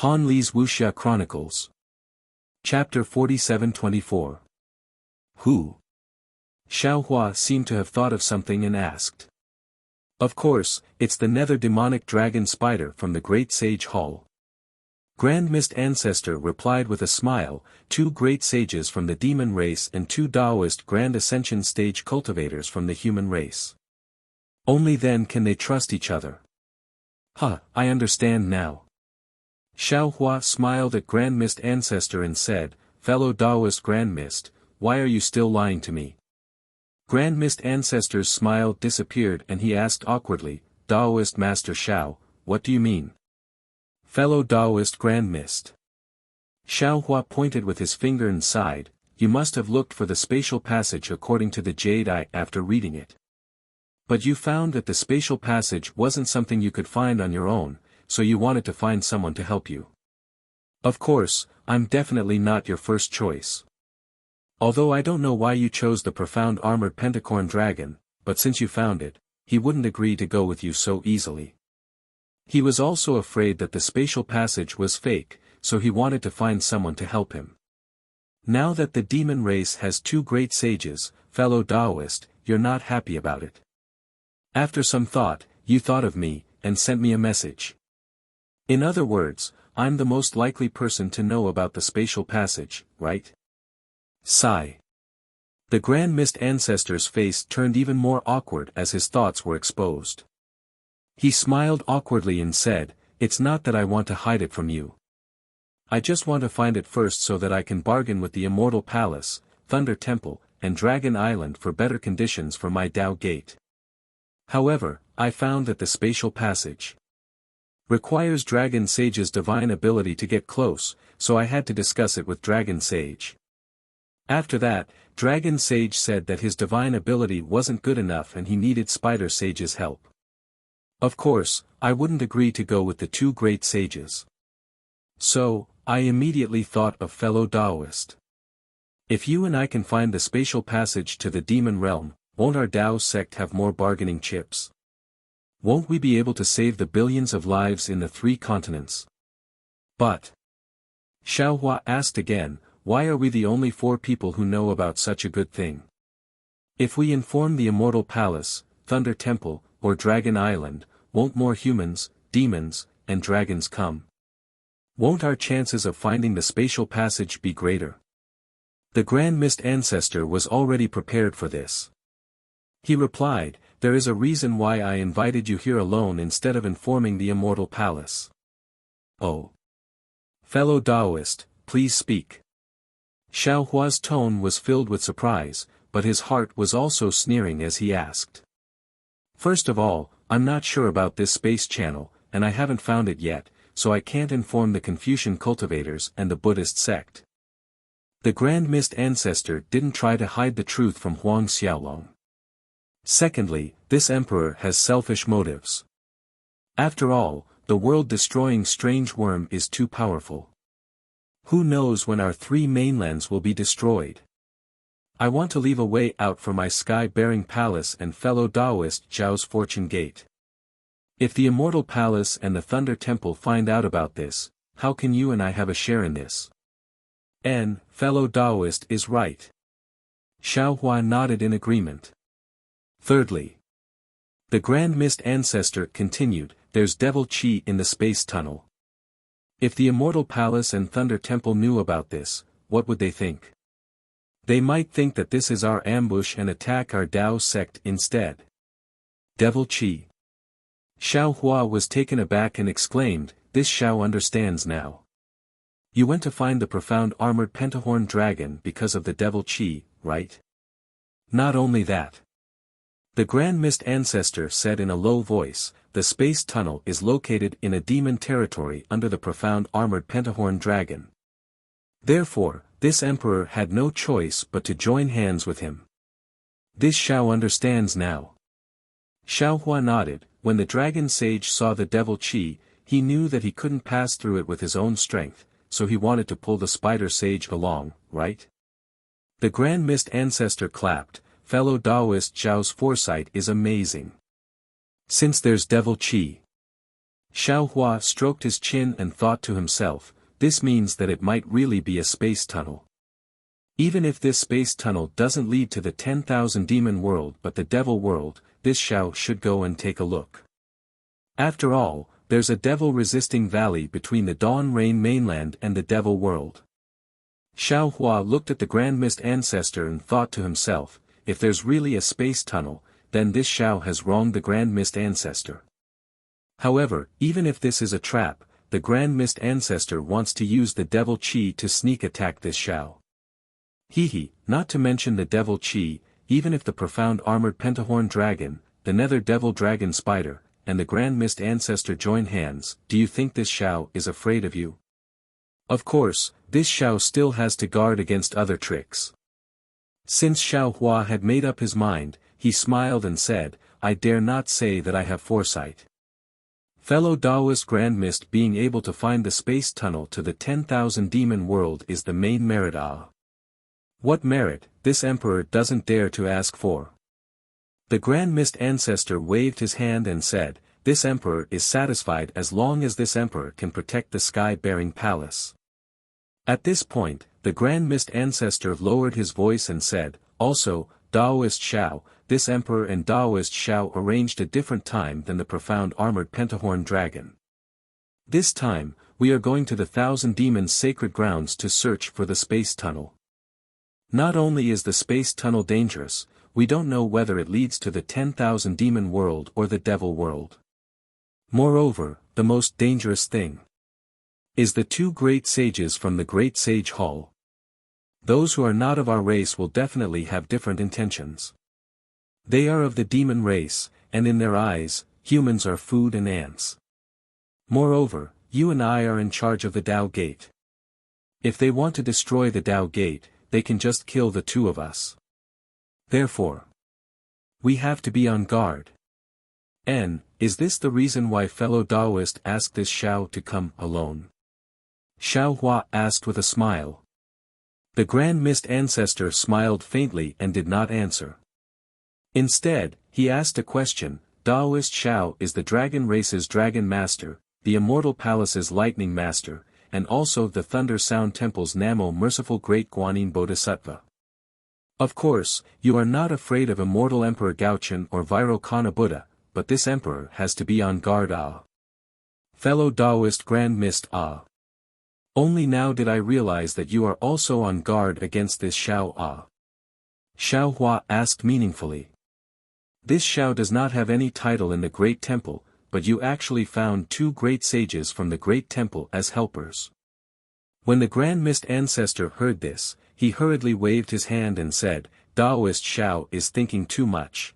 Han Li's Wuxia Chronicles. Chapter 47-24. Who? Xiaohua seemed to have thought of something and asked. Of course, it's the nether demonic dragon spider from the Great Sage Hall. Grand Mist Ancestor replied with a smile, 2 great sages from the demon race and 2 Taoist Grand Ascension stage cultivators from the human race. Only then can they trust each other. I understand now. Xiaohua smiled at Grand Mist Ancestor and said, fellow Taoist Grand Mist, why are you still lying to me? Grand Mist Ancestor's smile disappeared and he asked awkwardly, Taoist Master Xiao, what do you mean? Fellow Taoist Grand Mist. Xiaohua pointed with his finger and sighed, you must have looked for the spatial passage according to the Jade Eye after reading it. But you found that the spatial passage wasn't something you could find on your own, so you wanted to find someone to help you. Of course, I'm definitely not your first choice. Although I don't know why you chose the profound armored pentacorn dragon, but since you found it, he wouldn't agree to go with you so easily. He was also afraid that the spatial passage was fake, so he wanted to find someone to help him. Now that the demon race has 2 great sages, fellow Taoist, you're not happy about it. After some thought, you thought of me, and sent me a message. In other words, I'm the most likely person to know about the spatial passage, right? Sigh. The Grand Mist Ancestor's face turned even more awkward as his thoughts were exposed. He smiled awkwardly and said, it's not that I want to hide it from you. I just want to find it first so that I can bargain with the Immortal Palace, Thunder Temple, and Dragon Island for better conditions for my Tao Gate. However, I found that the spatial passage requires Dragon Sage's divine ability to get close, so I had to discuss it with Dragon Sage. After that, Dragon Sage said that his divine ability wasn't good enough and he needed Spider Sage's help. Of course, I wouldn't agree to go with the 2 great sages. So, I immediately thought of fellow Taoist. If you and I can find the spatial passage to the demon realm, won't our Tao sect have more bargaining chips? Won't we be able to save the billions of lives in the 3 continents? But Xiaohua asked again, why are we the only 4 people who know about such a good thing? If we inform the Immortal Palace, Thunder Temple, or Dragon Island, won't more humans, demons, and dragons come? Won't our chances of finding the spatial passage be greater? The Grand Mist Ancestor was already prepared for this. He replied, there is a reason why I invited you here alone instead of informing the Immortal Palace. Oh. Fellow Taoist, please speak. Xiaohua's tone was filled with surprise, but his heart was also sneering as he asked. First of all, I'm not sure about this space channel, and I haven't found it yet, so I can't inform the Confucian cultivators and the Buddhist sect. The Grand Mist Ancestor didn't try to hide the truth from Huang Xiaolong. Secondly, this emperor has selfish motives. After all, the world-destroying strange worm is too powerful. Who knows when our 3 mainlands will be destroyed? I want to leave a way out for my sky-bearing palace and fellow Taoist Zhao's fortune gate. If the Immortal Palace and the Thunder Temple find out about this, how can you and I have a share in this? Fellow Taoist is right. Xiaohua nodded in agreement. Thirdly, the Grand Mist Ancestor continued, there's devil chi in the space tunnel. If the Immortal Palace and Thunder Temple knew about this, what would they think? They might think that this is our ambush and attack our Tao sect instead. Devil chi. Xiaohua was taken aback and exclaimed, this Xiao understands now. You went to find the profound armored pentahorn dragon because of the devil chi, right? Not only that. The Grand Mist Ancestor said in a low voice, the space tunnel is located in a demon territory under the profound armored pentahorn dragon. Therefore, this emperor had no choice but to join hands with him. This Xiao understands now. Xiaohua nodded, when the dragon sage saw the devil chi, he knew that he couldn't pass through it with his own strength, so he wanted to pull the spider sage along, right? The Grand Mist Ancestor clapped, fellow Taoist Zhao's foresight is amazing. Since there's devil chi. Xiao Hua stroked his chin and thought to himself, this means that it might really be a space tunnel. Even if this space tunnel doesn't lead to the 10,000 demon world but the devil world, this Xiao should go and take a look. After all, there's a devil-resisting valley between the Dawn Rain mainland and the devil world. Xiao Hua looked at the Grand Mist Ancestor and thought to himself, if there's really a space tunnel, then this Xiao has wronged the Grand Mist Ancestor. However, even if this is a trap, the Grand Mist Ancestor wants to use the Devil Chi to sneak attack this Xiao. Not to mention the Devil Chi, even if the profound armored Pentahorn Dragon, the Nether Devil Dragon Spider, and the Grand Mist Ancestor join hands, do you think this Xiao is afraid of you? Of course, this Xiao still has to guard against other tricks. Since Xiao Hua had made up his mind, he smiled and said, I dare not say that I have foresight. Fellow Taoist Grand Mist, being able to find the space tunnel to the 10,000 demon world is the main merit. What merit, this emperor doesn't dare to ask for. The Grand Mist Ancestor waved his hand and said, this emperor is satisfied as long as this emperor can protect the sky-bearing palace. At this point, the Grand Mist Ancestor lowered his voice and said, also, Taoist Xiao, this emperor and Taoist Xiao arranged a different time than the profound armored Pentahorn Dragon. This time, we are going to the 1,000 demons' sacred grounds to search for the space tunnel. Not only is the space tunnel dangerous, we don't know whether it leads to the 10,000 demon world or the devil world. Moreover, the most dangerous thing is the two great sages from the Great Sage Hall. Those who are not of our race will definitely have different intentions. They are of the demon race, and in their eyes, humans are food and ants. Moreover, you and I are in charge of the Tao Gate. If they want to destroy the Tao Gate, they can just kill the two of us. Therefore, we have to be on guard. Is this the reason why fellow Taoist asked this Xiao to come alone? Xiao Hua asked with a smile. The Grand Mist Ancestor smiled faintly and did not answer. Instead, he asked a question. Taoist Xiao is the Dragon Race's Dragon Master, the Immortal Palace's Lightning Master, and also the Thunder Sound Temple's Namo Merciful Great Guanyin Bodhisattva. Of course, you are not afraid of Immortal Emperor Gaochen or Vairocana Buddha, but this emperor has to be on guard. Fellow Taoist Grand Mist. Only now did I realize that you are also on guard against this Xiao. Xiao Hua asked meaningfully. This Xiao does not have any title in the Great Temple, but you actually found two great sages from the Great Temple as helpers. When the Grand Mist Ancestor heard this, he hurriedly waved his hand and said, Taoist Xiao is thinking too much.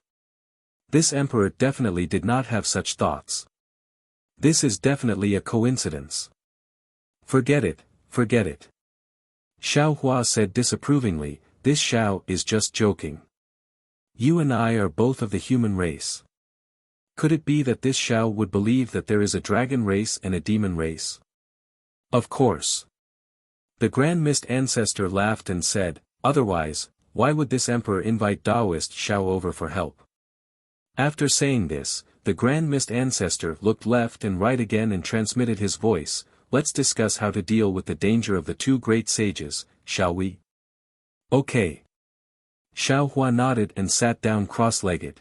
This emperor definitely did not have such thoughts. This is definitely a coincidence. Forget it, forget it. Xiao Hua said disapprovingly, this Xiao is just joking. You and I are both of the human race. Could it be that this Xiao would believe that there is a dragon race and a demon race? Of course. The Grand Mist Ancestor laughed and said, otherwise, why would this emperor invite Taoist Xiao over for help? After saying this, the Grand Mist Ancestor looked left and right again and transmitted his voice, let's discuss how to deal with the danger of the two great sages, shall we? Okay. Xiao Hua nodded and sat down cross-legged.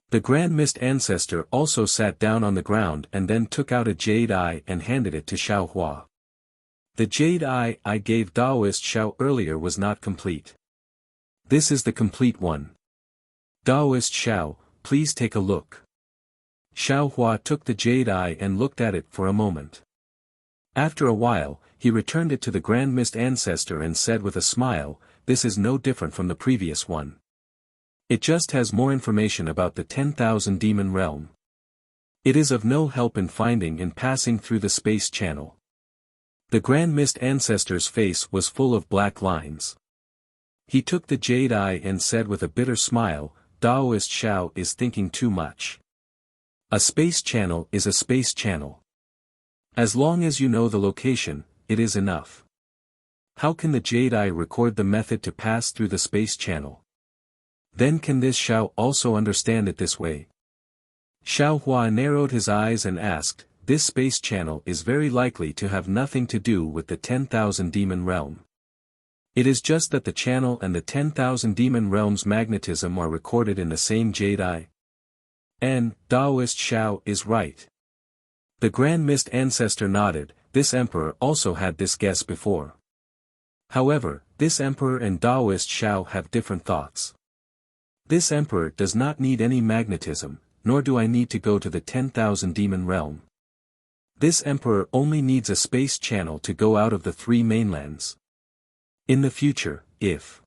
The Grand Mist Ancestor also sat down on the ground and then took out a jade eye and handed it to Xiao Hua. The jade eye I gave Taoist Xiao earlier was not complete. This is the complete one. Taoist Xiao, please take a look. Xiao Hua took the jade eye and looked at it for a moment. After a while, he returned it to the Grand Mist Ancestor and said with a smile, this is no different from the previous one. It just has more information about the 10,000 demon realm. It is of no help in finding and passing through the space channel. The Grand Mist Ancestor's face was full of black lines. He took the jade eye and said with a bitter smile, Taoist Xiao is thinking too much. A space channel is a space channel. As long as you know the location, it is enough. How can the jade eye record the method to pass through the space channel? Then can this Xiao also understand it this way? Xiao Hua narrowed his eyes and asked, this space channel is very likely to have nothing to do with the 10,000 demon realm. It is just that the channel and the 10,000 demon realms magnetism are recorded in the same jade eye. And, Taoist Xiao is right. The Grand Mist Ancestor nodded. This emperor also had this guess before. However, this emperor and Taoist Xiao have different thoughts. This emperor does not need any magnetism, nor do I need to go to the 10,000 demon realm. This emperor only needs a space channel to go out of the three mainlands. In the future, if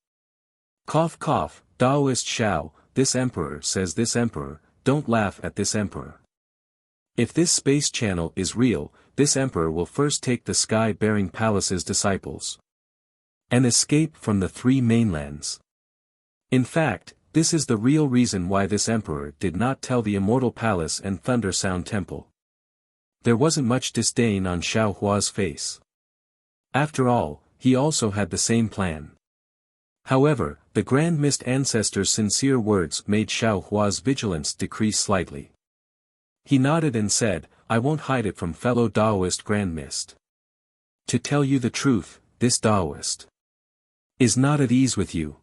cough cough, Taoist Xiao, this emperor says this emperor, don't laugh at this emperor. If this space channel is real, this emperor will first take the sky-bearing palace's disciples and escape from the three mainlands. In fact, this is the real reason why this emperor did not tell the Immortal Palace and Thunder Sound Temple. There wasn't much disdain on Xiao Hua's face. After all, he also had the same plan. However, the Grand Mist Ancestor's sincere words made Xiao Hua's vigilance decrease slightly. He nodded and said, I won't hide it from fellow Taoist Grand Mist. To tell you the truth, this Taoist is not at ease with you.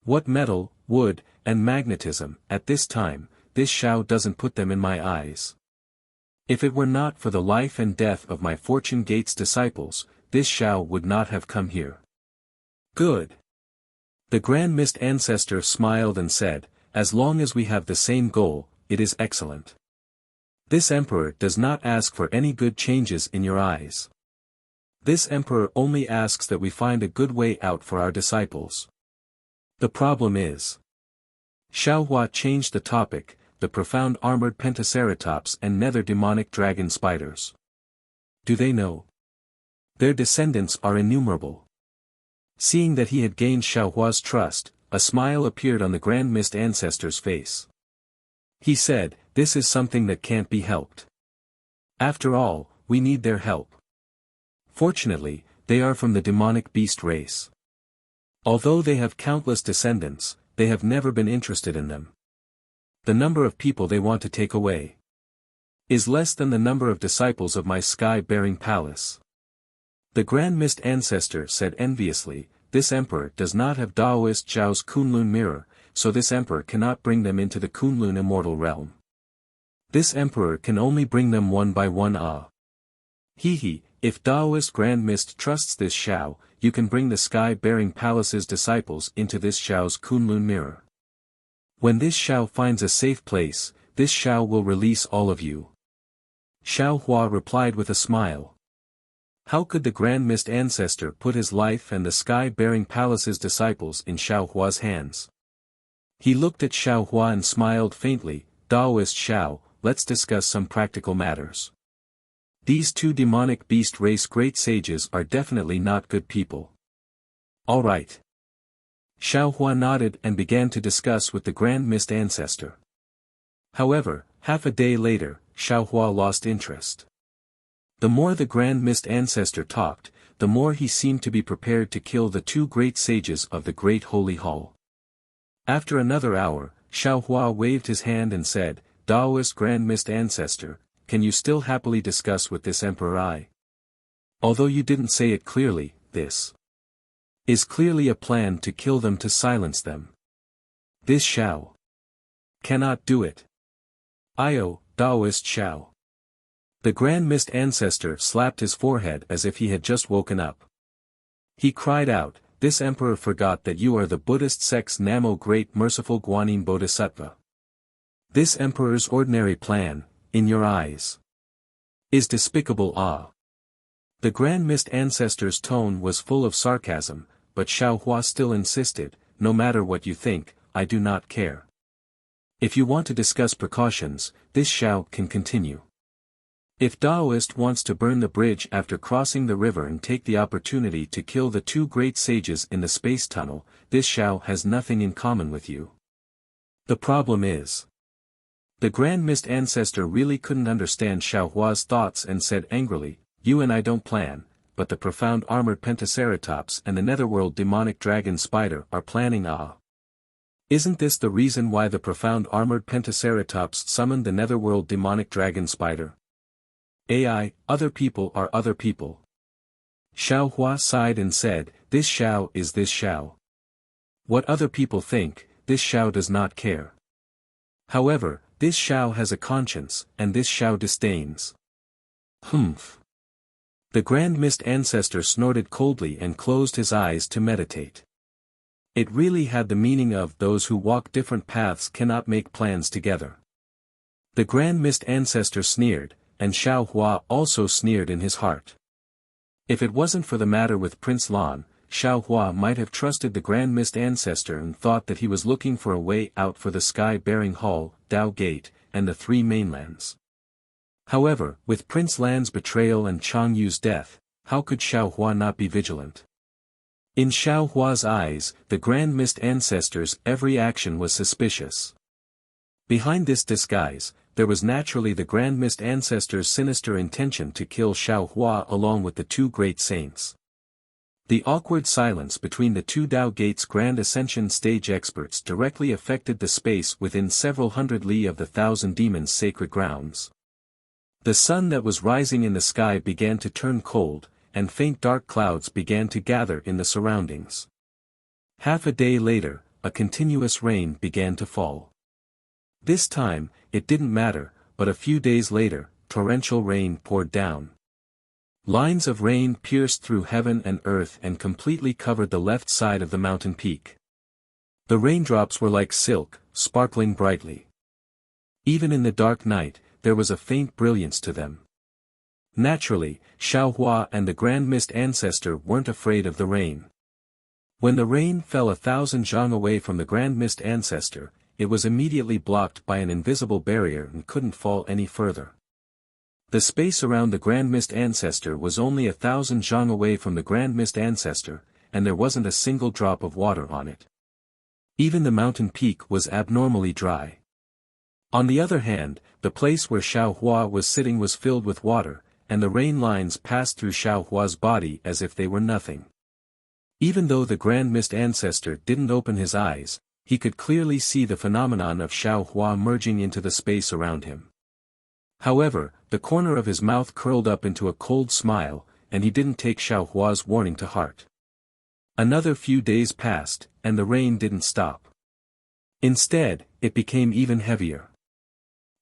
What metal, wood, and magnetism, at this time, this Xiao doesn't put them in my eyes. If it were not for the life and death of my Fortune Gate's disciples, this Xiao would not have come here. Good. The Grand Mist Ancestor smiled and said, as long as we have the same goal, it is excellent. This emperor does not ask for any good changes in your eyes. This emperor only asks that we find a good way out for our disciples. The problem is. Xiao Hua changed the topic, the profound armored pentaceratops and nether demonic dragon spiders. Do they know? Their descendants are innumerable. Seeing that he had gained Xiao Hua's trust, a smile appeared on the Grand Mist Ancestor's face. He said, this is something that can't be helped. After all, we need their help. Fortunately, they are from the demonic beast race. Although they have countless descendants, they have never been interested in them. The number of people they want to take away is less than the number of disciples of my sky-bearing palace. The Grand Mist Ancestor said enviously, this emperor does not have Taoist Zhao's Kunlun mirror, so this emperor cannot bring them into the Kunlun immortal realm. This emperor can only bring them one by one. He, if Taoist Grand Mist trusts this Xiao, you can bring the sky-bearing palace's disciples into this Xiao's Kunlun mirror. When this Xiao finds a safe place, this Xiao will release all of you. Xiao Hua replied with a smile. How could the Grand Mist Ancestor put his life and the sky-bearing palace's disciples in Xiao Hua's hands? He looked at Xiao Hua and smiled faintly, Taoist Xiao, let's discuss some practical matters. These two demonic beast race great sages are definitely not good people. All right. Xiao Hua nodded and began to discuss with the Grand Mist Ancestor. However, half a day later, Xiao Hua lost interest. The more the Grand Mist Ancestor talked, the more he seemed to be prepared to kill the two great sages of the Great Holy Hall. After another hour, Xiao Hua waved his hand and said, Taoist Grand Mist Ancestor, can you still happily discuss with this emperor? Although you didn't say it clearly, this is clearly a plan to kill them to silence them. This Xiao cannot do it. Taoist Xiao. The Grand Mist Ancestor slapped his forehead as if he had just woken up. He cried out, this emperor forgot that you are the Buddhist sect's Namo Great Merciful Guanyin Bodhisattva. This emperor's ordinary plan, in your eyes, is despicable. The Grand Mist Ancestor's tone was full of sarcasm, but Xiao Hua still insisted, no matter what you think, I do not care. If you want to discuss precautions, this Xiao can continue. If Taoist wants to burn the bridge after crossing the river and take the opportunity to kill the two great sages in the space tunnel, this Xiao has nothing in common with you. The problem is. The Grand Mist Ancestor really couldn't understand Xiao Hua's thoughts and said angrily, you and I don't plan, but the profound armored pentaceratops and the netherworld demonic dragon spider are planning. Isn't this the reason why the profound armored pentaceratops summoned the netherworld demonic dragon spider? AI, other people are other people. Xiao Hua sighed and said, this Xiao is this Xiao. What other people think, this Xiao does not care. However, this Xiao has a conscience, and this Xiao disdains. Humph. The Grand Mist Ancestor snorted coldly and closed his eyes to meditate. It really had the meaning of those who walk different paths cannot make plans together. The Grand Mist Ancestor sneered, and Xiao Hua also sneered in his heart. If it wasn't for the matter with Prince Lan, Xiao Hua might have trusted the Grand Mist Ancestor and thought that he was looking for a way out for the sky-bearing hall, Dao Gate, and the three mainlands. However, with Prince Lan's betrayal and Chang Yu's death, how could Xiao Hua not be vigilant? In Xiao Hua's eyes, the Grand Mist Ancestor's every action was suspicious. Behind this disguise, there was naturally the Grand Mist Ancestor's sinister intention to kill Xiao Hua along with the two great saints. The awkward silence between the two Dao Gate's Grand Ascension stage experts directly affected the space within several hundred li of the Thousand Demons' sacred grounds. The sun that was rising in the sky began to turn cold, and faint dark clouds began to gather in the surroundings. Half a day later, a continuous rain began to fall. This time, it didn't matter, but a few days later, torrential rain poured down. Lines of rain pierced through heaven and earth and completely covered the left side of the mountain peak. The raindrops were like silk, sparkling brightly. Even in the dark night, there was a faint brilliance to them. Naturally, Xiao Hua and the Grand Mist Ancestor weren't afraid of the rain. When the rain fell 1,000 zhang away from the Grand Mist Ancestor, it was immediately blocked by an invisible barrier and couldn't fall any further. The space around the Grand Mist Ancestor was only 1,000 zhang away from the Grand Mist Ancestor, and there wasn't a single drop of water on it. Even the mountain peak was abnormally dry. On the other hand, the place where Xiao Hua was sitting was filled with water, and the rain lines passed through Xiao Hua's body as if they were nothing. Even though the Grand Mist Ancestor didn't open his eyes, he could clearly see the phenomenon of Xiao Hua merging into the space around him. However, the corner of his mouth curled up into a cold smile, and he didn't take Xiao Hua's warning to heart. Another few days passed, and the rain didn't stop. Instead, it became even heavier.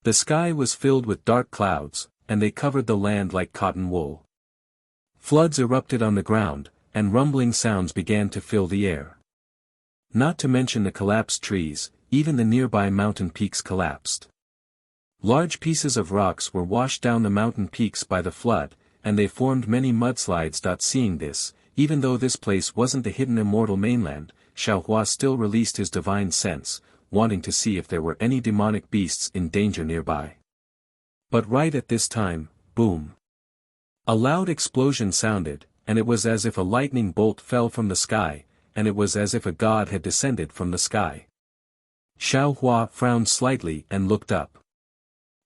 The sky was filled with dark clouds, and they covered the land like cotton wool. Floods erupted on the ground, and rumbling sounds began to fill the air. Not to mention the collapsed trees, even the nearby mountain peaks collapsed. Large pieces of rocks were washed down the mountain peaks by the flood, and they formed many mudslides. Seeing this, even though this place wasn't the hidden immortal mainland, Xiao Hua still released his divine sense, wanting to see if there were any demonic beasts in danger nearby. But right at this time, boom! A loud explosion sounded, and it was as if a lightning bolt fell from the sky, and it was as if a god had descended from the sky. Xiao Hua frowned slightly and looked up.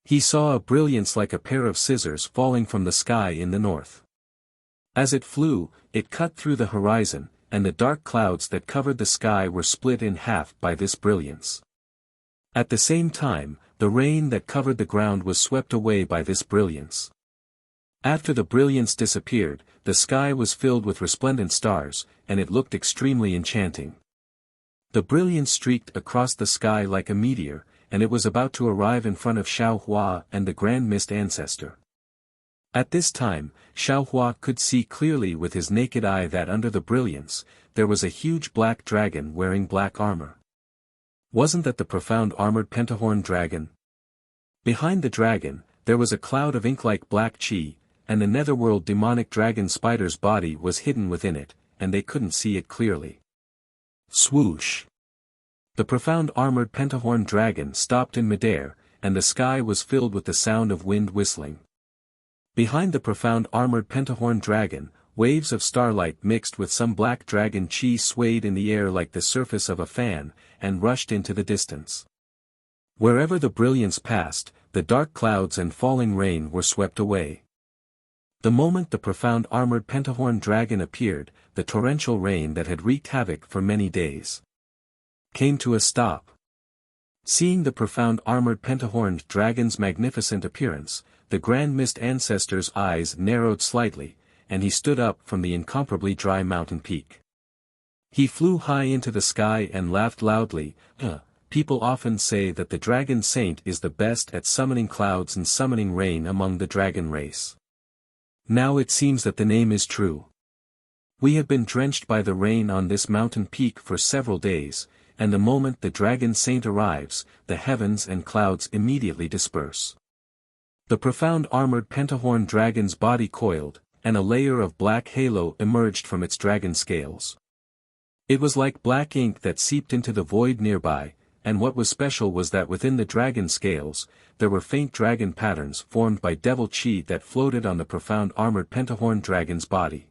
He saw a brilliance like a pair of scissors falling from the sky in the north. As it flew, it cut through the horizon, and the dark clouds that covered the sky were split in half by this brilliance. At the same time, the rain that covered the ground was swept away by this brilliance. After the brilliance disappeared, the sky was filled with resplendent stars, and it looked extremely enchanting. The brilliance streaked across the sky like a meteor, and it was about to arrive in front of Xiao Hua and the Grand Mist Ancestor. At this time, Xiao Hua could see clearly with his naked eye that under the brilliance, there was a huge black dragon wearing black armor. Wasn't that the profound armored pentahorn dragon? Behind the dragon, there was a cloud of ink-like black chi, and the netherworld demonic dragon spider's body was hidden within it, and they couldn't see it clearly. Swoosh! The profound armored pentahorn dragon stopped in midair, and the sky was filled with the sound of wind whistling. Behind the profound armored pentahorn dragon, waves of starlight mixed with some black dragon chi swayed in the air like the surface of a fan, and rushed into the distance. Wherever the brilliance passed, the dark clouds and falling rain were swept away. The moment the profound armored pentahorn dragon appeared, the torrential rain that had wreaked havoc for many days came to a stop. Seeing the profound armored pentahorned dragon's magnificent appearance, the Grand Mist Ancestor's eyes narrowed slightly, and he stood up from the incomparably dry mountain peak. He flew high into the sky and laughed loudly. People often say that the Dragon Saint is the best at summoning clouds and summoning rain among the dragon race. Now it seems that the name is true. We have been drenched by the rain on this mountain peak for several days, and the moment the Dragon Saint arrives, the heavens and clouds immediately disperse. The profound armored pentahorn dragon's body coiled, and a layer of black halo emerged from its dragon scales. It was like black ink that seeped into the void nearby, and what was special was that within the dragon scales, there were faint dragon patterns formed by devil chi that floated on the profound armored pentahorn dragon's body.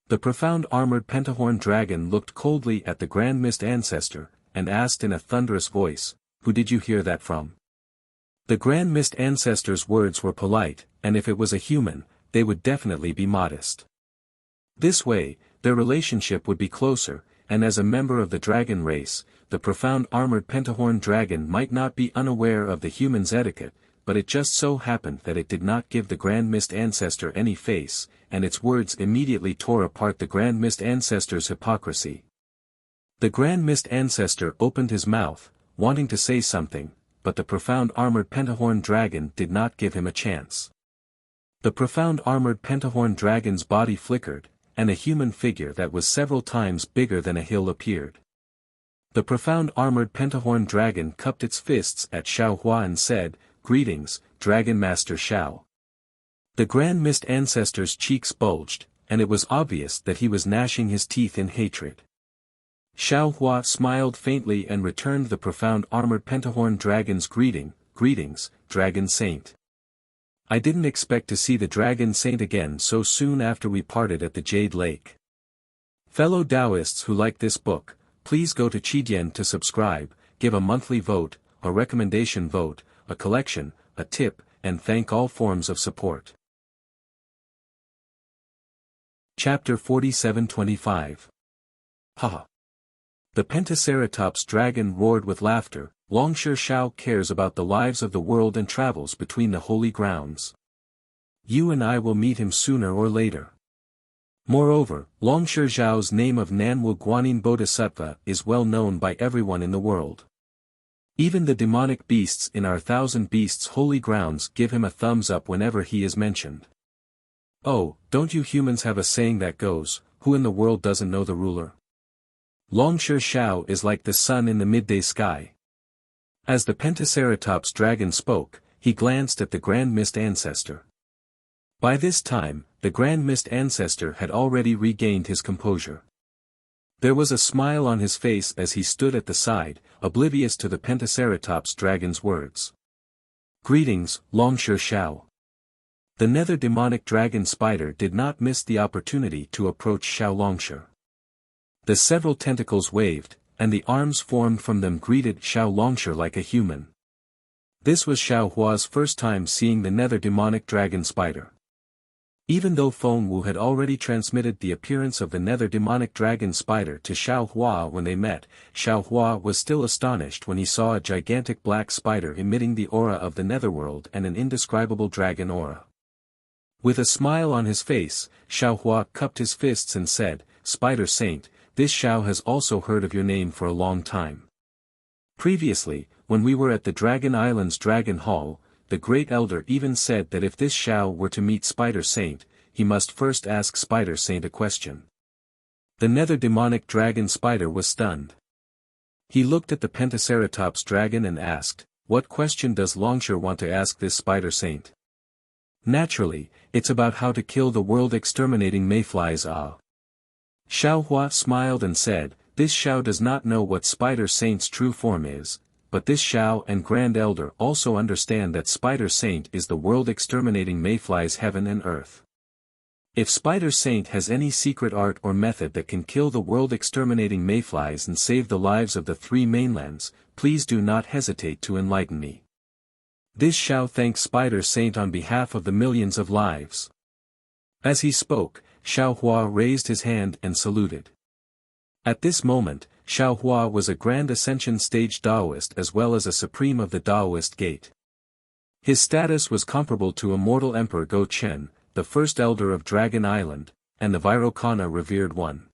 The profound armored pentahorn dragon looked coldly at the Grand Mist Ancestor, and asked in a thunderous voice, "Who did you hear that from?" The Grand Mist Ancestor's words were polite, and if it was a human, they would definitely be modest. This way, their relationship would be closer, and as a member of the dragon race, the profound armored pentahorn dragon might not be unaware of the human's etiquette, but it just so happened that it did not give the Grand Mist Ancestor any face, and its words immediately tore apart the Grand Mist Ancestor's hypocrisy. The Grand Mist Ancestor opened his mouth, wanting to say something, but the profound armored pentahorn dragon did not give him a chance. The profound armored pentahorn dragon's body flickered, and a human figure that was several times bigger than a hill appeared. The profound armored pentahorn dragon cupped its fists at Xiao Hua and said, "Greetings, Dragon Master Xiao." The Grand Mist Ancestor's cheeks bulged, and it was obvious that he was gnashing his teeth in hatred. Xiao Hua smiled faintly and returned the profound armored pentahorn dragon's "Greetings, Dragon Saint. I didn't expect to see the Dragon Saint again so soon after we parted at the Jade Lake." Fellow Taoists who like this book, please go to Qidian to subscribe, give a monthly vote, a recommendation vote, a collection, a tip, and thank all forms of support. Chapter 47-25. Haha. The Pentaceratops dragon roared with laughter. "Longsher Shao cares about the lives of the world and travels between the holy grounds. You and I will meet him sooner or later. Moreover, Longsher Zhao's name of Nanwu Guanyin Bodhisattva is well known by everyone in the world. Even the demonic beasts in our Thousand Beasts holy grounds give him a thumbs up whenever he is mentioned. Oh, don't you humans have a saying that goes, 'Who in the world doesn't know the ruler?' Longsher Shao is like the sun in the midday sky." As the Pentaceratops dragon spoke, he glanced at the Grand Mist Ancestor. By this time, the Grand Mist Ancestor had already regained his composure. There was a smile on his face as he stood at the side, oblivious to the Pentaceratops dragon's words. "Greetings, Longsher Shao." The nether demonic dragon spider did not miss the opportunity to approach Xiao Longsher. The several tentacles waved, and the arms formed from them greeted Xiao Longsher like a human. This was Xiao Hua's first time seeing the nether demonic dragon spider. Even though Feng Wu had already transmitted the appearance of the nether demonic dragon spider to Xiao Hua when they met, Xiao Hua was still astonished when he saw a gigantic black spider emitting the aura of the netherworld and an indescribable dragon aura. With a smile on his face, Xiao Hua cupped his fists and said, "Spider Saint, this Xiao has also heard of your name for a long time. Previously, when we were at the Dragon Island's Dragon Hall, the Great Elder even said that if this Xiao were to meet Spider Saint, he must first ask Spider Saint a question." The nether demonic dragon spider was stunned. He looked at the Pentaceratops dragon and asked, "What question does Longsher want to ask this Spider Saint?" "Naturally, it's about how to kill the world-exterminating mayflies." Xiao Hua smiled and said, "This Xiao does not know what Spider Saint's true form is, but this Xiao and Grand Elder also understand that Spider Saint is the world-exterminating mayflies heaven and earth. If Spider Saint has any secret art or method that can kill the world-exterminating mayflies and save the lives of the three mainlands, please do not hesitate to enlighten me." This Xiao thanked Spider Saint on behalf of the millions of lives. As he spoke, Xiao Hua raised his hand and saluted. At this moment, Xiao Hua was a Grand Ascension Stage Daoist as well as a Supreme of the Daoist Gate. His status was comparable to immortal Emperor Go Chen, the first elder of Dragon Island, and the Virokana revered one.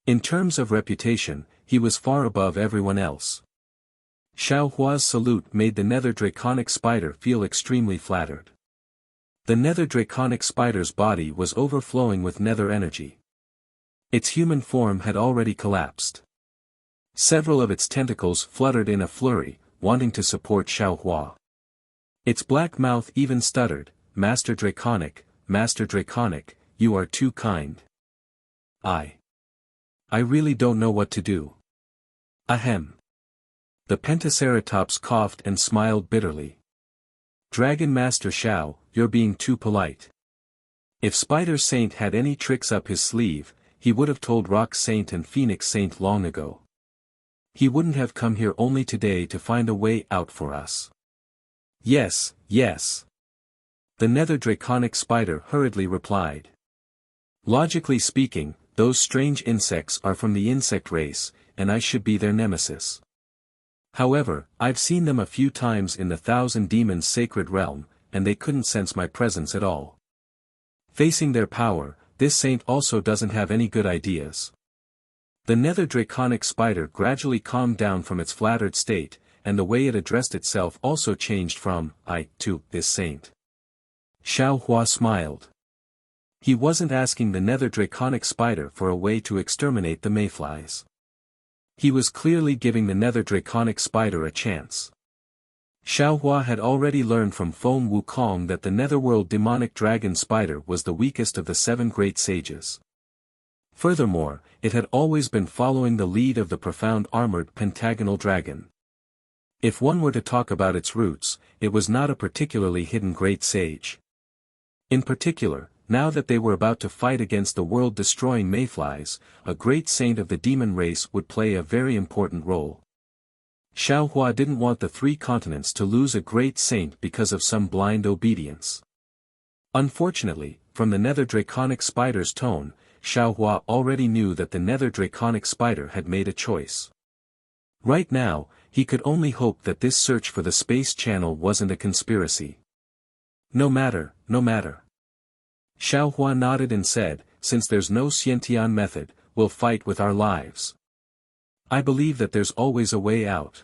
In terms of reputation, he was far above everyone else. Xiao Hua's salute made the nether draconic spider feel extremely flattered. The nether draconic spider's body was overflowing with nether energy. Its human form had already collapsed. Several of its tentacles fluttered in a flurry, wanting to support Xiao Hua. Its black mouth even stuttered, Master Draconic, you are too kind. I really don't know what to do. Ahem. The Pentaceratops coughed and smiled bitterly. Dragon Master Xiao, you're being too polite. If Spider Saint had any tricks up his sleeve, he would have told Rock Saint and Phoenix Saint long ago. He wouldn't have come here only today to find a way out for us. Yes, yes. The nether draconic spider hurriedly replied. Logically speaking, those strange insects are from the insect race, and I should be their nemesis. However, I've seen them a few times in the Thousand Demons sacred realm, and they couldn't sense my presence at all. Facing their power, this saint also doesn't have any good ideas. The nether draconic spider gradually calmed down from its flattered state, and the way it addressed itself also changed from, I, to, this saint. Xiao Hua smiled. He wasn't asking the nether draconic spider for a way to exterminate the mayflies. He was clearly giving the nether draconic spider a chance. Xiao Hua had already learned from Feng Wukong that the netherworld demonic dragon spider was the weakest of the 7 great sages. Furthermore, it had always been following the lead of the profound armored pentagonal dragon. If one were to talk about its roots, it was not a particularly hidden great sage. In particular, now that they were about to fight against the world-destroying mayflies, a great saint of the demon race would play a very important role. Xiao Hua didn't want the 3 continents to lose a great saint because of some blind obedience. Unfortunately, from the nether draconic spider's tone, Xiao Hua already knew that the nether draconic spider had made a choice. Right now, he could only hope that this search for the space channel wasn't a conspiracy. No matter. Xiao Hua nodded and said, since there's no Xiantian method, we'll fight with our lives. I believe that there's always a way out.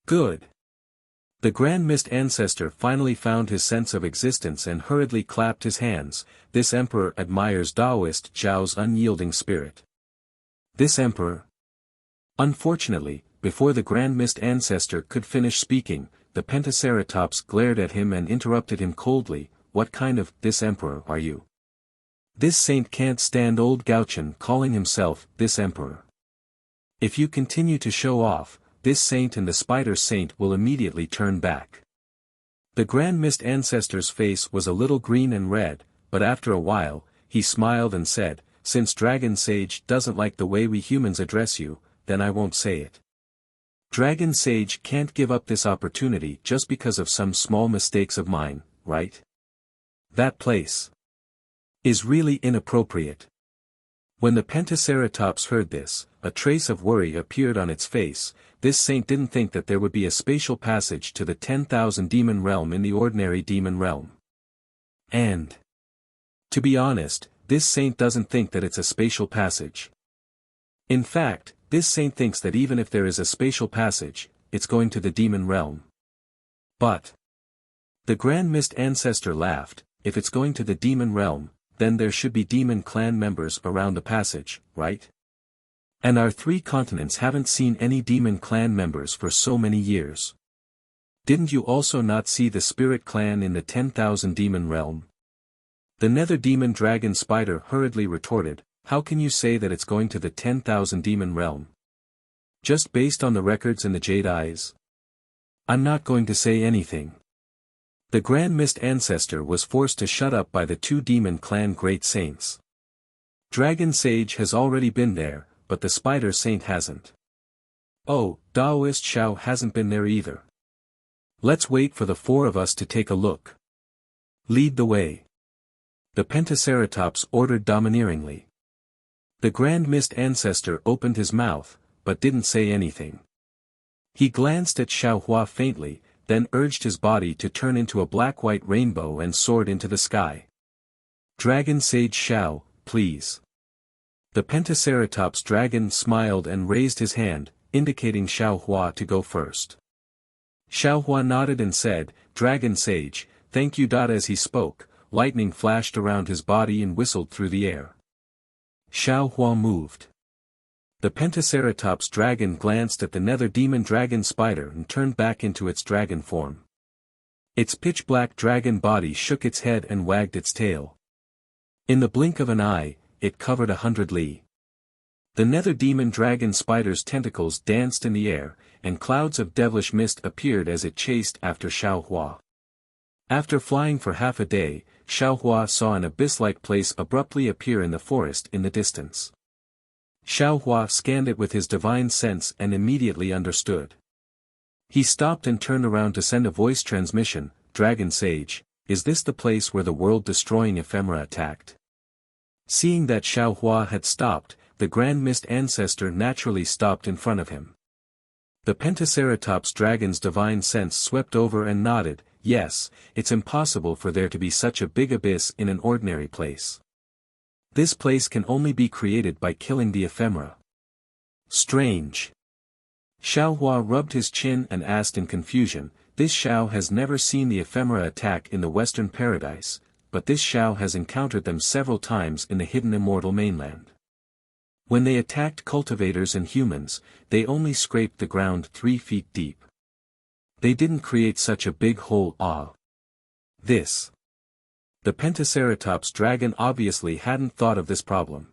Good. The Grand Mist Ancestor finally found his sense of existence and hurriedly clapped his hands. This emperor admires Taoist Zhao's unyielding spirit. This emperor? Unfortunately, before the Grand Mist Ancestor could finish speaking, the Pentaceratops glared at him and interrupted him coldly. What kind of this emperor are you? This saint can't stand old Gauchen calling himself this emperor. If you continue to show off, this saint and the spider saint will immediately turn back. The Grand Mist Ancestor's face was a little green and red, but after a while, he smiled and said, since Dragon Sage doesn't like the way we humans address you, then I won't say it. Dragon Sage can't give up this opportunity just because of some small mistakes of mine, right? That place is really inappropriate. When the Pentaceratops heard this, a trace of worry appeared on its face. This saint didn't think that there would be a spatial passage to the 10,000 demon realm in the ordinary demon realm. And, to be honest, this saint doesn't think that it's a spatial passage. In fact, this saint thinks that even if there is a spatial passage, it's going to the demon realm. But the Grand Mist Ancestor laughed. If it's going to the demon realm, then there should be demon clan members around the passage, right? And our 3 continents haven't seen any demon clan members for so many years. Didn't you also not see the spirit clan in the 10,000 demon realm? The nether demon dragon spider hurriedly retorted, how can you say that it's going to the 10,000 demon realm? Just based on the records in the Jade Eyes? I'm not going to say anything. The Grand Mist Ancestor was forced to shut up by the 2 demon clan great saints. Dragon Sage has already been there, but the Spider Saint hasn't. Oh, Taoist Xiao hasn't been there either. Let's wait for the 4 of us to take a look. Lead the way. The Pentaceratops ordered domineeringly. The Grand Mist Ancestor opened his mouth, but didn't say anything. He glanced at Xiao Hua faintly, then urged his body to turn into a black-white rainbow and soared into the sky. Dragon Sage Xiao, please. The Pentaceratops dragon smiled and raised his hand, indicating Xiao Hua to go first. Xiao Hua nodded and said, Dragon Sage, thank you. As he spoke, lightning flashed around his body and whistled through the air. Xiao Hua moved. The Pentaceratops dragon glanced at the nether demon dragon spider and turned back into its dragon form. Its pitch-black dragon body shook its head and wagged its tail. In the blink of an eye, it covered 100 li. The nether demon dragon spider's tentacles danced in the air, and clouds of devilish mist appeared as it chased after Xiao Hua. After flying for half a day, Xiao Hua saw an abyss-like place abruptly appear in the forest in the distance. Xiao Hua scanned it with his divine sense and immediately understood. He stopped and turned around to send a voice transmission, Dragon Sage, is this the place where the world-destroying ephemera attacked? Seeing that Xiao Hua had stopped, the Grand Mist Ancestor naturally stopped in front of him. The Pentaceratops dragon's divine sense swept over and nodded, yes, it's impossible for there to be such a big abyss in an ordinary place. This place can only be created by killing the ephemera. Strange. Xiao Hua rubbed his chin and asked in confusion, this Xiao has never seen the ephemera attack in the Western Paradise, but this Xiao has encountered them several times in the hidden immortal mainland. When they attacked cultivators and humans, they only scraped the ground 3 feet deep. They didn't create such a big hole. This. The Pentaceratops dragon obviously hadn't thought of this problem.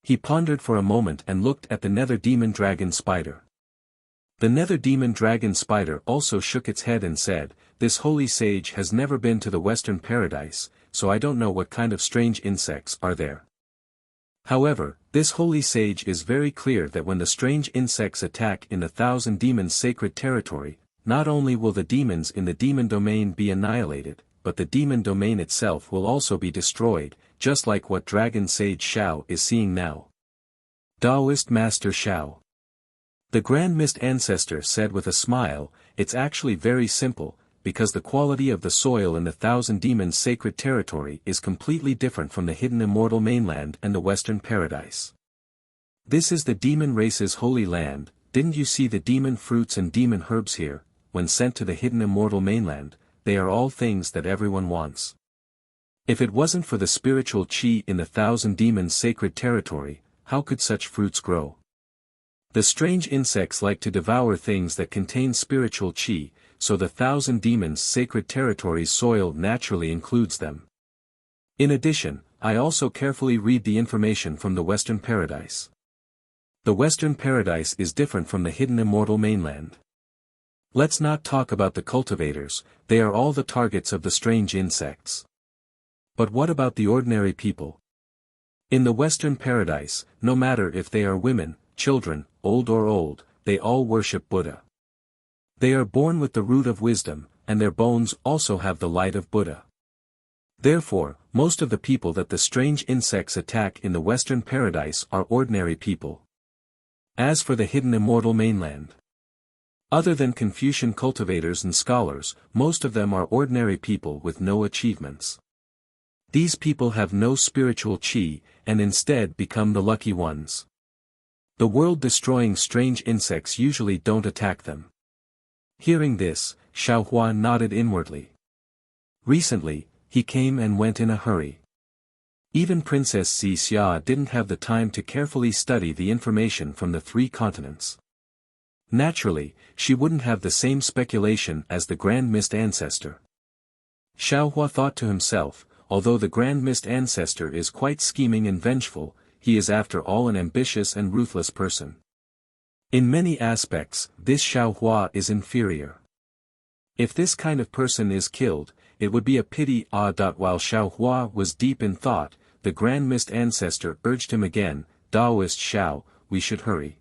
He pondered for a moment and looked at the nether demon dragon spider. The nether demon dragon spider also shook its head and said, this holy sage has never been to the Western Paradise, so I don't know what kind of strange insects are there. However, this holy sage is very clear that when the strange insects attack in the 1,000 demons' sacred territory, not only will the demons in the demon domain be annihilated, but the demon domain itself will also be destroyed, just like what Dragon Sage Xiao is seeing now. Taoist Master Xiao. The Grand Mist Ancestor said with a smile, it's actually very simple, because the quality of the soil in the 1,000 demons' sacred territory is completely different from the hidden immortal mainland and the Western Paradise. This is the demon race's holy land. Didn't you see the demon fruits and demon herbs here? When sent to the hidden immortal mainland, they are all things that everyone wants. If it wasn't for the spiritual qi in the 1,000 demons' sacred territory, how could such fruits grow? The strange insects like to devour things that contain spiritual qi, so the 1,000 demons' sacred territory's soil naturally includes them. In addition, I also carefully read the information from the Western Paradise. The Western Paradise is different from the hidden immortal mainland. Let's not talk about the cultivators, they are all the targets of the strange insects. But what about the ordinary people? In the Western Paradise, no matter if they are women, children, old or old, they all worship Buddha. They are born with the root of wisdom, and their bones also have the light of Buddha. Therefore, most of the people that the strange insects attack in the Western Paradise are ordinary people. As for the hidden immortal mainland, other than Confucian cultivators and scholars, most of them are ordinary people with no achievements. These people have no spiritual qi, and instead become the lucky ones. The world-destroying strange insects usually don't attack them. Hearing this, Xiao Hua nodded inwardly. Recently, he came and went in a hurry. Even Princess Xia didn't have the time to carefully study the information from the 3 continents. Naturally, she wouldn't have the same speculation as the Grand Mist Ancestor. Xiao Hua thought to himself, although the Grand Mist Ancestor is quite scheming and vengeful, he is after all an ambitious and ruthless person. In many aspects, this Xiao Hua is inferior. If this kind of person is killed, it would be a pity. While Xiao Hua was deep in thought, the Grand Mist Ancestor urged him again, Taoist Xiao, we should hurry.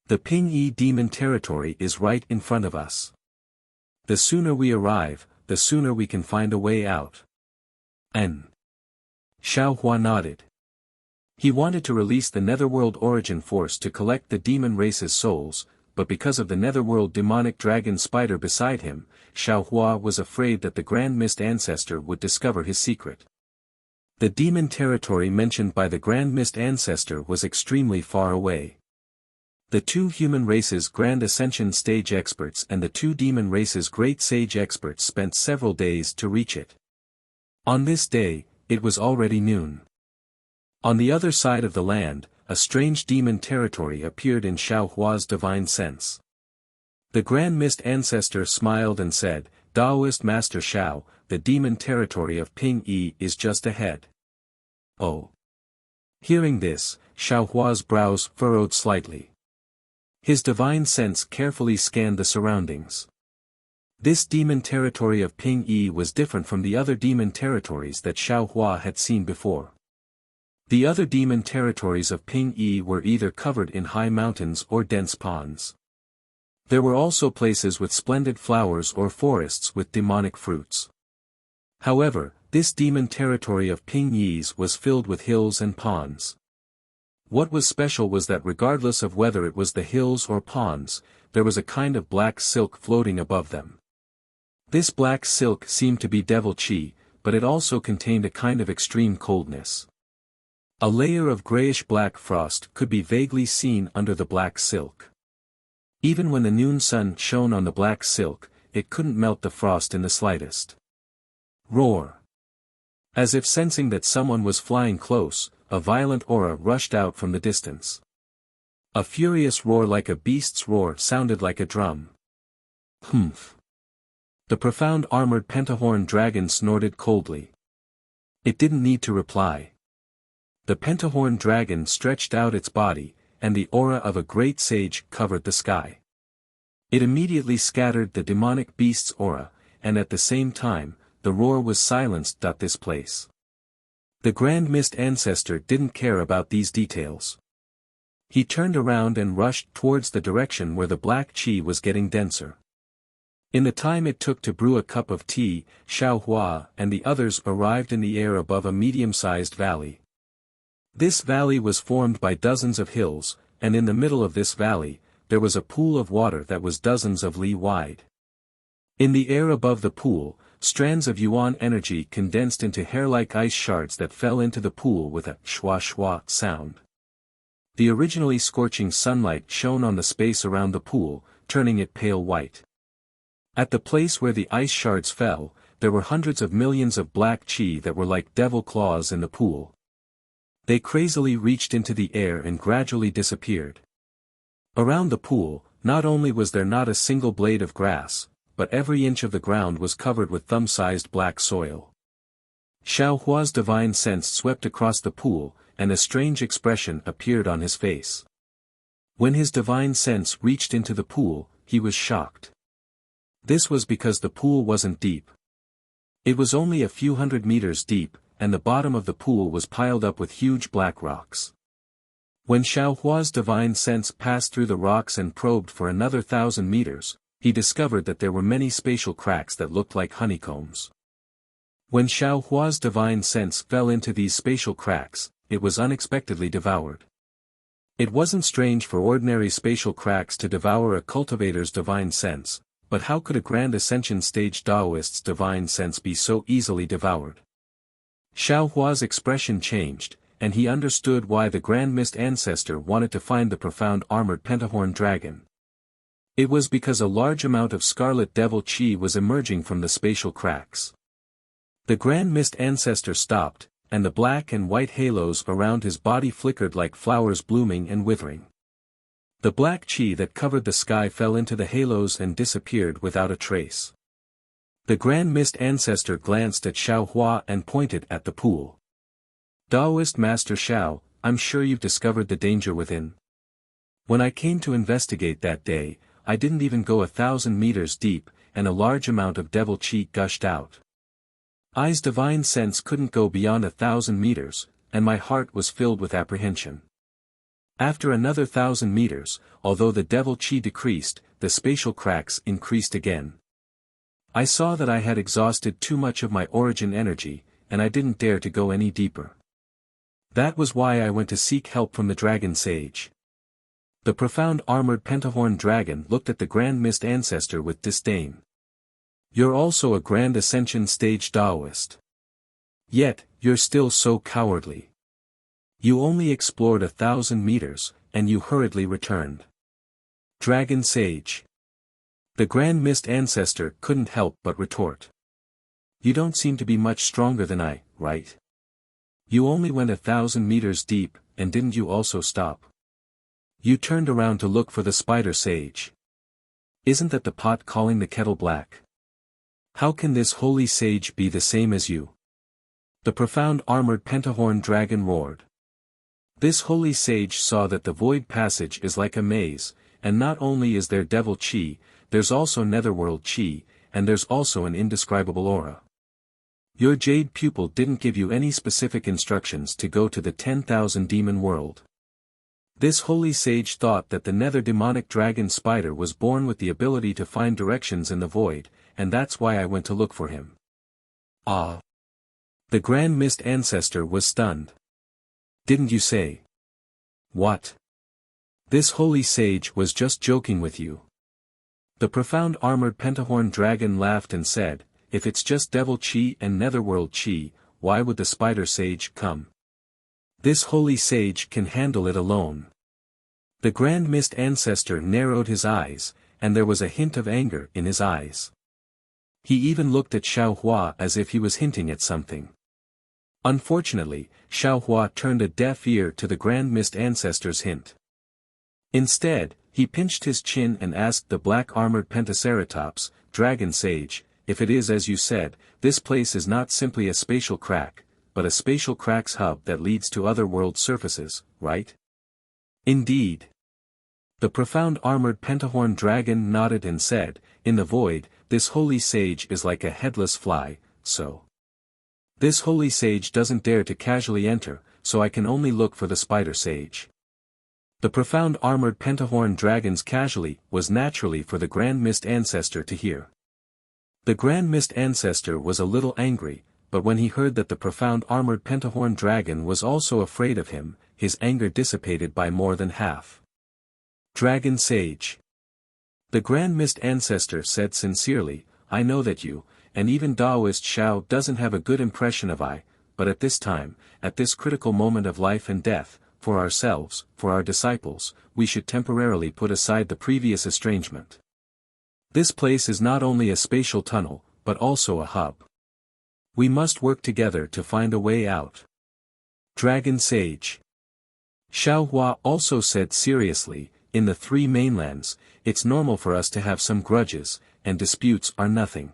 The Ping-Yi demon territory is right in front of us. The sooner we arrive, the sooner we can find a way out. Xiao Hua nodded. He wanted to release the Netherworld Origin Force to collect the demon race's souls, but because of the netherworld demonic dragon spider beside him, Xiaohua was afraid that the Grand Mist Ancestor would discover his secret. The demon territory mentioned by the Grand Mist Ancestor was extremely far away. The two human races' Grand Ascension Stage experts and the two demon races' Great Sage experts spent several days to reach it. On this day, it was already noon. On the other side of the land, a strange demon territory appeared in Xiaohua's divine sense. The Grand Mist Ancestor smiled and said, "Daoist Master Xiao, the demon territory of Ping Yi is just ahead." Oh! Hearing this, Xiaohua's brows furrowed slightly. His divine sense carefully scanned the surroundings. This demon territory of Ping Yi was different from the other demon territories that Xiaohua had seen before. The other demon territories of Ping Yi were either covered in high mountains or dense ponds. There were also places with splendid flowers or forests with demonic fruits. However, this demon territory of Ping Yi's was filled with hills and ponds. What was special was that regardless of whether it was the hills or ponds, there was a kind of black silk floating above them. This black silk seemed to be devil chi, but it also contained a kind of extreme coldness. A layer of grayish-black frost could be vaguely seen under the black silk. Even when the noon sun shone on the black silk, it couldn't melt the frost in the slightest. Roar! As if sensing that someone was flying close, a violent aura rushed out from the distance. A furious roar like a beast's roar sounded like a drum. Humph! The profound armored pentahorn dragon snorted coldly. It didn't need to reply. The pentahorn dragon stretched out its body, and the aura of a great sage covered the sky. It immediately scattered the demonic beast's aura, and at the same time, the roar was silenced at this place. The Grand Mist Ancestor didn't care about these details. He turned around and rushed towards the direction where the black chi was getting denser. In the time it took to brew a cup of tea, Xiaohua and the others arrived in the air above a medium-sized valley. This valley was formed by dozens of hills, and in the middle of this valley, there was a pool of water that was dozens of li wide. In the air above the pool, strands of yuan energy condensed into hair-like ice shards that fell into the pool with a shwa-shwa sound. The originally scorching sunlight shone on the space around the pool, turning it pale white. At the place where the ice shards fell, there were hundreds of millions of black chi that were like devil claws in the pool. They crazily reached into the air and gradually disappeared. Around the pool, not only was there not a single blade of grass, but every inch of the ground was covered with thumb-sized black soil. Xiaohua's divine sense swept across the pool, and a strange expression appeared on his face. When his divine sense reached into the pool, he was shocked. This was because the pool wasn't deep. It was only a few hundred meters deep, and the bottom of the pool was piled up with huge black rocks. When Xiaohua's divine sense passed through the rocks and probed for another 1,000 meters, he discovered that there were many spatial cracks that looked like honeycombs. When Xiaohua's divine sense fell into these spatial cracks, it was unexpectedly devoured. It wasn't strange for ordinary spatial cracks to devour a cultivator's divine sense, but how could a Grand Ascension Stage Daoist's divine sense be so easily devoured? Xiaohua's expression changed, and he understood why the Grand Mist Ancestor wanted to find the profound armored pentahorn dragon. It was because a large amount of scarlet devil chi was emerging from the spatial cracks. The Grand Mist Ancestor stopped, and the black and white halos around his body flickered like flowers blooming and withering. The black chi that covered the sky fell into the halos and disappeared without a trace. The Grand Mist Ancestor glanced at Xiaohua and pointed at the pool. "Daoist Master Xiao, I'm sure you've discovered the danger within. When I came to investigate that day, I didn't even go 1,000 meters deep, and a large amount of devil chi gushed out. I's divine sense couldn't go beyond 1,000 meters, and my heart was filled with apprehension. After another 1,000 meters, although the devil chi decreased, the spatial cracks increased again. I saw that I had exhausted too much of my origin energy, and I didn't dare to go any deeper. That was why I went to seek help from the Dragon Sage. The profound armored pentahorn dragon looked at the Grand Mist Ancestor with disdain. You're also a Grand Ascension stage Taoist. Yet, you're still so cowardly. You only explored 1,000 meters, and you hurriedly returned. Dragon Sage. The Grand Mist Ancestor couldn't help but retort. You don't seem to be much stronger than I, right? You only went 1,000 meters deep, and didn't you also stop? You turned around to look for the Spider Sage. Isn't that the pot calling the kettle black? How can this holy sage be the same as you? The profound armored pentahorn dragon roared. This holy sage saw that the void passage is like a maze, and not only is there devil chi, there's also netherworld chi, and there's also an indescribable aura. Your jade pupil didn't give you any specific instructions to go to the 10,000 demon world. This holy sage thought that the nether demonic dragon spider was born with the ability to find directions in the void, and that's why I went to look for him. Ah! The Grand Mist Ancestor was stunned. Didn't you say? What? This holy sage was just joking with you. The profound armored pentahorn dragon laughed and said, if it's just devil chi and netherworld chi, why would the spider sage come? This holy sage can handle it alone. The Grand Mist Ancestor narrowed his eyes, and there was a hint of anger in his eyes. He even looked at Xiao Hua as if he was hinting at something. Unfortunately, Xiao Hua turned a deaf ear to the Grand Mist Ancestor's hint. Instead, he pinched his chin and asked the black-armored Pentaceratops, Dragon Sage, if it is as you said, this place is not simply a spatial crack, but a spatial cracks hub that leads to other world surfaces, right? Indeed. The profound armored pentahorn dragon nodded and said, in the void, this holy sage is like a headless fly, so. This holy sage doesn't dare to casually enter, so I can only look for the spider sage. The profound armored pentahorn dragon's casually was naturally for the Grand Mist Ancestor to hear. The Grand Mist Ancestor was a little angry, but when he heard that the profound armored pentahorn dragon was also afraid of him, his anger dissipated by more than half. Dragon Sage. The Grand Mist Ancestor said sincerely, I know that you, and even Taoist Xiao doesn't have a good impression of I, but at this time, at this critical moment of life and death, for ourselves, for our disciples, we should temporarily put aside the previous estrangement. This place is not only a spatial tunnel, but also a hub. We must work together to find a way out. Dragon Sage. Xiao Hua also said seriously, in the three mainlands, it's normal for us to have some grudges, and disputes are nothing.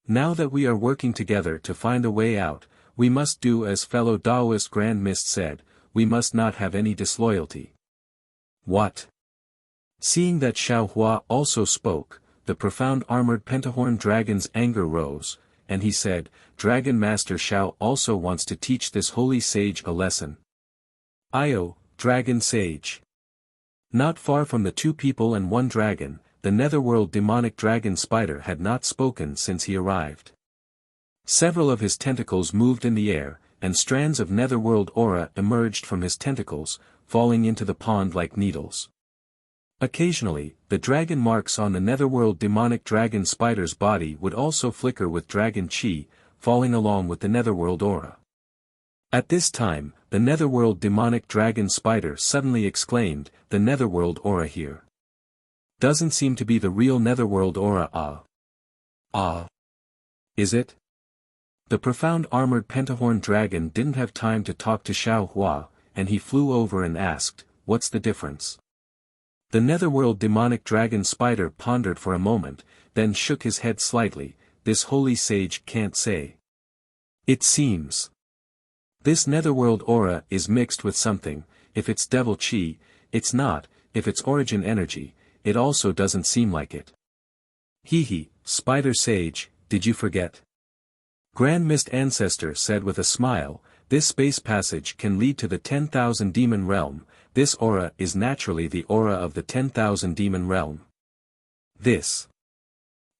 Now that we are working together to find a way out, we must do as fellow Taoist Grand Mist said, we must not have any disloyalty. What? Seeing that Xiao Hua also spoke, the profound armored pentahorn dragon's anger rose, and he said, Dragon Master Xiao also wants to teach this holy sage a lesson. Io, Dragon Sage. Not far from the two people and one dragon, the netherworld demonic dragon spider had not spoken since he arrived. Several of his tentacles moved in the air, and strands of netherworld aura emerged from his tentacles, falling into the pond like needles. Occasionally, the dragon marks on the netherworld demonic dragon spider's body would also flicker with dragon chi, falling along with the netherworld aura. At this time, the netherworld demonic dragon spider suddenly exclaimed, the netherworld aura here doesn't seem to be the real netherworld aura. Is it? The profound armored pentahorn dragon didn't have time to talk to Xiao Hua, and he flew over and asked, what's the difference? The netherworld demonic dragon spider pondered for a moment, then shook his head slightly, this holy sage can't say. It seems. This netherworld aura is mixed with something, if it's devil chi, it's not, if it's origin energy, it also doesn't seem like it. Hee, spider sage, did you forget? Grand Mist Ancestor said with a smile, this space passage can lead to the 10,000 demon realm, this aura is naturally the aura of the 10,000 demon realm. This.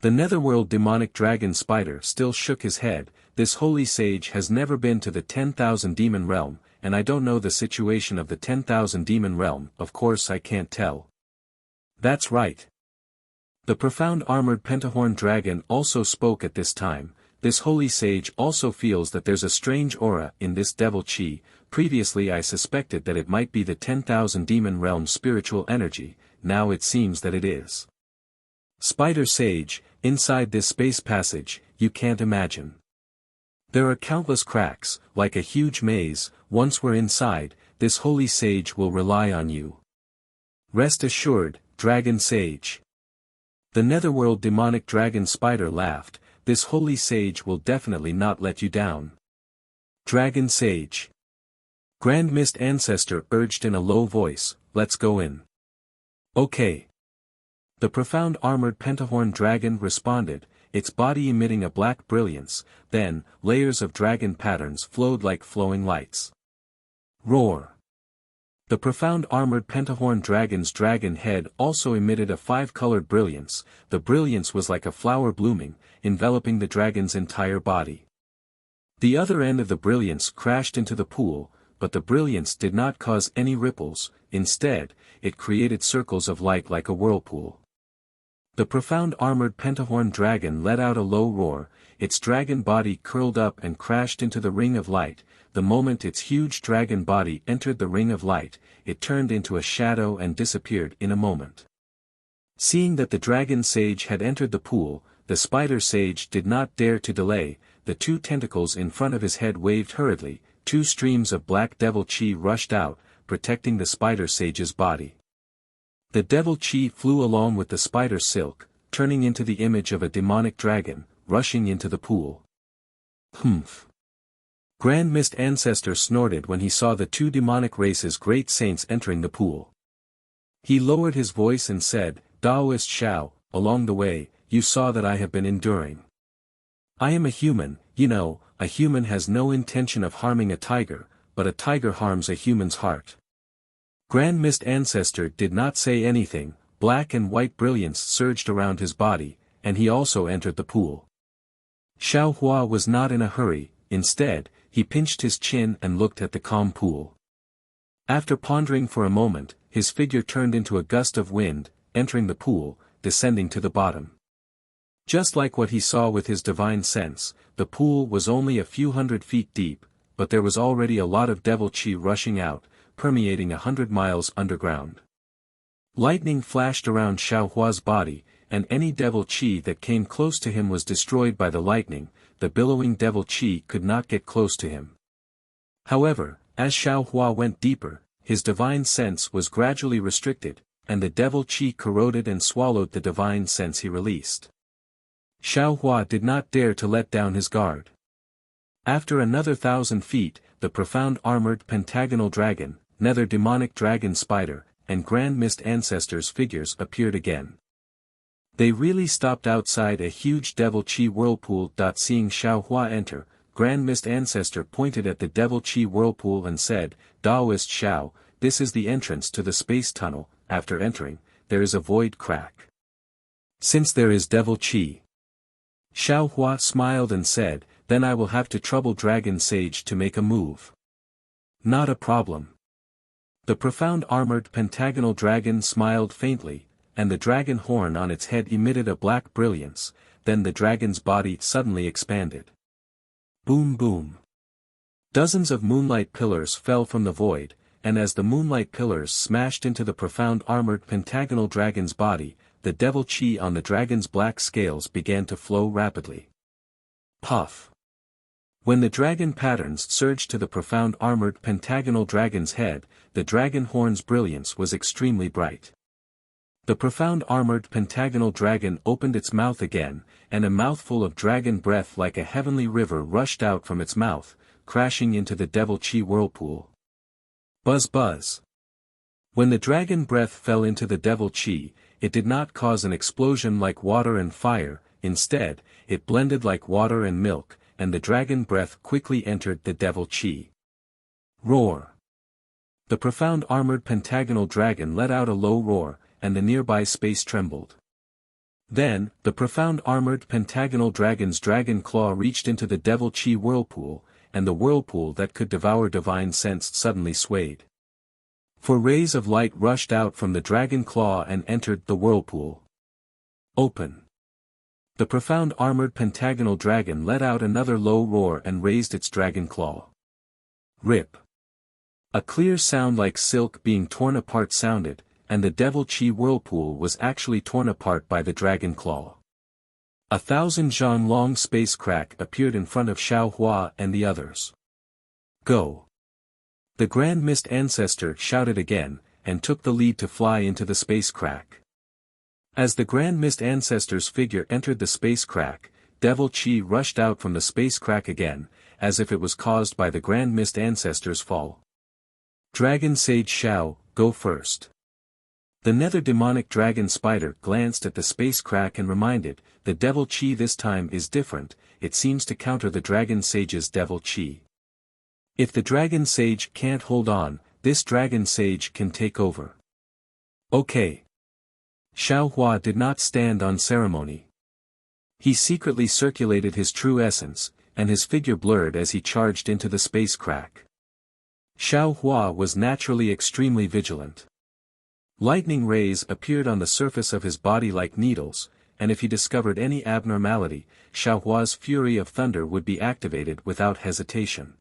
The netherworld demonic dragon spider still shook his head, this holy sage has never been to the 10,000 demon realm, and I don't know the situation of the 10,000 demon realm, of course I can't tell. That's right. The profound armored pentahorn dragon also spoke at this time. This holy sage also feels that there's a strange aura in this devil chi. Previously I suspected that it might be the 10,000 demon realm spiritual energy, now it seems that it is. Spider Sage, inside this space passage, you can't imagine. There are countless cracks, like a huge maze. Once we're inside, this holy sage will rely on you. Rest assured, Dragon Sage. The netherworld demonic dragon spider laughed, this holy sage will definitely not let you down. Dragon Sage. Grand Mist Ancestor urged in a low voice, let's go in. Okay. The profound armored pentahorn dragon responded, its body emitting a black brilliance, then, layers of dragon patterns flowed like flowing lights. Roar. The profound armored pentahorn dragon's dragon head also emitted a five-colored brilliance. The brilliance was like a flower blooming, enveloping the dragon's entire body. The other end of the brilliance crashed into the pool, but the brilliance did not cause any ripples, instead, it created circles of light like a whirlpool. The profound armored pentahorn dragon let out a low roar, its dragon body curled up and crashed into the ring of light. The moment its huge dragon body entered the ring of light, it turned into a shadow and disappeared in a moment. Seeing that the dragon sage had entered the pool, the spider sage did not dare to delay. The two tentacles in front of his head waved hurriedly, two streams of black devil chi rushed out, protecting the spider sage's body. The devil chi flew along with the spider silk, turning into the image of a demonic dragon, rushing into the pool. Humph. Grand Mist Ancestor snorted when he saw the two demonic races' great saints entering the pool. He lowered his voice and said, Taoist Shao, along the way, you saw that I have been enduring. I am a human, you know, a human has no intention of harming a tiger, but a tiger harms a human's heart. Grand Mist Ancestor did not say anything, black and white brilliance surged around his body, and he also entered the pool. Xiao Hua was not in a hurry, instead, he pinched his chin and looked at the calm pool. After pondering for a moment, his figure turned into a gust of wind, entering the pool, descending to the bottom. Just like what he saw with his divine sense, the pool was only a few hundred feet deep, but there was already a lot of devil chi rushing out, permeating 100 miles underground. Lightning flashed around Xiao Hua's body, and any devil chi that came close to him was destroyed by the lightning. The billowing devil chi could not get close to him. However, as Xiao Hua went deeper, his divine sense was gradually restricted, and the devil chi corroded and swallowed the divine sense he released. Xiao Hua did not dare to let down his guard. After another 1,000 feet, the profound armored pentagonal dragon, nether demonic dragon spider, and Grand Mist Ancestors figures appeared again. They really stopped outside a huge devil chi whirlpool. Seeing Xiao Hua enter, Grand Mist Ancestor pointed at the devil chi whirlpool and said, Taoist Xiao, this is the entrance to the space tunnel. After entering, there is a void crack. Since there is devil chi. Xiao Hua smiled and said, then I will have to trouble Dragon Sage to make a move. Not a problem. The profound armored pentagonal dragon smiled faintly, and the dragon horn on its head emitted a black brilliance, then the dragon's body suddenly expanded. Boom boom. Dozens of moonlight pillars fell from the void, and as the moonlight pillars smashed into the profound armored pentagonal dragon's body, the devil chi on the dragon's black scales began to flow rapidly. Puff. When the dragon patterns surged to the profound armored pentagonal dragon's head, the dragon horn's brilliance was extremely bright. The profound armored pentagonal dragon opened its mouth again, and a mouthful of dragon breath like a heavenly river rushed out from its mouth, crashing into the devil chi whirlpool. Buzz buzz. When the dragon breath fell into the devil chi, it did not cause an explosion like water and fire, instead, it blended like water and milk, and the dragon breath quickly entered the devil chi. Roar. The profound armored pentagonal dragon let out a low roar, and the nearby space trembled. Then, the profound armored pentagonal dragon's dragon claw reached into the devil chi whirlpool, and the whirlpool that could devour divine sense suddenly swayed. For rays of light rushed out from the dragon claw and entered the whirlpool. Open. The profound armored pentagonal dragon let out another low roar and raised its dragon claw. Rip. A clear sound like silk being torn apart sounded, and the devil chi whirlpool was actually torn apart by the dragon claw. 1,000 zhang long space crack appeared in front of Xiao Hua and the others. Go. The Grand Mist Ancestor shouted again, and took the lead to fly into the space crack. As the Grand Mist Ancestor's figure entered the space crack, devil chi rushed out from the space crack again, as if it was caused by the Grand Mist Ancestor's fall. Dragon Sage Xiao, go first. The nether demonic dragon spider glanced at the space crack and reminded, the devil chi this time is different, it seems to counter the dragon sage's devil chi. If the dragon sage can't hold on, this dragon sage can take over. Okay. Xiao Hua did not stand on ceremony. He secretly circulated his true essence, and his figure blurred as he charged into the space crack. Xiao Hua was naturally extremely vigilant. Lightning rays appeared on the surface of his body like needles, and if he discovered any abnormality, Xiao Hua's fury of thunder would be activated without hesitation.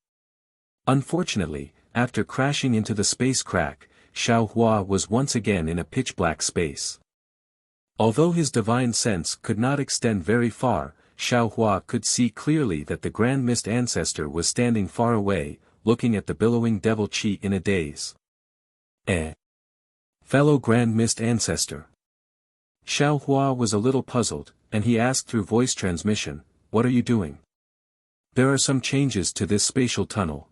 Unfortunately, after crashing into the space crack, Xiao Hua was once again in a pitch-black space. Although his divine sense could not extend very far, Xiao Hua could see clearly that the Grand Mist Ancestor was standing far away, looking at the billowing devil chi in a daze. Fellow Grand Mist Ancestor. Xiao Hua was a little puzzled, and he asked through voice transmission, what are you doing? There are some changes to this spatial tunnel.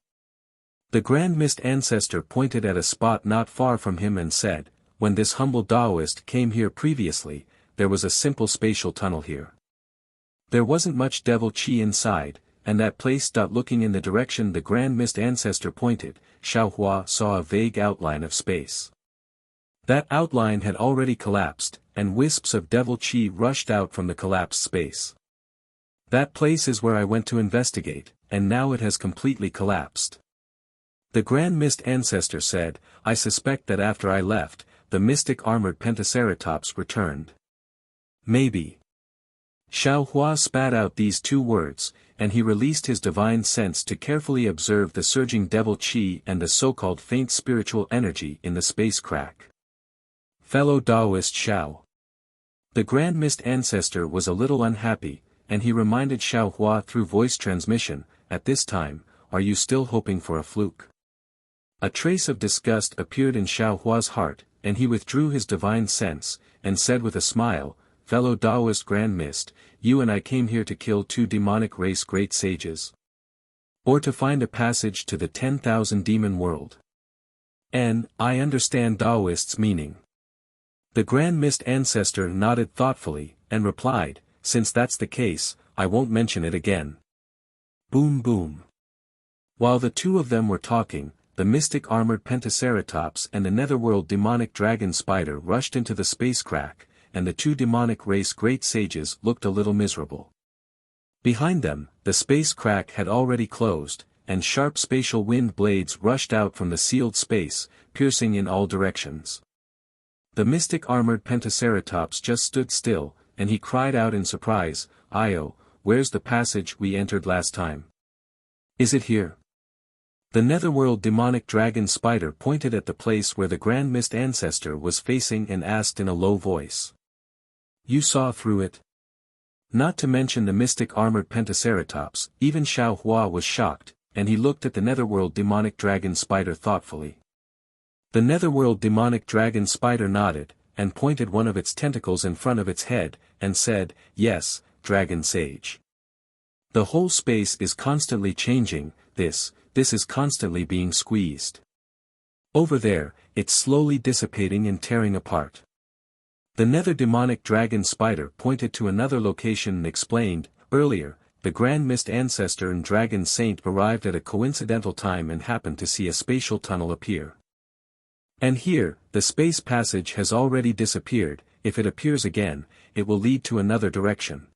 The Grand Mist Ancestor pointed at a spot not far from him and said, when this humble Taoist came here previously, there was a simple spatial tunnel here. There wasn't much devil chi inside, and that place. Looking in the direction the Grand Mist Ancestor pointed, Xiao Hua saw a vague outline of space. That outline had already collapsed, and wisps of devil chi rushed out from the collapsed space. That place is where I went to investigate, and now it has completely collapsed. The Grand Mist Ancestor said, I suspect that after I left, the mystic armored Pentaceratops returned. Maybe. Xiao Hua spat out these two words, and he released his divine sense to carefully observe the surging devil chi and the so-called faint spiritual energy in the space crack. Fellow Taoist Xiao. The Grand Mist Ancestor was a little unhappy, and he reminded Xiao Hua through voice transmission, at this time, are you still hoping for a fluke? A trace of disgust appeared in Xiao Hua's heart, and he withdrew his divine sense, and said with a smile, fellow Taoist Grand Mist, you and I came here to kill 2 demonic race great sages. Or to find a passage to the 10,000 demon world. And, I understand Taoist's meaning. The Grand Mist Ancestor nodded thoughtfully, and replied, since that's the case, I won't mention it again. Boom boom. While the two of them were talking, the mystic armored Pentaceratops and the netherworld demonic dragon spider rushed into the space crack, and the 2 demonic race great sages looked a little miserable. Behind them, the space crack had already closed, and sharp spatial wind blades rushed out from the sealed space, piercing in all directions. The mystic armored Pentaceratops just stood still, and he cried out in surprise, Io, where's the passage we entered last time? Is it here? The netherworld demonic dragon spider pointed at the place where the Grand Mist Ancestor was facing and asked in a low voice. You saw through it? Not to mention the mystic armored Pentaceratops, even Xiao Hua was shocked, and he looked at the netherworld demonic dragon spider thoughtfully. The netherworld demonic dragon spider nodded, and pointed one of its tentacles in front of its head, and said, yes, dragon sage. The whole space is constantly changing, this is constantly being squeezed. Over there, it's slowly dissipating and tearing apart. The nether demonic dragon spider pointed to another location and explained, earlier, the Grand Mist Ancestor and Dragon Saint arrived at a coincidental time and happened to see a spatial tunnel appear. And here, the space passage has already disappeared, if it appears again, it will lead to another direction.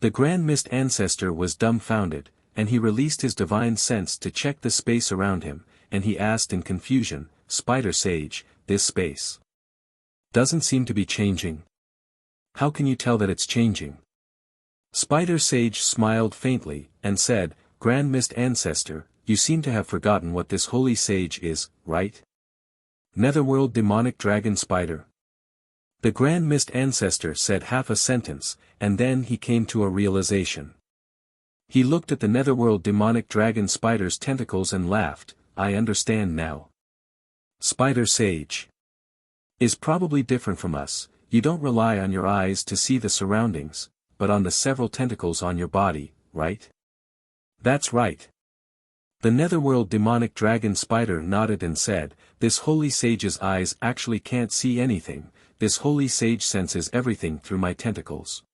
The Grand Mist Ancestor was dumbfounded, and he released his divine sense to check the space around him, and he asked in confusion, "Spider Sage, this space doesn't seem to be changing. How can you tell that it's changing?" Spider Sage smiled faintly, and said, "Grand Mist Ancestor, you seem to have forgotten what this holy sage is, right? Netherworld Demonic Dragon Spider." The Grand Mist Ancestor said half a sentence, and then he came to a realization. He looked at the Netherworld Demonic Dragon Spider's tentacles and laughed, "I understand now. Spider Sage is probably different from us. You don't rely on your eyes to see the surroundings, but on the several tentacles on your body, right?" "That's right." The Netherworld Demonic Dragon Spider nodded and said, "This holy sage's eyes actually can't see anything, this holy sage senses everything through my tentacles.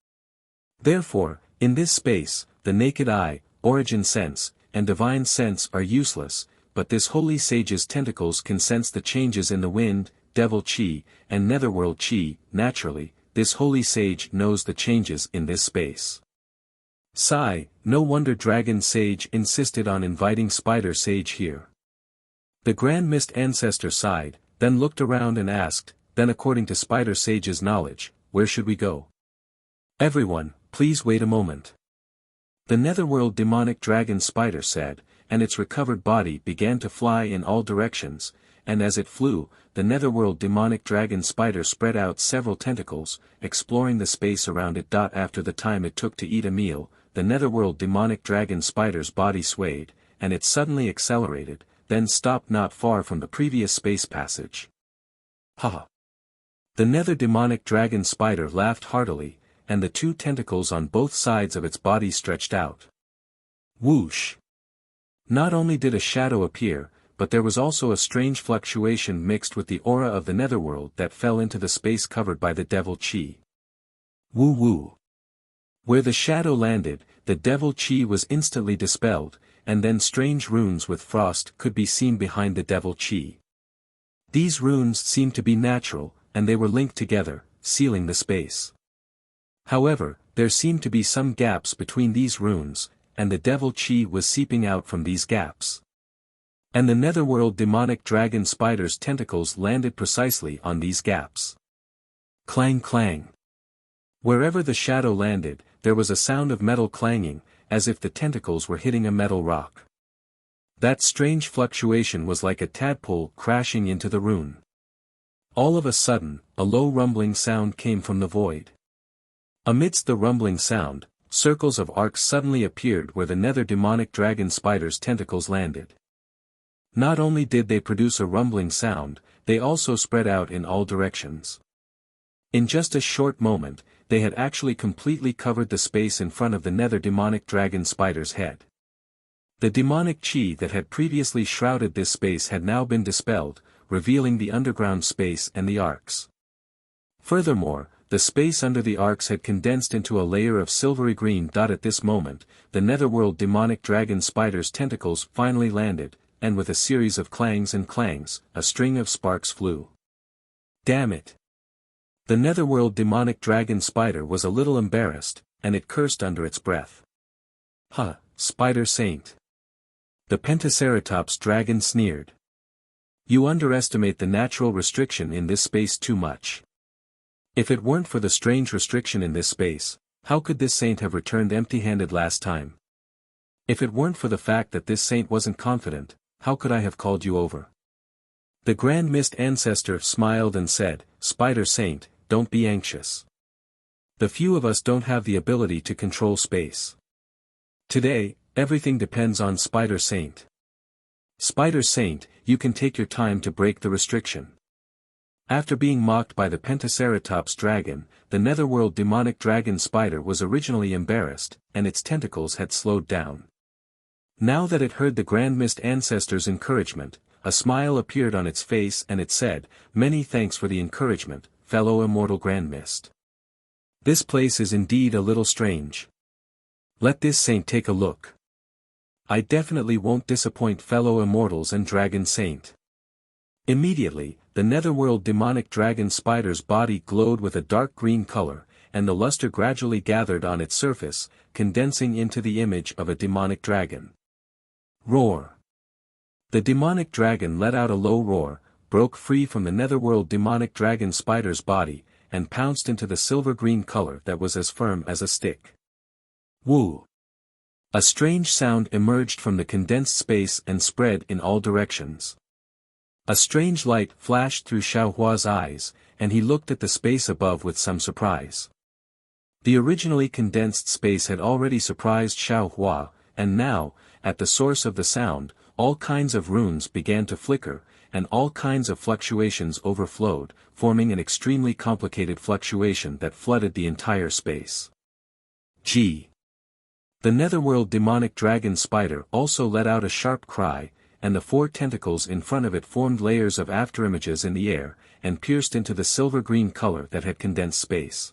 Therefore, in this space, the naked eye, origin sense, and divine sense are useless, but this holy sage's tentacles can sense the changes in the wind, devil chi, and netherworld chi. Naturally, this holy sage knows the changes in this space." Sigh, no wonder Dragon Sage insisted on inviting Spider Sage here. The Grand Mist Ancestor sighed, then looked around and asked, "Then according to Spider Sage's knowledge, where should we go?" "Everyone, please wait a moment." The Netherworld Demonic Dragon Spider said, and its recovered body began to fly in all directions, and as it flew, the Netherworld Demonic Dragon Spider spread out several tentacles, exploring the space around it. After the time it took to eat a meal, the Netherworld Demonic Dragon Spider's body swayed, and it suddenly accelerated, then stopped not far from the previous space passage. "Ha!" The Nether Demonic Dragon Spider laughed heartily, and the two tentacles on both sides of its body stretched out. Whoosh! Not only did a shadow appear, but there was also a strange fluctuation mixed with the aura of the netherworld that fell into the space covered by the devil chi. Woo woo! Where the shadow landed, the devil chi was instantly dispelled, and then strange runes with frost could be seen behind the devil chi. These runes seemed to be natural, and they were linked together, sealing the space. However, there seemed to be some gaps between these runes, and the devil chi was seeping out from these gaps. And the Netherworld Demonic Dragon Spider's tentacles landed precisely on these gaps. Clang clang. Wherever the shadow landed, there was a sound of metal clanging, as if the tentacles were hitting a metal rock. That strange fluctuation was like a tadpole crashing into the rune. All of a sudden, a low rumbling sound came from the void. Amidst the rumbling sound, circles of arcs suddenly appeared where the Nether Demonic Dragon Spider's tentacles landed. Not only did they produce a rumbling sound, they also spread out in all directions. In just a short moment, they had actually completely covered the space in front of the Nether Demonic Dragon Spider's head. The demonic chi that had previously shrouded this space had now been dispelled, revealing the underground space and the arcs. Furthermore, the space under the arcs had condensed into a layer of silvery green. At this moment, the Netherworld Demonic Dragon Spider's tentacles finally landed, and with a series of clangs and clangs, a string of sparks flew. Damn it! The Netherworld Demonic Dragon Spider was a little embarrassed, and it cursed under its breath. "Huh, Spider Saint!" The Pentaceratops dragon sneered. "You underestimate the natural restriction in this space too much. If it weren't for the strange restriction in this space, how could this saint have returned empty-handed last time? If it weren't for the fact that this saint wasn't confident, how could I have called you over?" The Grand Mist Ancestor smiled and said, "Spider Saint, don't be anxious. The few of us don't have the ability to control space. Today, everything depends on Spider Saint. Spider Saint, you can take your time to break the restriction." After being mocked by the Pentaceratops dragon, the Netherworld Demonic Dragon Spider was originally embarrassed, and its tentacles had slowed down. Now that it heard the Grand Mist Ancestor's encouragement, a smile appeared on its face and it said, "Many thanks for the encouragement, fellow immortal Grand Mist. This place is indeed a little strange. Let this saint take a look. I definitely won't disappoint fellow immortals and Dragon Saint." Immediately, the Netherworld Demonic Dragon Spider's body glowed with a dark green color, and the luster gradually gathered on its surface, condensing into the image of a demonic dragon. Roar. The demonic dragon let out a low roar, broke free from the netherworld demonic dragon spider's body, and pounced into the silver-green color that was as firm as a stick. Woo! A strange sound emerged from the condensed space and spread in all directions. A strange light flashed through Xiaohua's eyes, and he looked at the space above with some surprise. The originally condensed space had already surprised Xiaohua, and now, at the source of the sound, all kinds of runes began to flicker, and all kinds of fluctuations overflowed, forming an extremely complicated fluctuation that flooded the entire space. Gee! The netherworld demonic dragon spider also let out a sharp cry, and the 4 tentacles in front of it formed layers of afterimages in the air, and pierced into the silver-green color that had condensed space.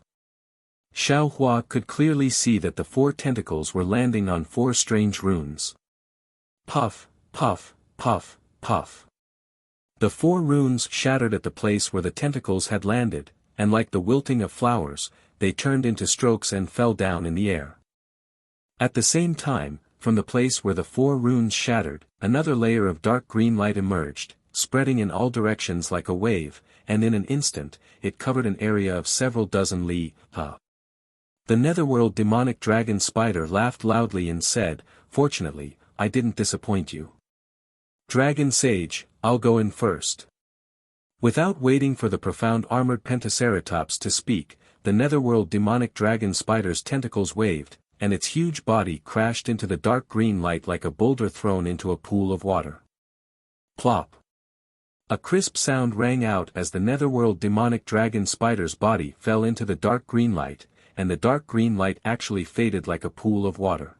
Xiaohua could clearly see that the 4 tentacles were landing on 4 strange runes. Puff, puff, puff, puff. The 4 runes shattered at the place where the tentacles had landed, and like the wilting of flowers, they turned into strokes and fell down in the air. At the same time, from the place where the 4 runes shattered, another layer of dark green light emerged, spreading in all directions like a wave, and in an instant, it covered an area of several dozen li. The netherworld demonic dragon spider laughed loudly and said, "Fortunately, I didn't disappoint you. Dragon Sage, I'll go in first." Without waiting for the profound armored pentaceratops to speak, the netherworld demonic dragon spider's tentacles waved, and its huge body crashed into the dark green light like a boulder thrown into a pool of water. Plop! A crisp sound rang out as the netherworld demonic dragon spider's body fell into the dark green light, and the dark green light actually faded like a pool of water.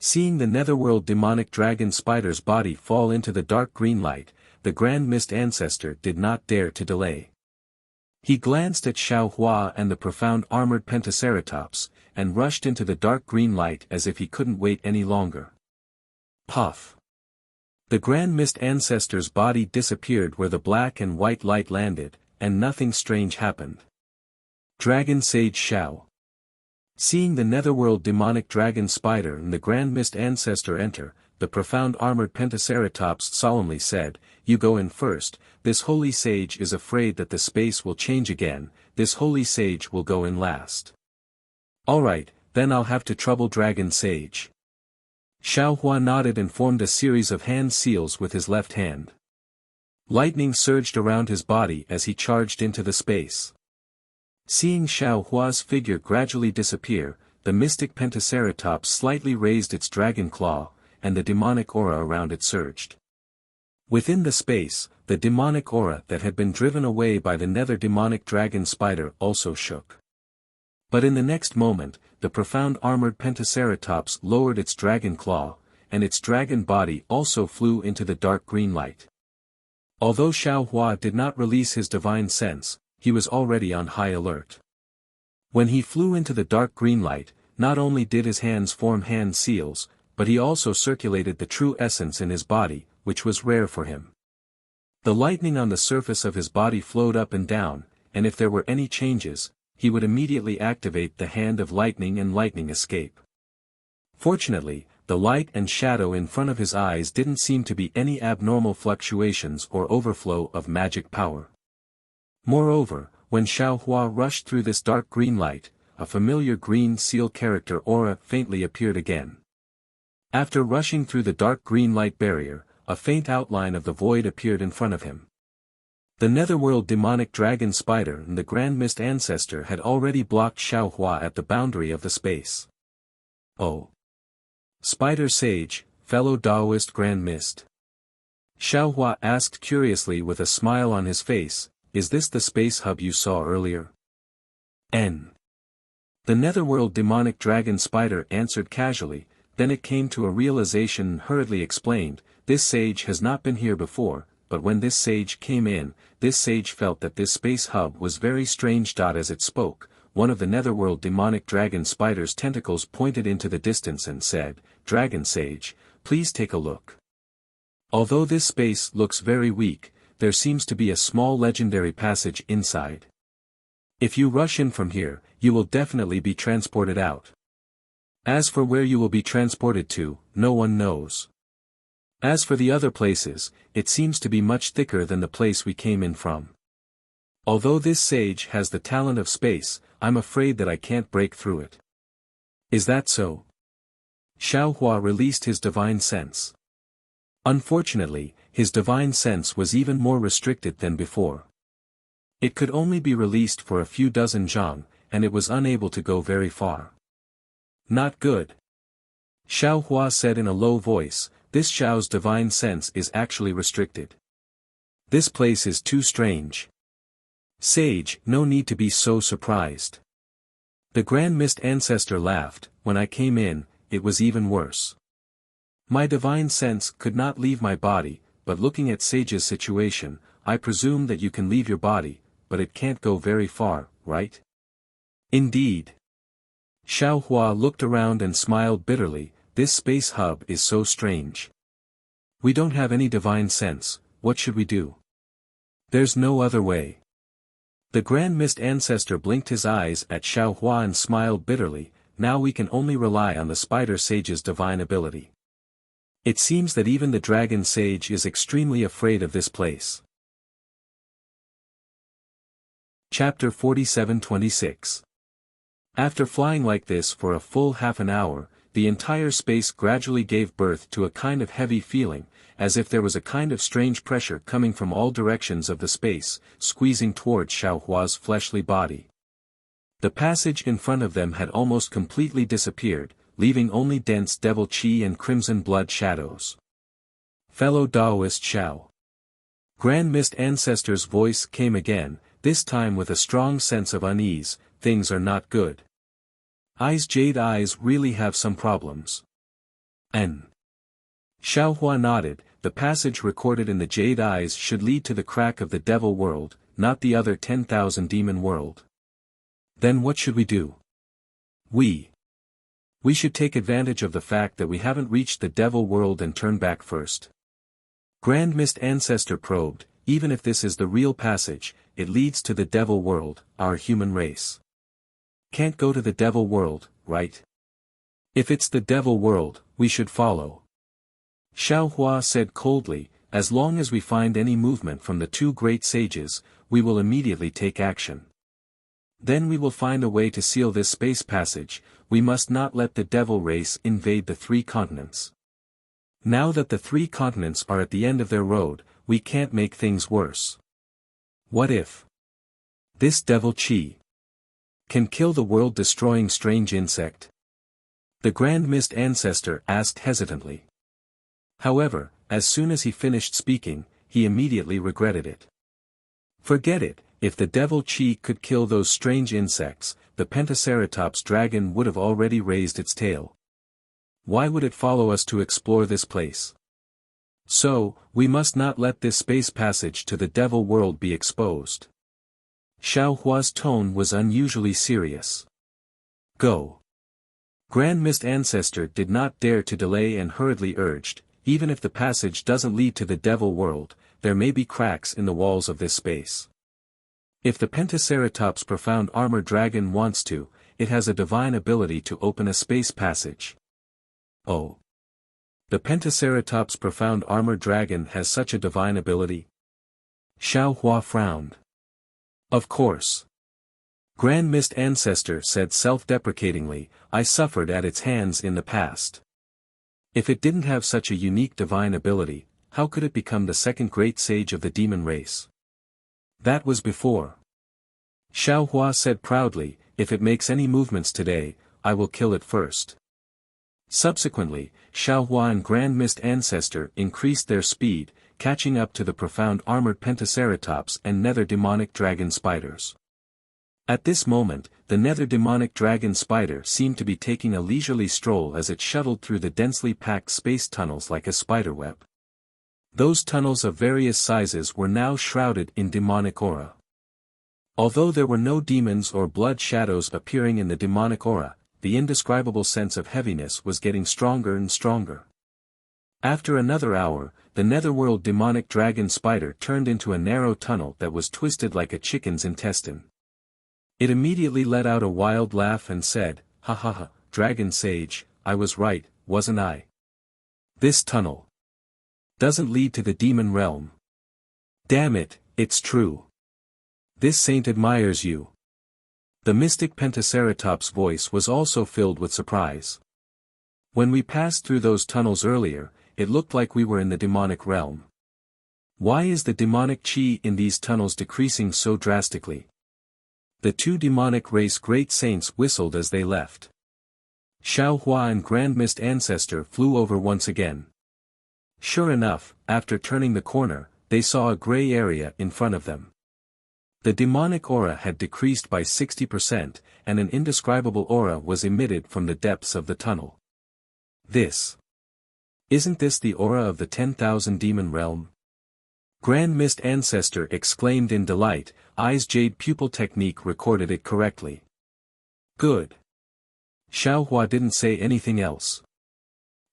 Seeing the netherworld demonic dragon spider's body fall into the dark green light, the Grand Mist Ancestor did not dare to delay. He glanced at Xiaohua and the profound armored pentaceratops, and rushed into the dark green light as if he couldn't wait any longer. Puff! The Grand Mist Ancestor's body disappeared where the black and white light landed, and nothing strange happened. Dragon Sage Xiao. Seeing the netherworld demonic dragon spider and the Grand Mist Ancestor enter, the profound armored pentaceratops solemnly said, "You go in first. This holy sage is afraid that the space will change again. This holy sage will go in last." "Alright, then I'll have to trouble Dragon Sage." Xiaohua nodded and formed a series of hand seals with his left hand. Lightning surged around his body as he charged into the space. Seeing Xiaohua's figure gradually disappear, the mystic pentaceratops slightly raised its dragon claw, and the demonic aura around it surged. Within the space, the demonic aura that had been driven away by the nether demonic dragon spider also shook. But in the next moment, the profound armored pentaceratops lowered its dragon claw, and its dragon body also flew into the dark green light. Although Xiaohua did not release his divine sense, he was already on high alert. When he flew into the dark green light, not only did his hands form hand seals, but he also circulated the true essence in his body, which was rare for him. The lightning on the surface of his body flowed up and down, and if there were any changes, he would immediately activate the hand of lightning and lightning escape. Fortunately, the light and shadow in front of his eyes didn't seem to be any abnormal fluctuations or overflow of magic power. Moreover, when Xiaohua rushed through this dark green light, a familiar green seal character aura faintly appeared again. After rushing through the dark green light barrier, a faint outline of the void appeared in front of him. The netherworld demonic dragon spider and the Grand Mist Ancestor had already blocked Xiaohua at the boundary of the space. "Oh! Spider Sage, fellow Taoist Grand Mist." Xiaohua asked curiously with a smile on his face, "Is this the space hub you saw earlier?" N. The netherworld demonic dragon spider answered casually, then it came to a realization and hurriedly explained, "This sage has not been here before, but when this sage came in, this sage felt that this space hub was very strange." As it spoke, one of the netherworld demonic dragon spider's tentacles pointed into the distance and said, "Dragon Sage, please take a look. Although this space looks very weak, there seems to be a small legendary passage inside." If you rush in from here, you will definitely be transported out. As for where you will be transported to, no one knows. As for the other places, it seems to be much thicker than the place we came in from. Although this sage has the talent of space, I'm afraid that I can't break through it. Is that so? Xiaohua released his divine sense. Unfortunately, his divine sense was even more restricted than before. It could only be released for a few dozen zhang, and it was unable to go very far. Not good. Xiaohua said in a low voice, this Xiao's divine sense is actually restricted. This place is too strange. Sage, no need to be so surprised. The Grand Mist Ancestor laughed. When I came in, it was even worse. My divine sense could not leave my body, but looking at Sage's situation, I presume that you can leave your body, but it can't go very far, right? Indeed. Xiaohua looked around and smiled bitterly. This space hub is so strange. We don't have any divine sense. What should we do? There's no other way. The Grand Mist Ancestor blinked his eyes at Xiaohua and smiled bitterly. Now we can only rely on the Spider Sage's divine ability. It seems that even the Dragon Sage is extremely afraid of this place. Chapter 47-26. After flying like this for a full half an hour, the entire space gradually gave birth to a kind of heavy feeling, as if there was a kind of strange pressure coming from all directions of the space, squeezing towards Xiaohua's fleshly body. The passage in front of them had almost completely disappeared, leaving only dense devil qi and crimson blood shadows. Fellow Taoist Xiao. Grand Mist Ancestor's voice came again, this time with a strong sense of unease. Things are not good. Jade eyes really have some problems. Xiaohua nodded. The passage recorded in the Jade eyes should lead to the crack of the devil world, not the other 10,000 demon world. Then what should we do? We should take advantage of the fact that we haven't reached the devil world and turn back first. Grand Mist Ancestor probed. Even if this is the real passage, it leads to the devil world, our human race. Can't go to the devil world, right? If it's the devil world, we should follow. Xiaohua said coldly, as long as we find any movement from the two great sages, we will immediately take action. Then we will find a way to seal this space passage. We must not let the devil race invade the three continents. Now that the three continents are at the end of their road, we can't make things worse. What if this devil qi can kill the world-destroying strange insect? The Grand Mist Ancestor asked hesitantly. However, as soon as he finished speaking, he immediately regretted it. Forget it. If the devil qi could kill those strange insects, the Pentaceratops dragon would have already raised its tail. Why would it follow us to explore this place? So, we must not let this space passage to the devil world be exposed. Xiaohua's tone was unusually serious. Go. Grand Mist Ancestor did not dare to delay and hurriedly urged, even if the passage doesn't lead to the devil world, there may be cracks in the walls of this space. If the Pentaceratops profound armor dragon wants to, it has a divine ability to open a space passage. Oh. The Pentaceratops profound armor dragon has such a divine ability? Xiaohua frowned. Of course. Grand Mist Ancestor said self-deprecatingly, I suffered at its hands in the past. If it didn't have such a unique divine ability, how could it become the second great sage of the demon race? That was before. Xiaohua said proudly, if it makes any movements today, I will kill it first. Subsequently, Xiaohua and Grand Mist Ancestor increased their speed, catching up to the profound armored Pentaceratops and nether demonic dragon spiders. At this moment, the nether demonic dragon spider seemed to be taking a leisurely stroll as it shuttled through the densely packed space tunnels like a spiderweb. Those tunnels of various sizes were now shrouded in demonic aura. Although there were no demons or blood shadows appearing in the demonic aura, the indescribable sense of heaviness was getting stronger and stronger. After another hour, the netherworld demonic dragon spider turned into a narrow tunnel that was twisted like a chicken's intestine. It immediately let out a wild laugh and said, "Ha ha ha, Dragon Sage, I was right, wasn't I? This tunnel doesn't lead to the demon realm. Damn it, it's true. This saint admires you." The mystic Pentaceratop's voice was also filled with surprise. "When we passed through those tunnels earlier, it looked like we were in the demonic realm. Why is the demonic chi in these tunnels decreasing so drastically?" The two demonic race great saints whistled as they left. Xiaohua and Grand Mist Ancestor flew over once again. Sure enough, after turning the corner, they saw a gray area in front of them. The demonic aura had decreased by 60%, and an indescribable aura was emitted from the depths of the tunnel. Isn't this the aura of the 10,000 demon realm? Grand Mist Ancestor exclaimed in delight. Eyes Jade Pupil Technique recorded it correctly. Good. Xiaohua didn't say anything else.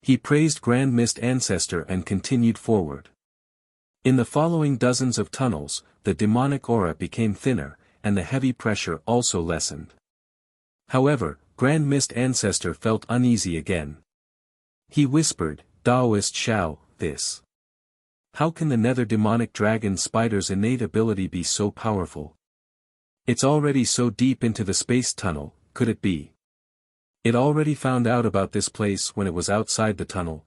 He praised Grand Mist Ancestor and continued forward. In the following dozens of tunnels, the demonic aura became thinner, and the heavy pressure also lessened. However, Grand Mist Ancestor felt uneasy again. He whispered, "Daoist Xiao, this. How can the nether demonic dragon spider's innate ability be so powerful? It's already so deep into the space tunnel, could it be? It already found out about this place when it was outside the tunnel?"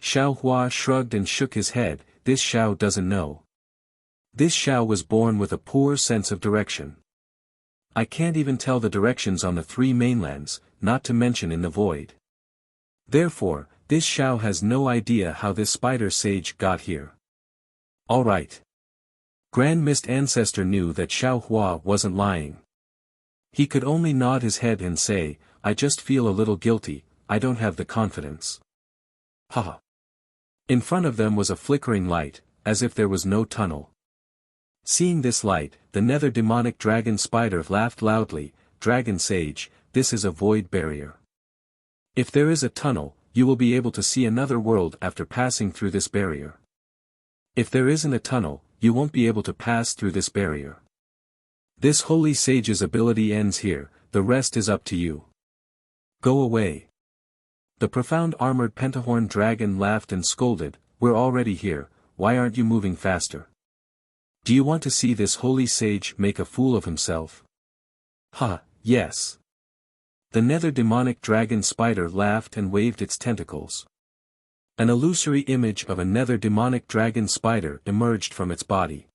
Xiaohua shrugged and shook his head. "This Xiao doesn't know. This Xiao was born with a poor sense of direction. I can't even tell the directions on the three mainlands, not to mention in the void. Therefore, this Xiao has no idea how this spider sage got here." All right. Grand Mist Ancestor knew that Xiaohua wasn't lying. He could only nod his head and say, "I just feel a little guilty, I don't have the confidence." Haha. In front of them was a flickering light, as if there was no tunnel. Seeing this light, the nether demonic dragon spider laughed loudly. "Dragon Sage, this is a void barrier. If there is a tunnel, you will be able to see another world after passing through this barrier. If there isn't a tunnel, you won't be able to pass through this barrier. This holy sage's ability ends here, the rest is up to you. Go away." The profound armored pentahorn dragon laughed and scolded, "We're already here, why aren't you moving faster? Do you want to see this holy sage make a fool of himself?" "Ha, yes." The nether demonic dragon spider laughed and waved its tentacles. An illusory image of a nether demonic dragon spider emerged from its body.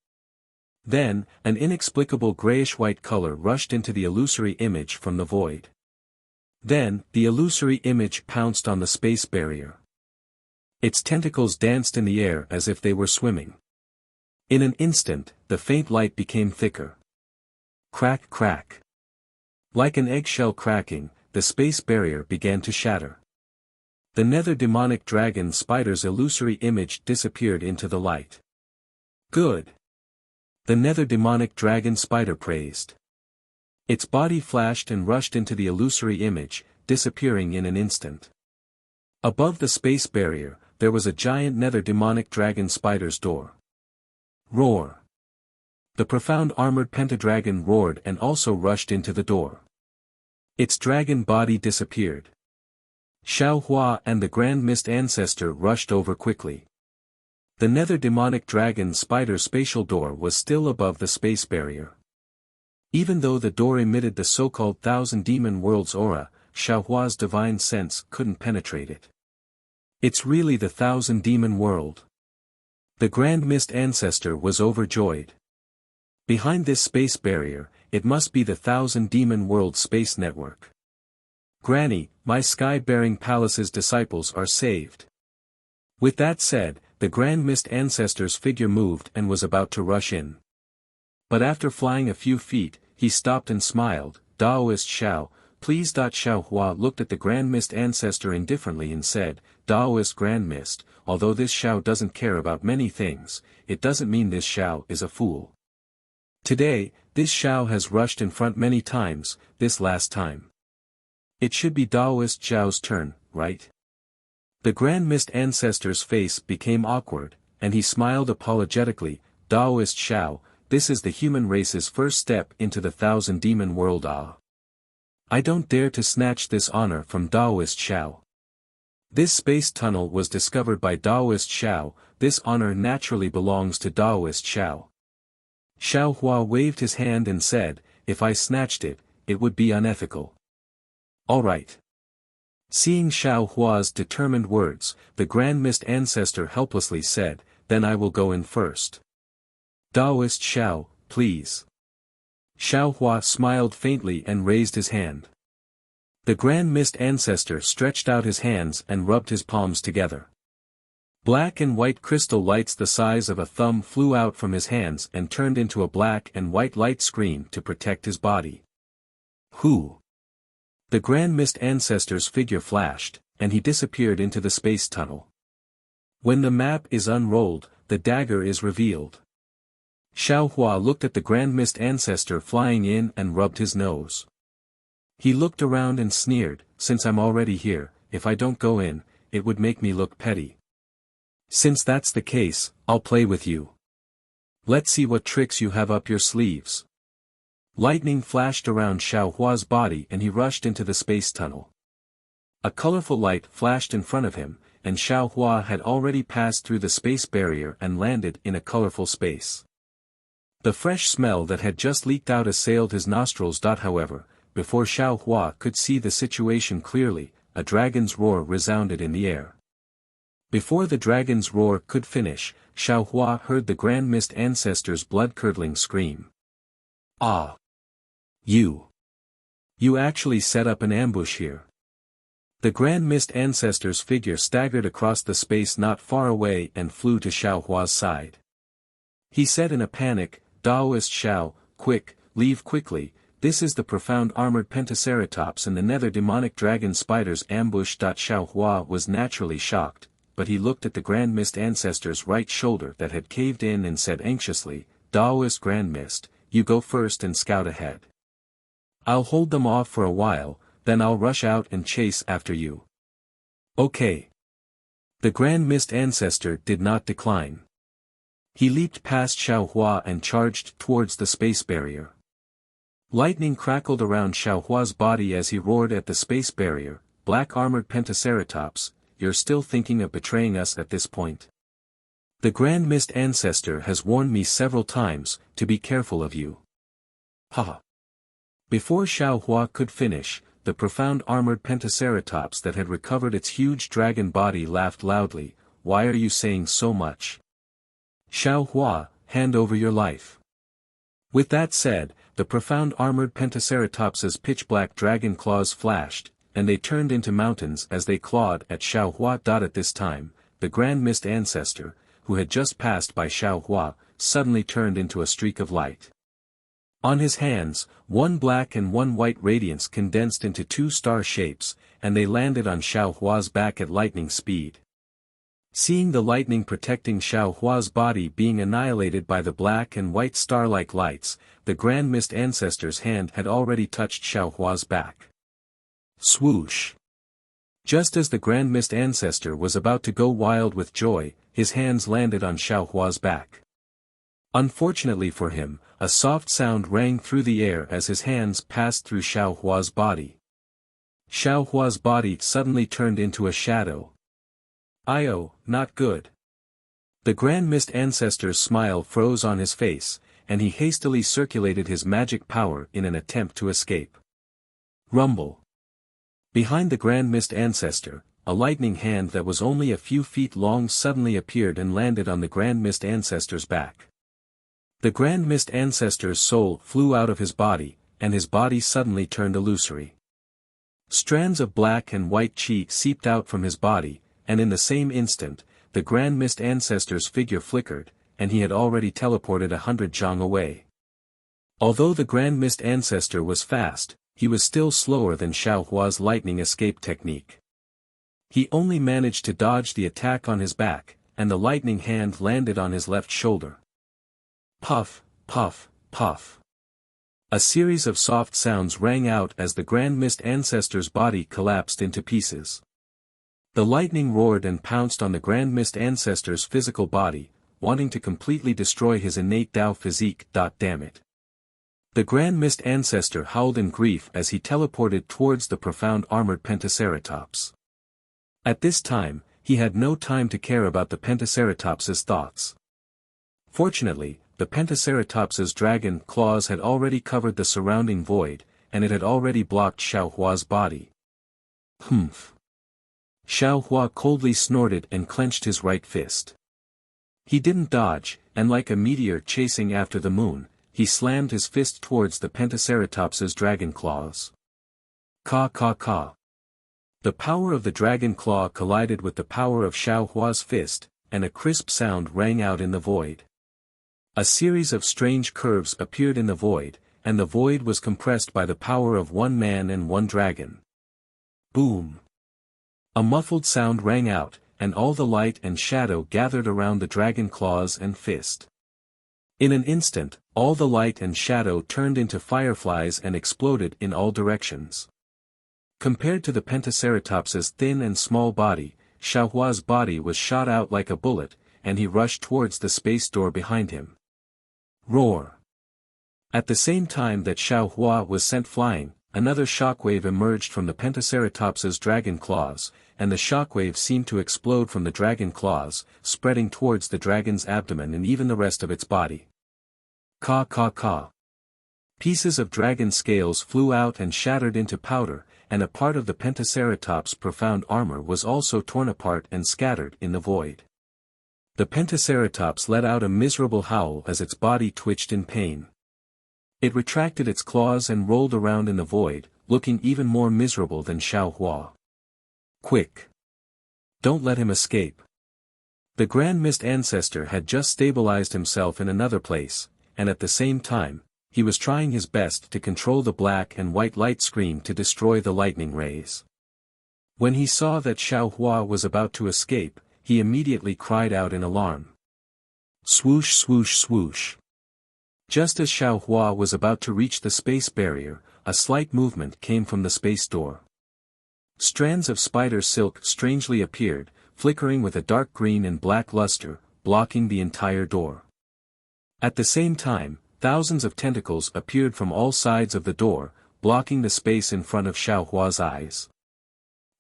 Then, an inexplicable grayish-white color rushed into the illusory image from the void. Then, the illusory image pounced on the space barrier. Its tentacles danced in the air as if they were swimming. In an instant, the faint light became thicker. Crack crack. Like an eggshell cracking, the space barrier began to shatter. The nether demonic dragon spider's illusory image disappeared into the light. Good. The nether demonic dragon spider praised. Its body flashed and rushed into the illusory image, disappearing in an instant. Above the space barrier, there was a giant nether demonic dragon spider's door. Roar. The profound armored pentadragon roared and also rushed into the door. Its dragon body disappeared. Xiaohua and the Grand Mist Ancestor rushed over quickly. The nether demonic dragon spider's spatial door was still above the space barrier. Even though the door emitted the so-called Thousand Demon World's aura, Xiaohua's divine sense couldn't penetrate it. It's really the Thousand Demon World. The Grand Mist Ancestor was overjoyed. Behind this space barrier, it must be the Thousand Demon World space network. Granny, my sky-bearing palace's disciples are saved. With that said, the Grand Mist Ancestor's figure moved and was about to rush in. But after flying a few feet, he stopped and smiled. "Daoist Xiao, please." Xiaohua looked at the Grand Mist Ancestor indifferently and said, "Daoist Grand Mist, although this Xiao doesn't care about many things, it doesn't mean this Xiao is a fool. Today, this Xiao has rushed in front many times, this last time. It should be Daoist Xiao's turn, right?" The Grand Mist Ancestor's face became awkward, and he smiled apologetically. "Daoist Xiao, this is the human race's first step into the thousand-demon world. I don't dare to snatch this honor from Daoist Xiao. This space tunnel was discovered by Daoist Xiao, this honor naturally belongs to Daoist Xiao. Xiao Hua waved his hand and said, if I snatched it, it would be unethical. All right. Seeing Xiao Hua's determined words, the Grand Mist Ancestor helplessly said, then I will go in first. Daoist Xiao, please. Xiao Hua smiled faintly and raised his hand. The Grand Mist Ancestor stretched out his hands and rubbed his palms together. Black and white crystal lights the size of a thumb flew out from his hands and turned into a black and white light screen to protect his body. Who? The Grand Mist Ancestor's figure flashed, and he disappeared into the space tunnel. When the map is unrolled, the dagger is revealed. Xiao Hua looked at the Grand Mist Ancestor flying in and rubbed his nose. He looked around and sneered, since I'm already here, if I don't go in, it would make me look petty. Since that's the case, I'll play with you. Let's see what tricks you have up your sleeves. Lightning flashed around Xiao Hua's body and he rushed into the space tunnel. A colorful light flashed in front of him, and Xiao Hua had already passed through the space barrier and landed in a colorful space. The fresh smell that had just leaked out assailed his nostrils. However, before Xiao Hua could see the situation clearly, a dragon's roar resounded in the air. Before the dragon's roar could finish, Xiao Hua heard the Grand Mist Ancestor's blood-curdling scream. Ah! You actually set up an ambush here. The Grand Mist Ancestor's figure staggered across the space not far away and flew to Xiao Hua's side. He said in a panic, Daoist Xiao, quick, leave quickly, this is the profound armored Pentaceratops and the nether demonic dragon spider's ambush. Xiao Hua was naturally shocked, but he looked at the Grand Mist Ancestor's right shoulder that had caved in and said anxiously, Daoist Grand Mist, you go first and scout ahead. I'll hold them off for a while, then I'll rush out and chase after you. Okay. The Grand Mist Ancestor did not decline. He leaped past Xiao Hua and charged towards the space barrier. Lightning crackled around Xiao Hua's body as he roared at the space barrier, Black armored Pentaceratops, you're still thinking of betraying us at this point. The Grand Mist Ancestor has warned me several times, to be careful of you. Haha. Before Xiao Hua could finish, the profound armored Pentaceratops that had recovered its huge dragon body laughed loudly, why are you saying so much? Xiao Hua, hand over your life. With that said, the profound armored Pentaceratops's pitch-black dragon claws flashed, and they turned into mountains as they clawed at Xiao Hua. At this time, the Grand Mist Ancestor, who had just passed by Xiao Hua, suddenly turned into a streak of light. On his hands, one black and one white radiance condensed into two star shapes, and they landed on Xiao Hua's back at lightning speed. Seeing the lightning protecting Xiao Hua's body being annihilated by the black and white star-like lights, the Grand Mist Ancestor's hand had already touched Xiao Hua's back. Swoosh! Just as the Grand Mist Ancestor was about to go wild with joy, his hands landed on Xiao Hua's back. Unfortunately for him, a soft sound rang through the air as his hands passed through Xiao Hua's body. Xiao Hua's body suddenly turned into a shadow. "Oh, not good." The Grand Mist Ancestor's smile froze on his face, and he hastily circulated his magic power in an attempt to escape. Rumble. Behind the Grand Mist Ancestor, a lightning hand that was only a few feet long suddenly appeared and landed on the Grand Mist Ancestor's back. The Grand Mist Ancestor's soul flew out of his body, and his body suddenly turned illusory. Strands of black and white chi seeped out from his body, and in the same instant, the Grand Mist Ancestor's figure flickered, and he had already teleported 100 zhang away. Although the Grand Mist Ancestor was fast, he was still slower than Xiao Hua's lightning escape technique. He only managed to dodge the attack on his back, and the lightning hand landed on his left shoulder. Puff, puff, puff. A series of soft sounds rang out as the Grand Mist Ancestor's body collapsed into pieces. The lightning roared and pounced on the Grand Mist Ancestor's physical body, wanting to completely destroy his innate Tao physique. Damn it. The Grand Mist Ancestor howled in grief as he teleported towards the profound armored Pentaceratops. At this time, he had no time to care about the Pentaceratops's thoughts. Fortunately, the Pentaceratops's dragon claws had already covered the surrounding void, and it had already blocked Xiao Hua's body. Humph. Xiao Hua coldly snorted and clenched his right fist. He didn't dodge, and like a meteor chasing after the moon, he slammed his fist towards the Pentaceratops's dragon claws. Ka ka ka. The power of the dragon claw collided with the power of Xiao Hua's fist, and a crisp sound rang out in the void. A series of strange curves appeared in the void, and the void was compressed by the power of one man and one dragon. Boom! A muffled sound rang out, and all the light and shadow gathered around the dragon claws and fist. In an instant, all the light and shadow turned into fireflies and exploded in all directions. Compared to the Pentaceratops's thin and small body, Xiao Hua's body was shot out like a bullet, and he rushed towards the space door behind him. Roar! At the same time that Xiao Hua was sent flying, another shockwave emerged from the Pentaceratops's dragon claws, and the shockwave seemed to explode from the dragon claws, spreading towards the dragon's abdomen and even the rest of its body. Ka ka ka. Pieces of dragon scales flew out and shattered into powder, and a part of the Pentaceratop's profound armor was also torn apart and scattered in the void. The Pentaceratops let out a miserable howl as its body twitched in pain. It retracted its claws and rolled around in the void, looking even more miserable than Xiao Hua. Quick! Don't let him escape. The Grand Mist Ancestor had just stabilized himself in another place, and at the same time, he was trying his best to control the black and white light screen to destroy the lightning rays. When he saw that Xiao Hua was about to escape, he immediately cried out in alarm. Swoosh swoosh swoosh. Just as Xiao Hua was about to reach the space barrier, a slight movement came from the space door. Strands of spider silk strangely appeared, flickering with a dark green and black luster, blocking the entire door. At the same time, thousands of tentacles appeared from all sides of the door, blocking the space in front of Xiao Hua's eyes.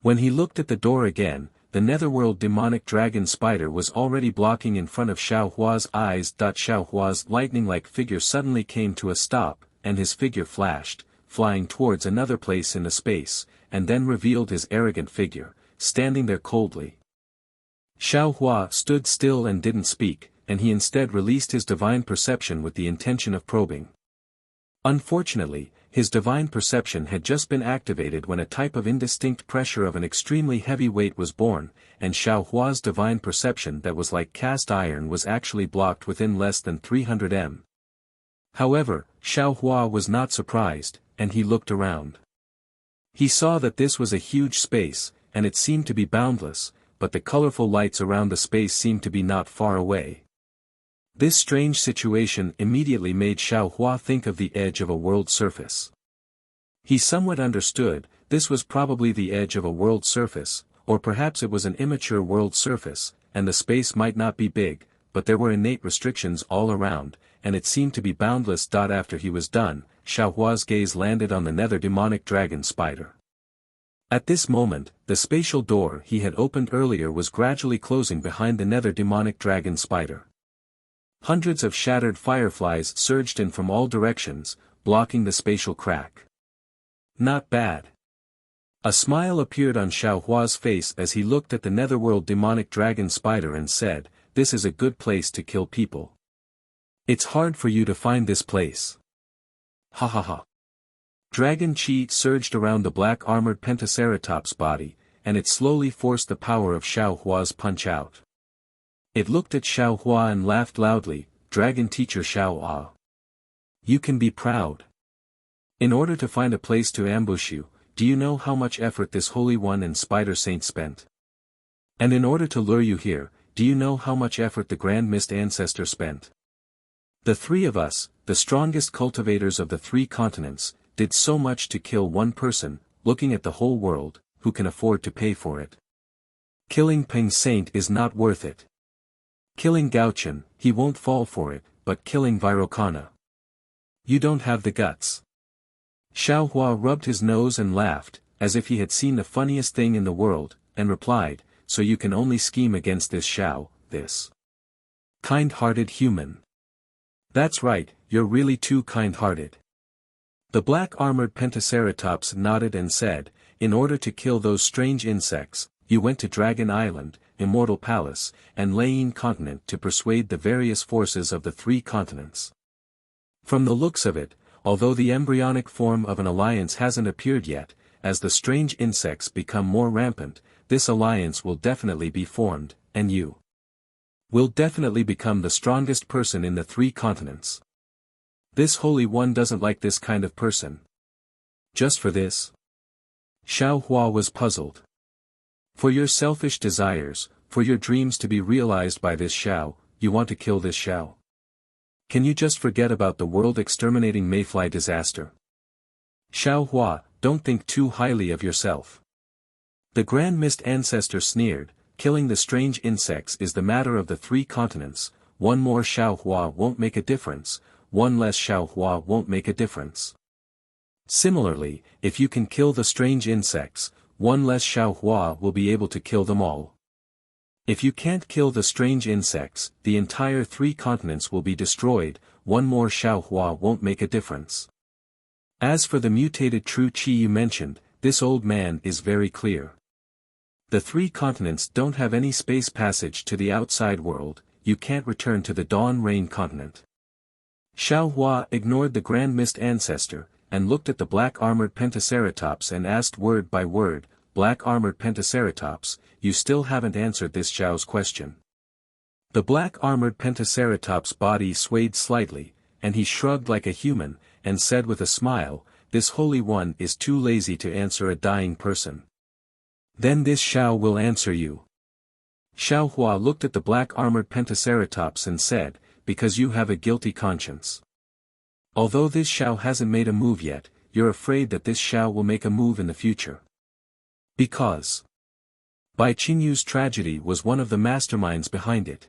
When he looked at the door again, the netherworld demonic dragon spider was already blocking in front of Xiao Hua's eyes. Xiao Hua's lightning-like figure suddenly came to a stop, and his figure flashed, flying towards another place in the space, and then revealed his arrogant figure, standing there coldly. Xiao Hua stood still and didn't speak, and he instead released his divine perception with the intention of probing. Unfortunately, his divine perception had just been activated when a type of indistinct pressure of an extremely heavy weight was born, and Xiao Hua's divine perception that was like cast iron was actually blocked within less than 300 m. However, Xiao Hua was not surprised, and he looked around. He saw that this was a huge space, and it seemed to be boundless, but the colorful lights around the space seemed to be not far away. This strange situation immediately made Xiao Hua think of the edge of a world surface. He somewhat understood, this was probably the edge of a world surface, or perhaps it was an immature world surface, and the space might not be big, but there were innate restrictions all around, and it seemed to be boundless. After he was done, Xiao Hua's gaze landed on the nether demonic dragon spider. At this moment, the spatial door he had opened earlier was gradually closing behind the nether demonic dragon spider. Hundreds of shattered fireflies surged in from all directions, blocking the spatial crack. Not bad. A smile appeared on Xiao Hua's face as he looked at the netherworld demonic dragon spider and said, "This is a good place to kill people. It's hard for you to find this place." Ha ha ha. Dragon chi surged around the black armored Pentaceratops body, and it slowly forced the power of Xiao Hua's punch out. It looked at Xiao Hua and laughed loudly. "Dragon teacher Xiao Hua. You can be proud. In order to find a place to ambush you, do you know how much effort this Holy One and Spider Saint spent? And in order to lure you here, do you know how much effort the Grand Mist Ancestor spent? The three of us, the strongest cultivators of the 3 continents, did so much to kill one person, looking at the whole world, who can afford to pay for it. Killing Peng Saint is not worth it. Killing Gauchen, he won't fall for it, but killing Virokana. You don't have the guts. Xiao Hua rubbed his nose and laughed, as if he had seen the funniest thing in the world, and replied, so you can only scheme against this Xiao, this kind-hearted human. That's right, you're really too kind-hearted. The black-armored Pentaceratops nodded and said, in order to kill those strange insects, you went to Dragon Island, Immortal Palace, and Lane Continent to persuade the various forces of the 3 continents. From the looks of it, although the embryonic form of an alliance hasn't appeared yet, as the strange insects become more rampant, this alliance will definitely be formed, and you will definitely become the strongest person in the 3 continents. This Holy One doesn't like this kind of person. Just for this? Xiao Hua was puzzled. For your selfish desires, for your dreams to be realized by this Xiao, you want to kill this Xiao? Can you just forget about the world-exterminating mayfly disaster? Xiao Hua, don't think too highly of yourself. The Grand Mist Ancestor sneered, killing the strange insects is the matter of the 3 continents, one more Xiao Hua won't make a difference, one less Xiao Hua won't make a difference. Similarly, if you can kill the strange insects, one less Xiao Hua will be able to kill them all. If you can't kill the strange insects, the entire 3 continents will be destroyed, one more Xiao Hua won't make a difference. As for the mutated true Qi you mentioned, this old man is very clear. The 3 continents don't have any space passage to the outside world, you can't return to the Dawn Rain continent. Xiao Hua ignored the Grand Mist Ancestor, and looked at the black-armored Pentaceratops and asked word by word, Black-armored Pentaceratops, you still haven't answered this Xiao's question. The black-armored Pentaceratops' body swayed slightly, and he shrugged like a human, and said with a smile, this Holy One is too lazy to answer a dying person. Then this Xiao will answer you. Xiao Hua looked at the black-armored Pentaceratops and said, because you have a guilty conscience. Although this Xiao hasn't made a move yet, you're afraid that this Xiao will make a move in the future. Because Bai Qingyu's tragedy was one of the masterminds behind it.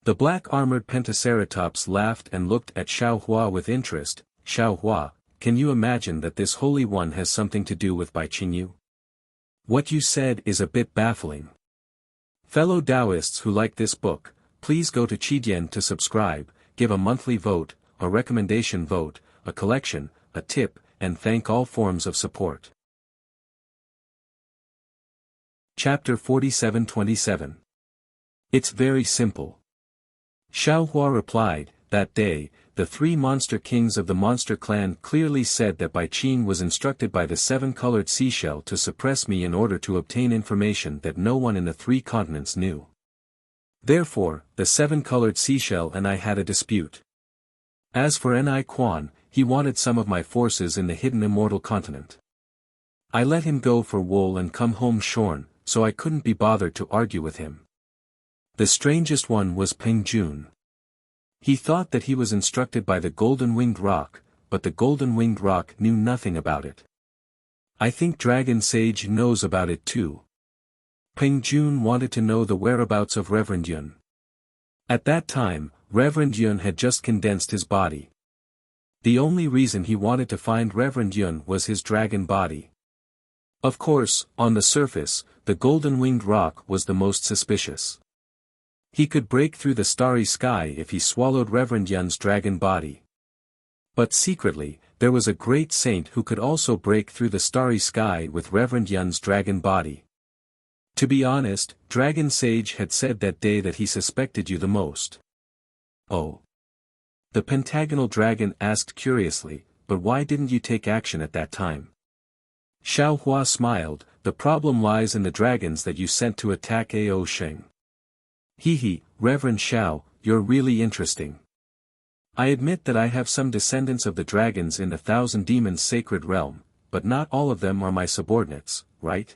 The black-armored Pentaceratops laughed and looked at Xiao Hua with interest. Xiao Hua, can you imagine that this Holy One has something to do with Bai Qingyu? What you said is a bit baffling. Fellow Taoists who like this book, please go to Qidian to subscribe, give a monthly vote, a recommendation vote, a collection, a tip, and thank all forms of support. Chapter 47-27. It's very simple. Xiao Hua replied, that day, the 3 monster kings of the monster clan clearly said that Bai Qing was instructed by the 7-colored seashell to suppress me in order to obtain information that no one in the 3 continents knew. Therefore, the 7-colored seashell and I had a dispute. As for Ni Quan, he wanted some of my forces in the hidden immortal continent. I let him go for wool and come home shorn, so I couldn't be bothered to argue with him. The strangest one was Peng Jun. He thought that he was instructed by the golden-winged rock, but the golden-winged rock knew nothing about it. I think Dragon Sage knows about it too. Peng Jun wanted to know the whereabouts of Reverend Yun. At that time, Reverend Yun had just condensed his body. The only reason he wanted to find Reverend Yun was his dragon body. Of course, on the surface, the golden-winged rock was the most suspicious. He could break through the starry sky if he swallowed Reverend Yun's dragon body. But secretly, there was a great saint who could also break through the starry sky with Reverend Yun's dragon body. To be honest, Dragon Sage had said that day that he suspected you the most. Oh. The pentagonal dragon asked curiously, but why didn't you take action at that time? Xiao Hua smiled, the problem lies in the dragons that you sent to attack Ao Sheng. Hee, Reverend Xiao, you're really interesting. I admit that I have some descendants of the dragons in the Thousand Demons sacred realm, but not all of them are my subordinates, right?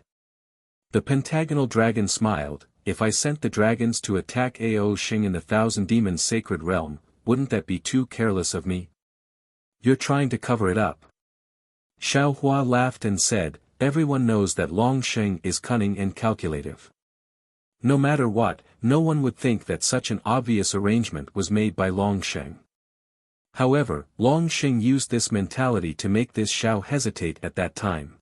The pentagonal dragon smiled, if I sent the dragons to attack Ao Sheng in the Thousand Demons sacred realm, wouldn't that be too careless of me? You're trying to cover it up. Xiao Hua laughed and said, everyone knows that Long Sheng is cunning and calculative. No matter what, no one would think that such an obvious arrangement was made by Longsheng. However, Longsheng used this mentality to make this Xiao hesitate at that time.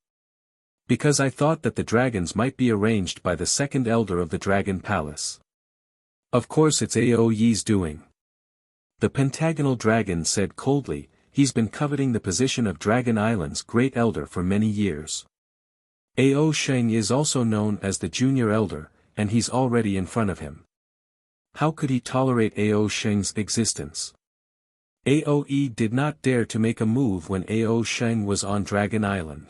Because I thought that the dragons might be arranged by the second elder of the Dragon Palace. Of course it's Ao Yi's doing. The pentagonal dragon said coldly, he's been coveting the position of Dragon Island's great elder for many years. Ao Sheng is also known as the junior elder, and he's already in front of him. How could he tolerate Ao Sheng's existence? Aoe did not dare to make a move when Ao Sheng was on Dragon Island.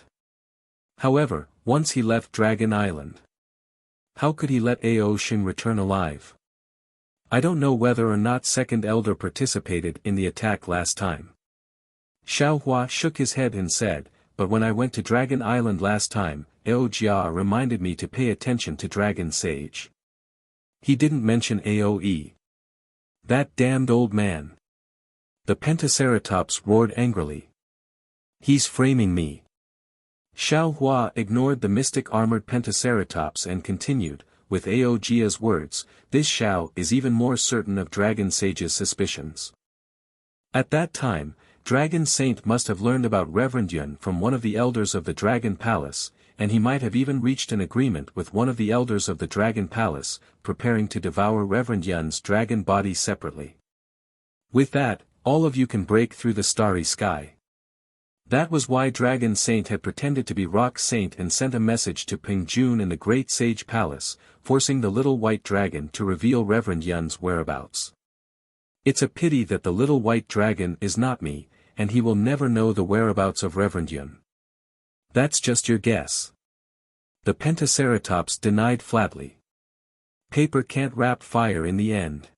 However, once he left Dragon Island, how could he let Ao Sheng return alive? I don't know whether or not second elder participated in the attack last time. Xiao Hua shook his head and said, but when I went to Dragon Island last time, Ao Jia reminded me to pay attention to Dragon Sage. He didn't mention Aoe. That damned old man. The Pentaceratops roared angrily. He's framing me. Xiao Hua ignored the mystic armored Pentaceratops and continued, with Ao Jia's words, this Xiao is even more certain of Dragon Sage's suspicions. At that time, Dragon Saint must have learned about Reverend Yun from one of the elders of the Dragon Palace, and he might have even reached an agreement with one of the elders of the Dragon Palace, preparing to devour Reverend Yun's dragon body separately. With that, all of you can break through the starry sky. That was why Dragon Saint had pretended to be Rock Saint and sent a message to Ping Jun in the Great Sage Palace, forcing the little white dragon to reveal Reverend Yun's whereabouts. It's a pity that the little white dragon is not me, and he will never know the whereabouts of Reverend Yun. That's just your guess. The Pentaceratops denied flatly. Paper can't wrap fire in the end.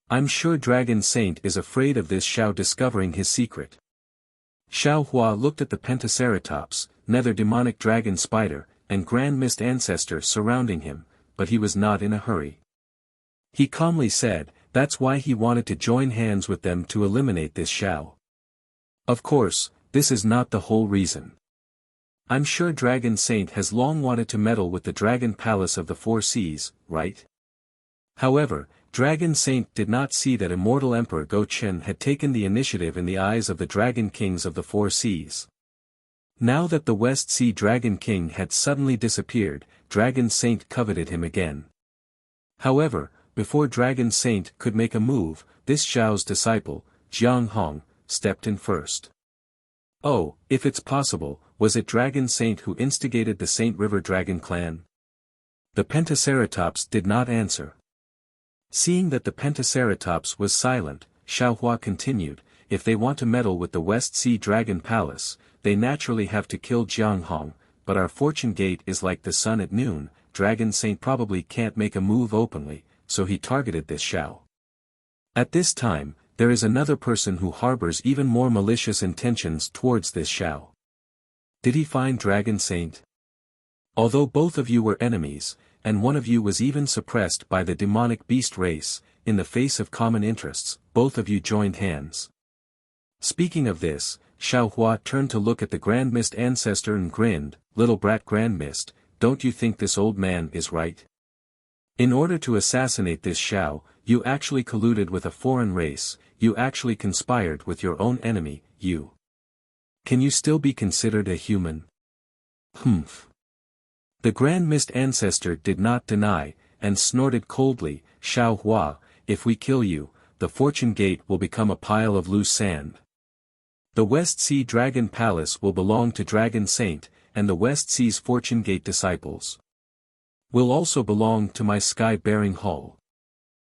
I'm sure Dragon Saint is afraid of this Xiao discovering his secret. Xiao Hua looked at the Pentaceratops, nether demonic dragon spider, and Grand Mist ancestor surrounding him, but he was not in a hurry. He calmly said, that's why he wanted to join hands with them to eliminate this Xiao. Of course, this is not the whole reason. I'm sure Dragon Saint has long wanted to meddle with the Dragon Palace of the Four Seas, right? However, Dragon Saint did not see that immortal Emperor Go Chen had taken the initiative in the eyes of the Dragon Kings of the Four Seas. Now that the West Sea Dragon King had suddenly disappeared, Dragon Saint coveted him again. However, before Dragon Saint could make a move, this Xiao's disciple, Jiang Hong, stepped in first. Oh, if it's possible, was it Dragon Saint who instigated the Saint River Dragon clan? The Pentaceratops did not answer. Seeing that the Pentaceratops was silent, Xiao Hua continued, if they want to meddle with the West Sea Dragon Palace, they naturally have to kill Jiang Hong, but our fortune gate is like the sun at noon, Dragon Saint probably can't make a move openly, so he targeted this Xiao. At this time, there is another person who harbors even more malicious intentions towards this Xiao. Did he find Dragon Saint? Although both of you were enemies, and one of you was even suppressed by the demonic beast race, in the face of common interests, both of you joined hands. Speaking of this, Xiao Hua turned to look at the Grand Mist ancestor and grinned, little brat Grand Mist, don't you think this old man is right? In order to assassinate this Xiao, you actually colluded with a foreign race, you actually conspired with your own enemy, you. Can you still be considered a human? Humph. The Grand Mist ancestor did not deny, and snorted coldly, Xiao Hua, if we kill you, the fortune gate will become a pile of loose sand. The West Sea Dragon Palace will belong to Dragon Saint, and the West Sea's fortune gate disciples will also belong to my sky-bearing hull.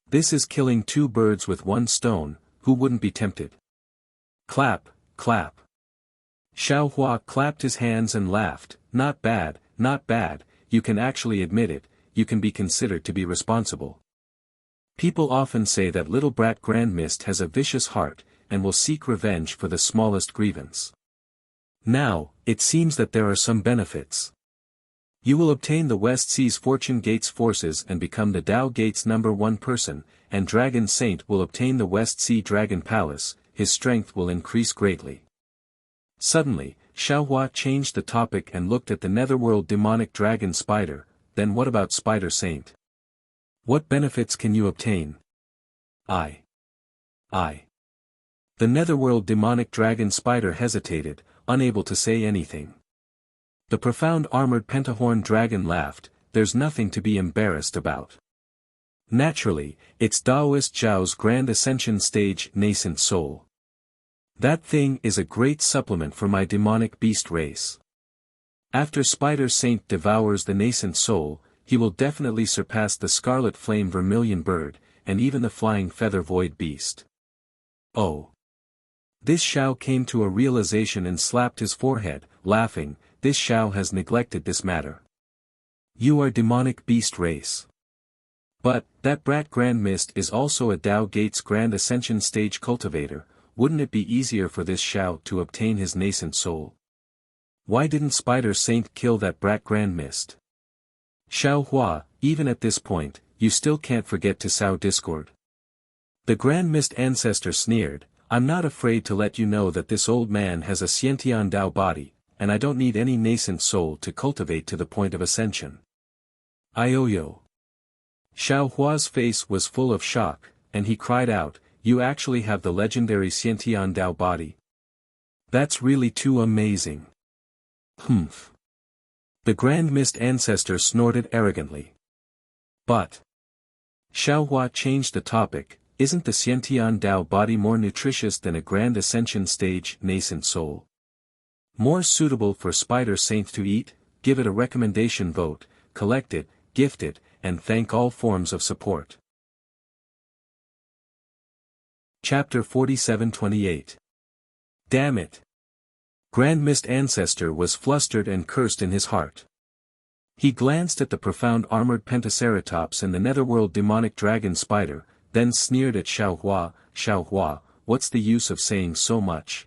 This is killing two birds with one stone, who wouldn't be tempted? Clap, clap. Xiao Hua clapped his hands and laughed, not bad, you can actually admit it, you can be considered to be responsible. People often say that little brat Grand Mist has a vicious heart, and will seek revenge for the smallest grievance. Now, it seems that there are some benefits. You will obtain the West Sea's Fortune Gate's forces and become the Tao Gate's #1 person, and Dragon Saint will obtain the West Sea Dragon Palace, his strength will increase greatly. Suddenly, Xiao Hua changed the topic and looked at the netherworld demonic dragon spider, then what about Spider Saint? What benefits can you obtain? I. The netherworld demonic dragon spider hesitated, unable to say anything. The profound armored pentahorn dragon laughed, there's nothing to be embarrassed about. Naturally, it's Taoist Zhao's grand ascension stage nascent soul. That thing is a great supplement for my demonic beast race. After Spider Saint devours the nascent soul, he will definitely surpass the scarlet flame vermilion bird, and even the flying feather void beast. Oh. This Xiao came to a realization and slapped his forehead, laughing, this Xiao has neglected this matter. You are demonic beast race. But, that brat Grand Mist is also a Tao Gates Grand Ascension stage cultivator, wouldn't it be easier for this Xiao to obtain his nascent soul? Why didn't Spider Saint kill that brat Grand Mist? Xiao Hua, even at this point, you still can't forget to sow discord. The Grand Mist ancestor sneered, I'm not afraid to let you know that this old man has a Xiantian Dao body, and I don't need any nascent soul to cultivate to the point of ascension. Ioyo. Xiao Hua's face was full of shock, and he cried out, you actually have the legendary Xiantian Dao body. That's really too amazing. Humph. The Grand Mist ancestor snorted arrogantly. But. Xiao Hua changed the topic, isn't the Xiantian Dao body more nutritious than a Grand Ascension stage nascent soul? More suitable for Spider Saint to eat, give it a recommendation vote, collect it, gift it, and thank all forms of support. Chapter 47-28. Damn it. Grand Mist Ancestor was flustered and cursed in his heart. He glanced at the profound armored Pentaceratops and the netherworld demonic dragon spider, then sneered at Xiao Hua, what's the use of saying so much?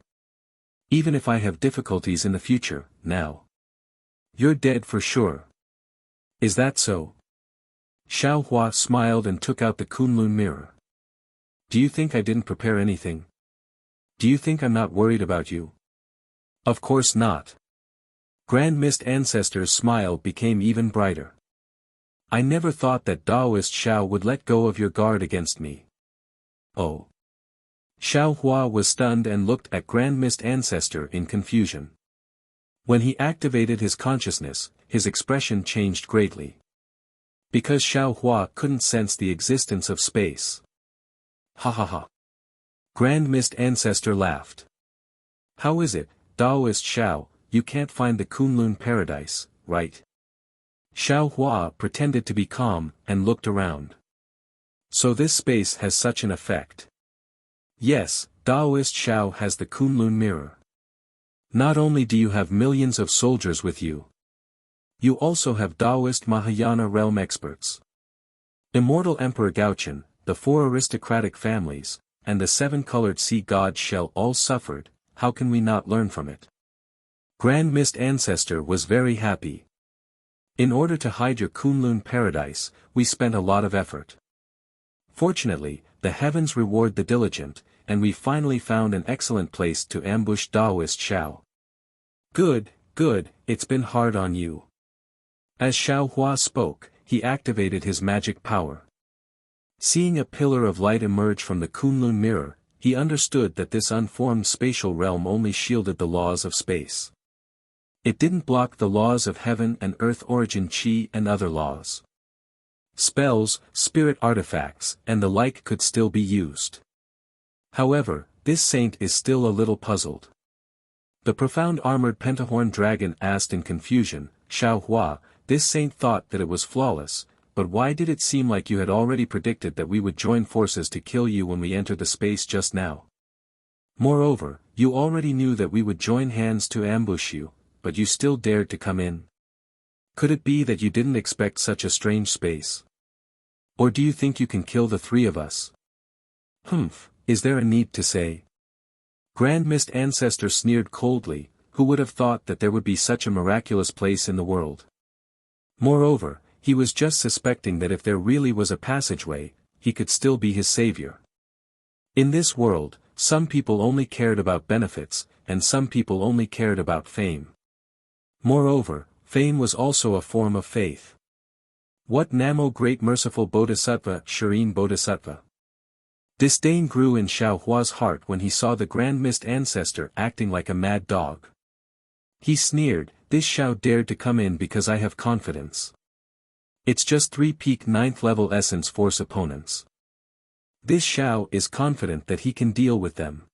Even if I have difficulties in the future, now. You're dead for sure. Is that so? Xiao Hua smiled and took out the Kunlun mirror. Do you think I didn't prepare anything? Do you think I'm not worried about you? Of course not. Grand Mist Ancestor's smile became even brighter. I never thought that Taoist Xiao would let go of your guard against me. Oh. Xiao Hua was stunned and looked at Grand Mist Ancestor in confusion. When he activated his consciousness, his expression changed greatly. Because Xiao Hua couldn't sense the existence of space. Ha ha ha. Grand Mist Ancestor laughed. How is it, Taoist Xiao, you can't find the Kunlun paradise, right? Xiao Hua pretended to be calm, and looked around. So this space has such an effect. Yes, Taoist Xiao has the Kunlun mirror. Not only do you have millions of soldiers with you, you also have Taoist Mahayana realm experts. Immortal Emperor Gaochen, the 4 aristocratic families, and the 7-colored sea god Shell all suffered, how can we not learn from it? Grand Mist Ancestor was very happy. In order to hide your Kunlun paradise, we spent a lot of effort. Fortunately, the heavens reward the diligent, and we finally found an excellent place to ambush Taoist Xiao. Good, it's been hard on you. As Xiao Hua spoke, he activated his magic power. Seeing a pillar of light emerge from the Kunlun mirror, he understood that this unformed spatial realm only shielded the laws of space. It didn't block the laws of heaven and earth origin chi and other laws. Spells, spirit artifacts, and the like could still be used. However, this saint is still a little puzzled. The profound armored pentahorn dragon asked in confusion, Xiao Hua, this saint thought that it was flawless, but why did it seem like you had already predicted that we would join forces to kill you when we entered the space just now? Moreover, you already knew that we would join hands to ambush you, but you still dared to come in. Could it be that you didn't expect such a strange space? Or do you think you can kill the 3 of us? Humph, is there a need to say? Grand Mist Ancestor sneered coldly, who would have thought that there would be such a miraculous place in the world? Moreover, he was just suspecting that if there really was a passageway, he could still be his savior. In this world, some people only cared about benefits, and some people only cared about fame. Moreover, fame was also a form of faith. What Namo great merciful Bodhisattva, Shireen Bodhisattva. Disdain grew in Xiao Hua's heart when he saw the Grand Mist Ancestor acting like a mad dog. He sneered, this Xiao dared to come in because I have confidence. It's just 3 peak 9th level essence force opponents. This Xiao is confident that he can deal with them.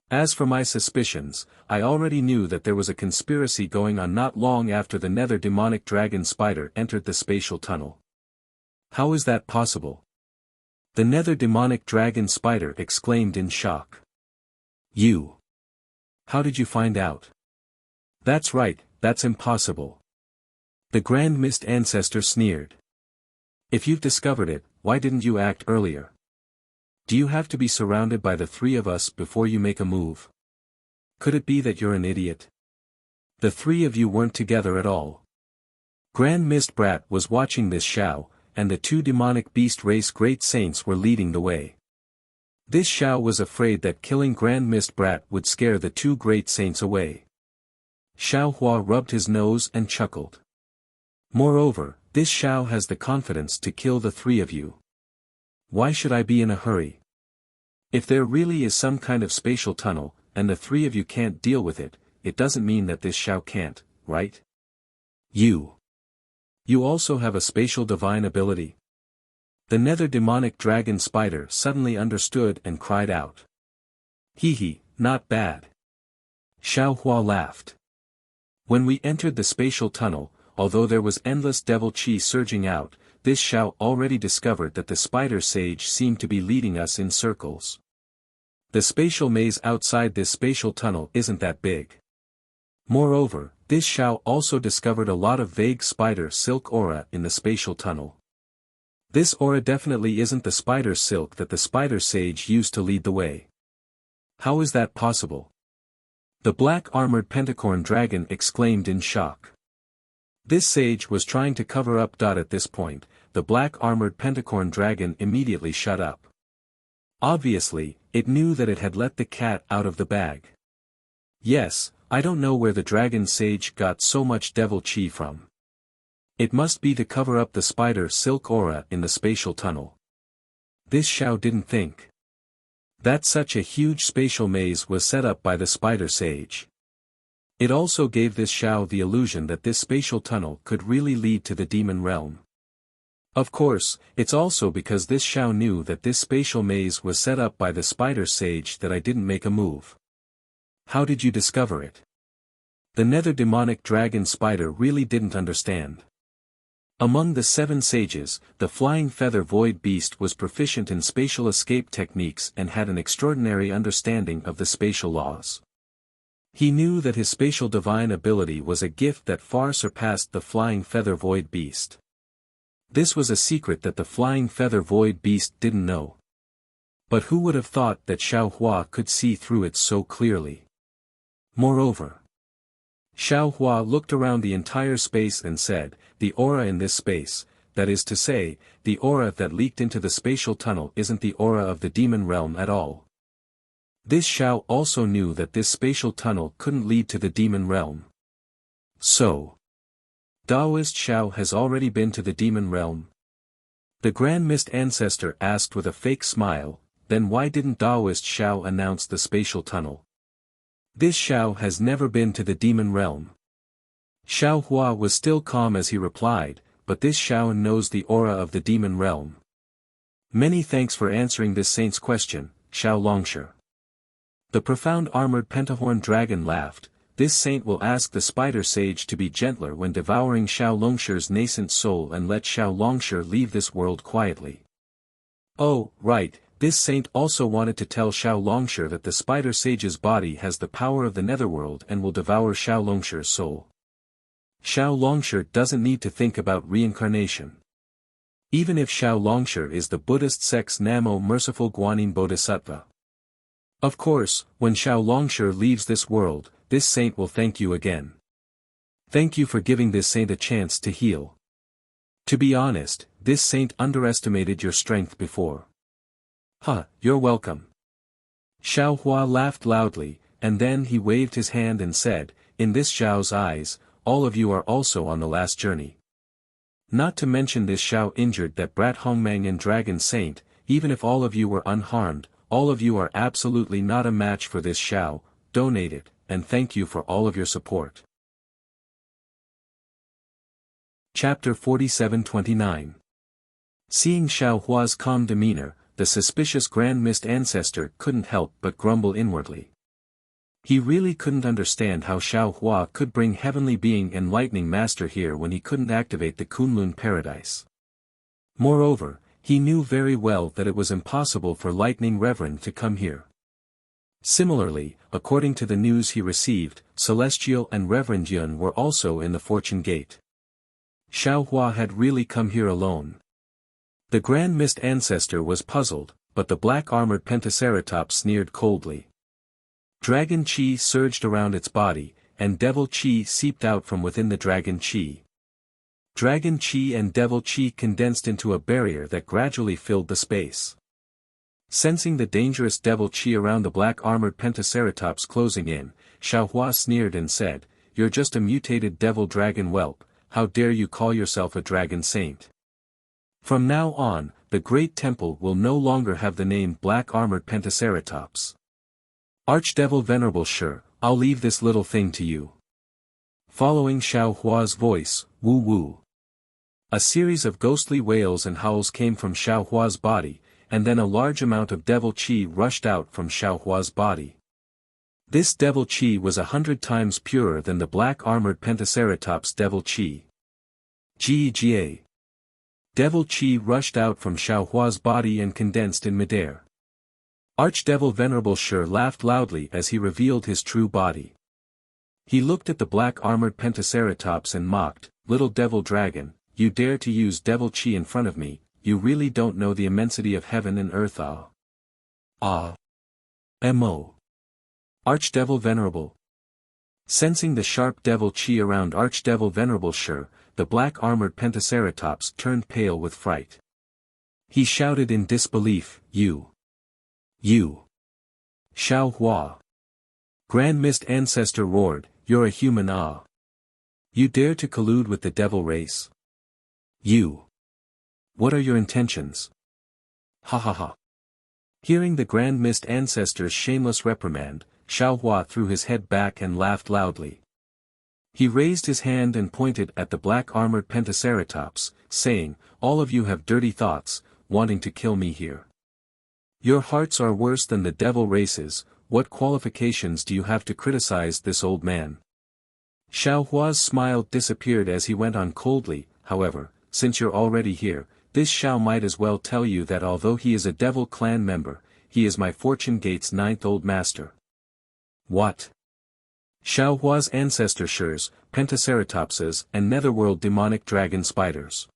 As for my suspicions, I already knew that there was a conspiracy going on not long after the nether demonic dragon spider entered the spatial tunnel. How is that possible? The nether demonic dragon spider exclaimed in shock. You! How did you find out? That's right, that's impossible. The Grand Mist Ancestor sneered. If you've discovered it, why didn't you act earlier? Do you have to be surrounded by the 3 of us before you make a move? Could it be that you're an idiot? The 3 of you weren't together at all. Grand Mist Brat was watching this Xiao, and the 2 demonic beast race great saints were leading the way. This Xiao was afraid that killing Grand Mist Brat would scare the 2 great saints away. Xiao Hua rubbed his nose and chuckled. Moreover, this Xiao has the confidence to kill the 3 of you. Why should I be in a hurry? If there really is some kind of spatial tunnel, and the 3 of you can't deal with it, it doesn't mean that this Xiao can't, right? You also have a spatial divine ability? The nether demonic dragon spider suddenly understood and cried out. Hee, not bad. Xiao Hua laughed. When we entered the spatial tunnel, although there was endless devil chi surging out, this Xiao already discovered that the spider sage seemed to be leading us in circles. The spatial maze outside this spatial tunnel isn't that big. Moreover, this Xiao also discovered a lot of vague spider silk aura in the spatial tunnel. This aura definitely isn't the spider silk that the spider sage used to lead the way. How is that possible? The black-armored pentacorn dragon exclaimed in shock. This sage was trying to cover up. At this point, the black-armored pentacorn dragon immediately shut up. Obviously, it knew that it had let the cat out of the bag. Yes, I don't know where the dragon sage got so much devil chi from. It must be to cover up the spider silk aura in the spatial tunnel. This Xiao didn't think that such a huge spatial maze was set up by the spider sage. It also gave this Xiao the illusion that this spatial tunnel could really lead to the demon realm. Of course, it's also because this Xiao knew that this spatial maze was set up by the spider sage that I didn't make a move. How did you discover it? The nether demonic dragon spider really didn't understand. Among the 7 sages, the flying feather void beast was proficient in spatial escape techniques and had an extraordinary understanding of the spatial laws. He knew that his spatial divine ability was a gift that far surpassed the flying feather void beast. This was a secret that the flying feather void beast didn't know. But who would have thought that Xiao Hua could see through it so clearly? Moreover, Xiao Hua looked around the entire space and said, the aura in this space, that is to say, the aura that leaked into the spatial tunnel isn't the aura of the demon realm at all. This Xiao also knew that this spatial tunnel couldn't lead to the demon realm. So, Taoist Xiao has already been to the demon realm? The Grand Mist Ancestor asked with a fake smile, then why didn't Taoist Xiao announce the spatial tunnel? This Xiao has never been to the demon realm. Xiao Hua was still calm as he replied, but this Xiao knows the aura of the demon realm. Many thanks for answering this saint's question, Xiao Longshi. The profound armored pentahorn dragon laughed. This saint will ask the spider sage to be gentler when devouring Xiao Longshi's nascent soul and let Xiao Longshi leave this world quietly. Oh, right, this saint also wanted to tell Xiao Longshi that the spider sage's body has the power of the netherworld and will devour Xiao Longshi's soul. Xiao Longshi doesn't need to think about reincarnation. Even if Xiao Longshi is the Buddhist sect's Namo merciful Guanyin Bodhisattva. Of course, when Xiao Longshi leaves this world, this saint will thank you again. Thank you for giving this saint a chance to heal. To be honest, this saint underestimated your strength before. You're welcome. Xiao Hua laughed loudly, and then he waved his hand and said, in this Xiao's eyes, all of you are also on the last journey. Not to mention this Shao injured that brat Hongmeng and Dragon Saint, even if all of you were unharmed, all of you are absolutely not a match for this Shao. Donate it, and thank you for all of your support. Chapter 47-29. Seeing Xiao Hua's calm demeanor, the suspicious Grand Mist Ancestor couldn't help but grumble inwardly. He really couldn't understand how Xiao Hua could bring Heavenly Being and Lightning Master here when he couldn't activate the Kunlun Paradise. Moreover, he knew very well that it was impossible for Lightning Reverend to come here. Similarly, according to the news he received, Celestial and Reverend Yun were also in the Fortune Gate. Xiao Hua had really come here alone. The Grand Mist Ancestor was puzzled, but the black-armored Pentaceratops sneered coldly. Dragon Qi surged around its body, and Devil Qi seeped out from within the Dragon Qi. Dragon Qi and Devil Qi condensed into a barrier that gradually filled the space. Sensing the dangerous Devil Qi around the black-armored Pentaceratops closing in, Xiao Hua sneered and said, "You're just a mutated devil dragon whelp, how dare you call yourself a dragon saint? From now on, the Great Temple will no longer have the name Black-Armored Pentaceratops. Archdevil Venerable Shi, I'll leave this little thing to you." Following Xiao Hua's voice, woo woo. A series of ghostly wails and howls came from Xiao Hua's body, and then a large amount of Devil Qi rushed out from Xiao Hua's body. This Devil Qi was 100 times purer than the black-armored Pentaceratops' Devil Qi. Ga. Devil Qi rushed out from Xiao Hua's body and condensed in midair. Archdevil Venerable Shi laughed loudly as he revealed his true body. He looked at the black-armored Pentaceratops and mocked, "Little devil dragon, you dare to use Devil Qi in front of me, you really don't know the immensity of heaven and earth. Mo. Archdevil Venerable." Sensing the sharp Devil Qi around Archdevil Venerable Shi, the black-armored Pentaceratops turned pale with fright. He shouted in disbelief, You. Xiao Hua. Grand Mist Ancestor roared, "You're a human. You dare to collude with the devil race? What are your intentions?" Ha ha ha. Hearing the Grand Mist Ancestor's shameless reprimand, Xiao Hua threw his head back and laughed loudly. He raised his hand and pointed at the black-armored Pentaceratops, saying, "All of you have dirty thoughts, wanting to kill me here. Your hearts are worse than the devil races. What qualifications do you have to criticize this old man?" Xiao Hua's smile disappeared as he went on coldly, "However, since you're already here, this Xiao might as well tell you that although he is a devil clan member, he is my Fortune Gate's 9th old master." What? Xiao Hua's ancestor Shi's, Pentaceratopses, and netherworld demonic dragon spiders.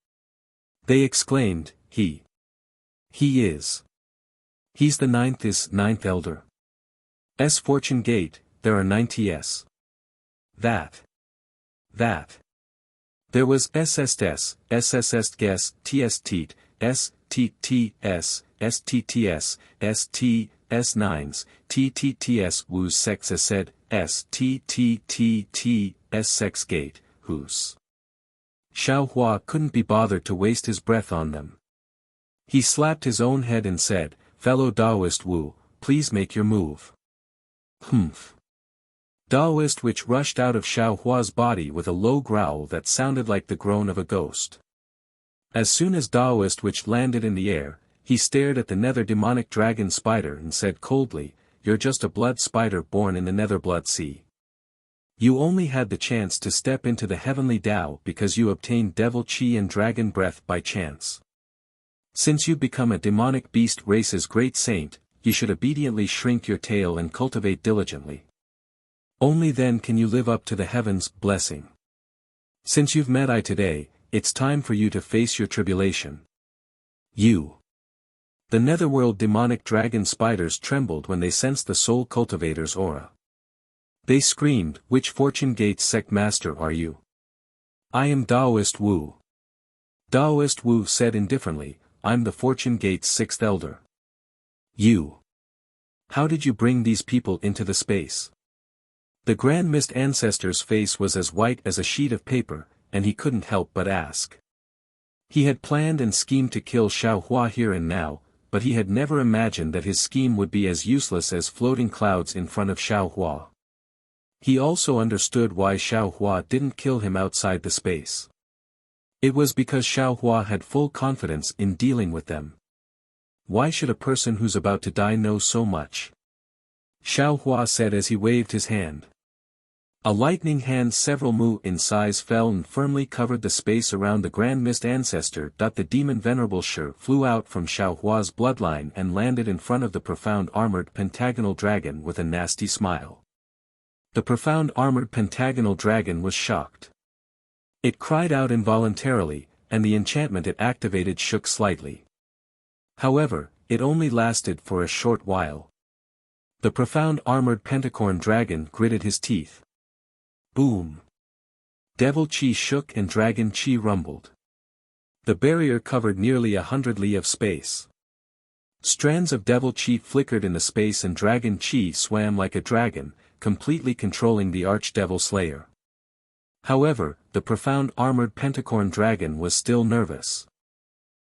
They exclaimed, He is. He's the 9th elder. Fortune Gate, there are 90s. That. There was SSS, SSS guess, TS teat, STTS, STTS, ST, S9s, TTTS whose sex said, STTTT, S sex gate, whose. Xiao Hua couldn't be bothered to waste his breath on them. He slapped his own head and said, "Fellow Taoist Wu, please make your move." Humph. Taoist which rushed out of Xiao Hua's body with a low growl that sounded like the groan of a ghost. As soon as Taoist which landed in the air, he stared at the nether demonic dragon spider and said coldly, "You're just a blood spider born in the nether blood sea. You only had the chance to step into the heavenly Tao because you obtained devil Qi and dragon breath by chance. Since you become a demonic beast race's great saint, you should obediently shrink your tail and cultivate diligently. Only then can you live up to the heaven's blessing. Since you've met I today, it's time for you to face your tribulation." The netherworld demonic dragon spiders trembled when they sensed the soul cultivator's aura. They screamed, "Which Fortune Gate sect master are you?" "I am Taoist Wu." Taoist Wu said indifferently, "I'm the Fortune Gate's 6th elder." How did you bring these people into the space?" The Grand Mist Ancestor's face was as white as a sheet of paper, and he couldn't help but ask. He had planned and schemed to kill Xiaohua here and now, but he had never imagined that his scheme would be as useless as floating clouds in front of Xiaohua. He also understood why Xiaohua didn't kill him outside the space. It was because Xiaohua had full confidence in dealing with them. Why should a person who's about to die know so much? Xiaohua said as he waved his hand. A lightning hand several mu in size fell and firmly covered the space around the Grand Mist Ancestor. The demon Venerable Shi flew out from Xiaohua's bloodline and landed in front of the profound armored pentagonal dragon with a nasty smile. The profound armored pentagonal dragon was shocked. It cried out involuntarily, and the enchantment it activated shook slightly. However, it only lasted for a short while. The profound armored pentacorn dragon gritted his teeth. Boom! Devil Chi shook and Dragon Chi rumbled. The barrier covered nearly 100 li of space. Strands of Devil Chi flickered in the space and Dragon Chi swam like a dragon, completely controlling the Archdevil Slayer. However, the profound armored pentacorn dragon was still nervous.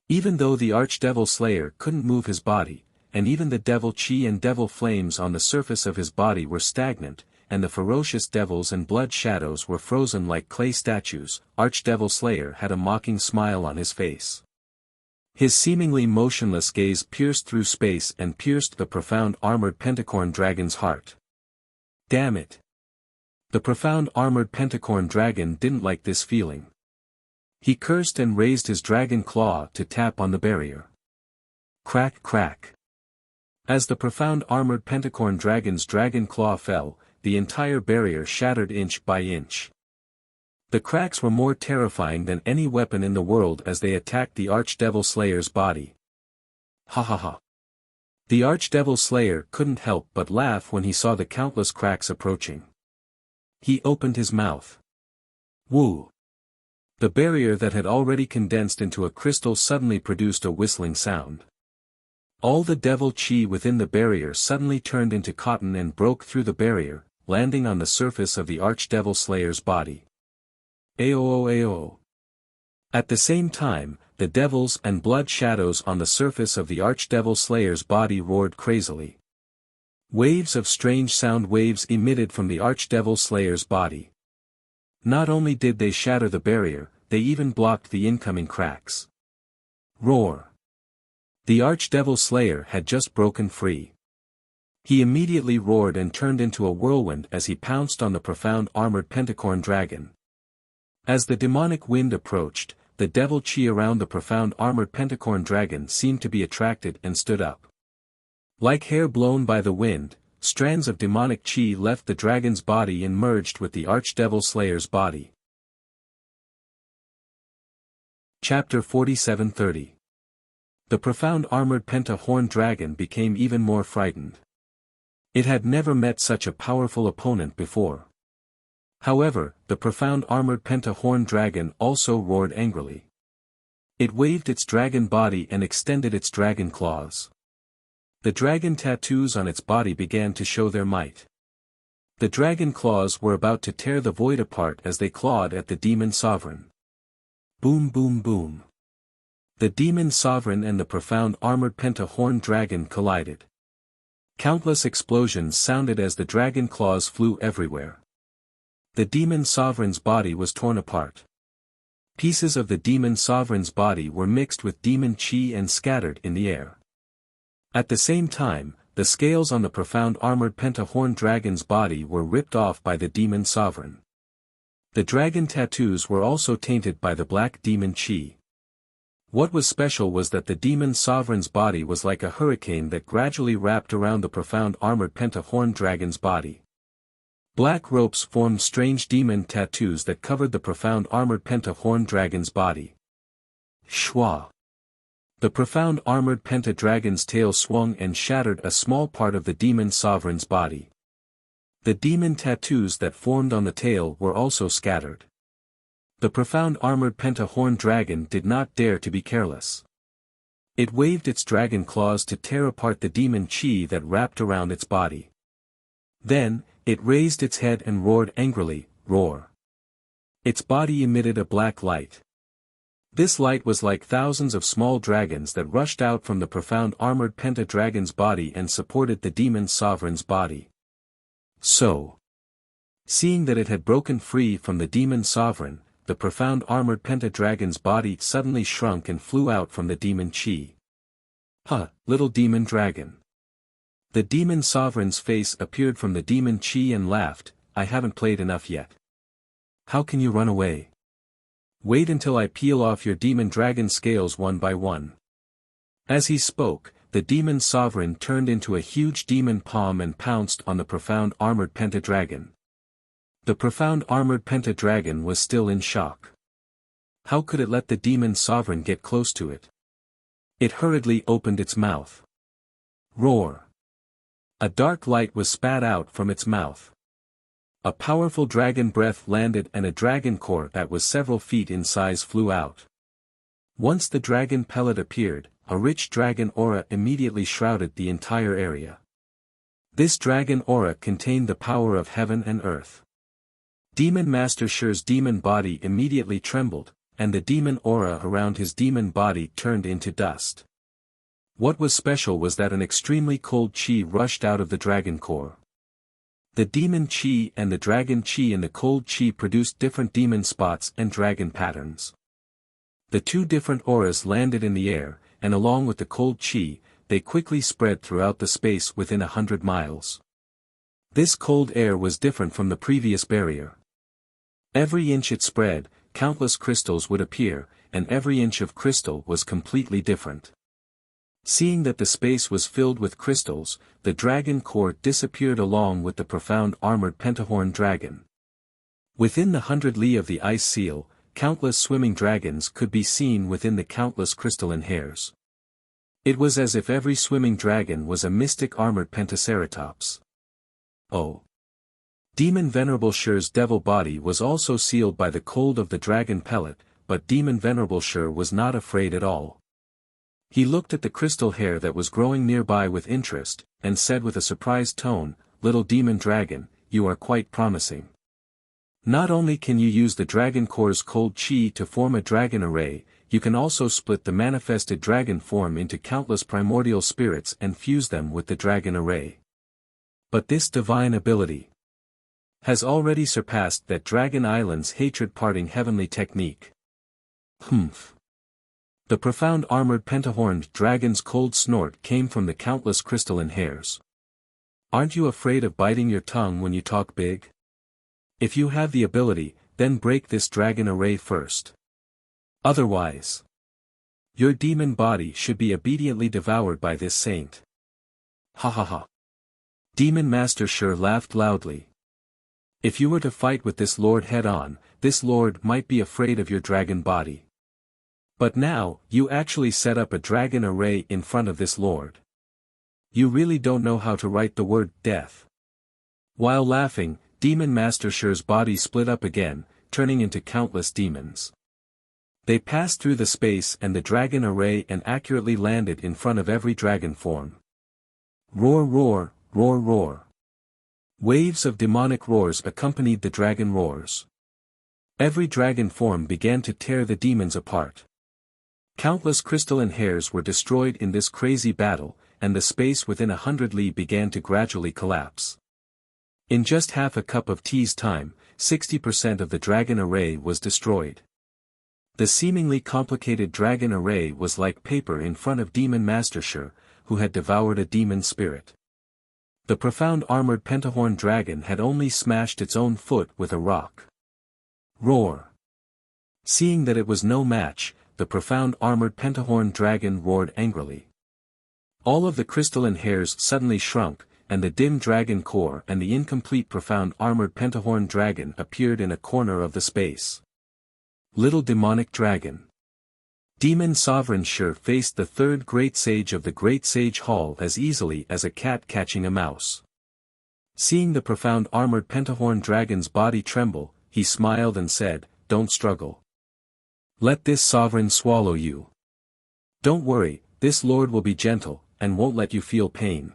Even though the Archdevil Slayer couldn't move his body, and even the Devil Chi and Devil Flames on the surface of his body were stagnant, and the ferocious devils and blood shadows were frozen like clay statues, Archdevil Slayer had a mocking smile on his face. His seemingly motionless gaze pierced through space and pierced the profound armored pentacorn dragon's heart. Damn it! The profound armored pentacorn dragon didn't like this feeling. He cursed and raised his dragon claw to tap on the barrier. Crack crack. As the profound armored pentacorn dragon's dragon claw fell, the entire barrier shattered inch by inch. The cracks were more terrifying than any weapon in the world as they attacked the Archdevil Slayer's body. Ha ha ha. The Archdevil Slayer couldn't help but laugh when he saw the countless cracks approaching. He opened his mouth. Woo! The barrier that had already condensed into a crystal suddenly produced a whistling sound. All the Devil Chi within the barrier suddenly turned into cotton and broke through the barrier, landing on the surface of the Archdevil Slayer's body. Aoo aoo. At the same time, the devils and blood shadows on the surface of the Archdevil Slayer's body roared crazily. Waves of strange sound waves emitted from the Archdevil Slayer's body. Not only did they shatter the barrier, they even blocked the incoming cracks. Roar! The Archdevil Slayer had just broken free. He immediately roared and turned into a whirlwind as he pounced on the profound armored pentacorn dragon. As the demonic wind approached, the Devil Chi around the profound armored pentacorn dragon seemed to be attracted and stood up. Like hair blown by the wind, strands of demonic chi left the dragon's body and merged with the Archdevil Slayer's body. Chapter 47:30. The profound armored penta-horn dragon became even more frightened. It had never met such a powerful opponent before. However, the profound armored penta-horn dragon also roared angrily. It waved its dragon body and extended its dragon claws. The dragon tattoos on its body began to show their might. The dragon claws were about to tear the void apart as they clawed at the demon sovereign. Boom boom boom. The demon sovereign and the profound armored penta-horn dragon collided. Countless explosions sounded as the dragon claws flew everywhere. The demon sovereign's body was torn apart. Pieces of the demon sovereign's body were mixed with demon chi and scattered in the air. At the same time, the scales on the profound armored penta-horn dragon's body were ripped off by the demon sovereign. The dragon tattoos were also tainted by the black demon chi. What was special was that the demon sovereign's body was like a hurricane that gradually wrapped around the profound armored penta-horn dragon's body. Black ropes formed strange demon tattoos that covered the profound armored penta-horn dragon's body. Shwa! The profound armored penta-dragon's tail swung and shattered a small part of the demon sovereign's body. The demon tattoos that formed on the tail were also scattered. The profound armored penta-horn dragon did not dare to be careless. It waved its dragon claws to tear apart the demon chi that wrapped around its body. Then, it raised its head and roared angrily, roar. Its body emitted a black light. This light was like thousands of small dragons that rushed out from the profound armored pentadragon's body and supported the demon sovereign's body. So, seeing that it had broken free from the demon sovereign, the profound armored pentadragon's body suddenly shrunk and flew out from the demon chi. "Huh, little demon dragon." The demon sovereign's face appeared from the demon chi and laughed, "I haven't played enough yet. How can you run away? Wait until I peel off your demon dragon scales one by one." As he spoke, the demon sovereign turned into a huge demon palm and pounced on the profound armored pentadragon. The profound armored pentadragon was still in shock. How could it let the demon sovereign get close to it? It hurriedly opened its mouth. Roar! A dark light was spat out from its mouth. A powerful dragon breath landed and a dragon core that was several feet in size flew out. Once the dragon pellet appeared, a rich dragon aura immediately shrouded the entire area. This dragon aura contained the power of heaven and earth. Demon Master Shi's demon body immediately trembled, and the demon aura around his demon body turned into dust. What was special was that an extremely cold chi rushed out of the dragon core. The demon chi and the dragon chi in the cold chi produced different demon spots and dragon patterns. The two different auras landed in the air, and along with the cold chi, they quickly spread throughout the space within 100 miles. This cold air was different from the previous barrier. Every inch it spread, countless crystals would appear, and every inch of crystal was completely different. Seeing that the space was filled with crystals, the dragon core disappeared along with the profound armored pentahorn dragon. Within the 100 li of the ice seal, countless swimming dragons could be seen within the countless crystalline hairs. It was as if every swimming dragon was a mystic armored pentaceratops. Oh! Demon Venerable Shi's devil body was also sealed by the cold of the dragon pellet, but Demon Venerable Shi was not afraid at all. He looked at the crystal hair that was growing nearby with interest, and said with a surprised tone, "Little demon dragon, you are quite promising. Not only can you use the dragon core's cold chi to form a dragon array, you can also split the manifested dragon form into countless primordial spirits and fuse them with the dragon array. But this divine ability has already surpassed that Dragon Island's hatred-parting heavenly technique." Humph. The profound armored pentahorned dragon's cold snort came from the countless crystalline hairs. "Aren't you afraid of biting your tongue when you talk big? If you have the ability, then break this dragon array first. Otherwise, your demon body should be obediently devoured by this saint." Ha ha ha. Demon Master Shi laughed loudly. "If you were to fight with this lord head-on, this lord might be afraid of your dragon body. But now, you actually set up a dragon array in front of this lord. You really don't know how to write the word death." While laughing, Demon Master Shi's body split up again, turning into countless demons. They passed through the space and the dragon array and accurately landed in front of every dragon form. Roar roar, roar roar. Waves of demonic roars accompanied the dragon roars. Every dragon form began to tear the demons apart. Countless crystalline hairs were destroyed in this crazy battle, and the space within 100 li began to gradually collapse. In just half a cup of tea's time, 60% of the dragon array was destroyed. The seemingly complicated dragon array was like paper in front of Demon Master Shi, who had devoured a demon spirit. The profound armored pentahorn dragon had only smashed its own foot with a rock. Roar! Seeing that it was no match, the profound armored pentahorn dragon roared angrily. All of the crystalline hairs suddenly shrunk, and the dim dragon core and the incomplete profound armored pentahorn dragon appeared in a corner of the space. Little demonic dragon. Demon Sovereign Shi faced the third great sage of the Great Sage Hall as easily as a cat catching a mouse. Seeing the profound armored pentahorn dragon's body tremble, he smiled and said, "Don't struggle. Let this sovereign swallow you. Don't worry, this lord will be gentle, and won't let you feel pain.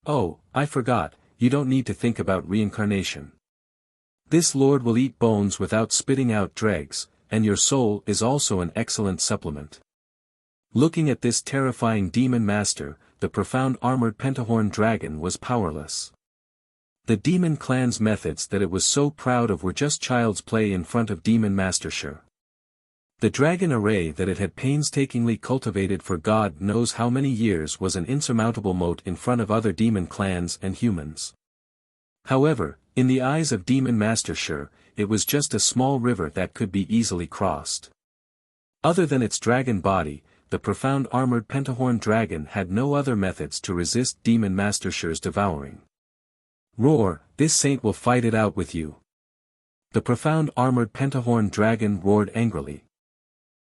Oh, I forgot, you don't need to think about reincarnation. This lord will eat bones without spitting out dregs, and your soul is also an excellent supplement. Looking at this terrifying demon master, the profound armored pentahorn dragon was powerless. The demon clan's methods that it was so proud of were just child's play in front of demon master Shi. The dragon array that it had painstakingly cultivated for God knows how many years was an insurmountable moat in front of other demon clans and humans. However, in the eyes of demon master Shi, it was just a small river that could be easily crossed. Other than its dragon body, the profound armored pentahorn dragon had no other methods to resist demon master Shi's devouring. Roar, this saint will fight it out with you. The profound armored pentahorn dragon roared angrily.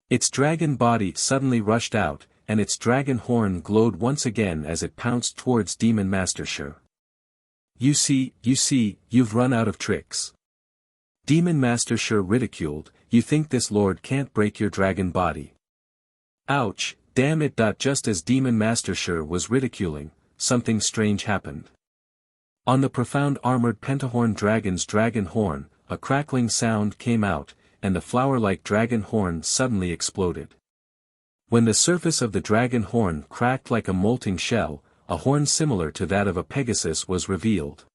Its dragon body suddenly rushed out, and its dragon horn glowed once again as it pounced towards demon master Shi. You see, you've run out of tricks. Demon master Shi ridiculed, you think this lord can't break your dragon body. Ouch, damn it. Just as demon master Shi was ridiculing, something strange happened. On the profound armored pentahorn dragon's dragon horn, a crackling sound came out, and the flower-like dragon horn suddenly exploded. When the surface of the dragon horn cracked like a molting shell, a horn similar to that of a Pegasus was revealed.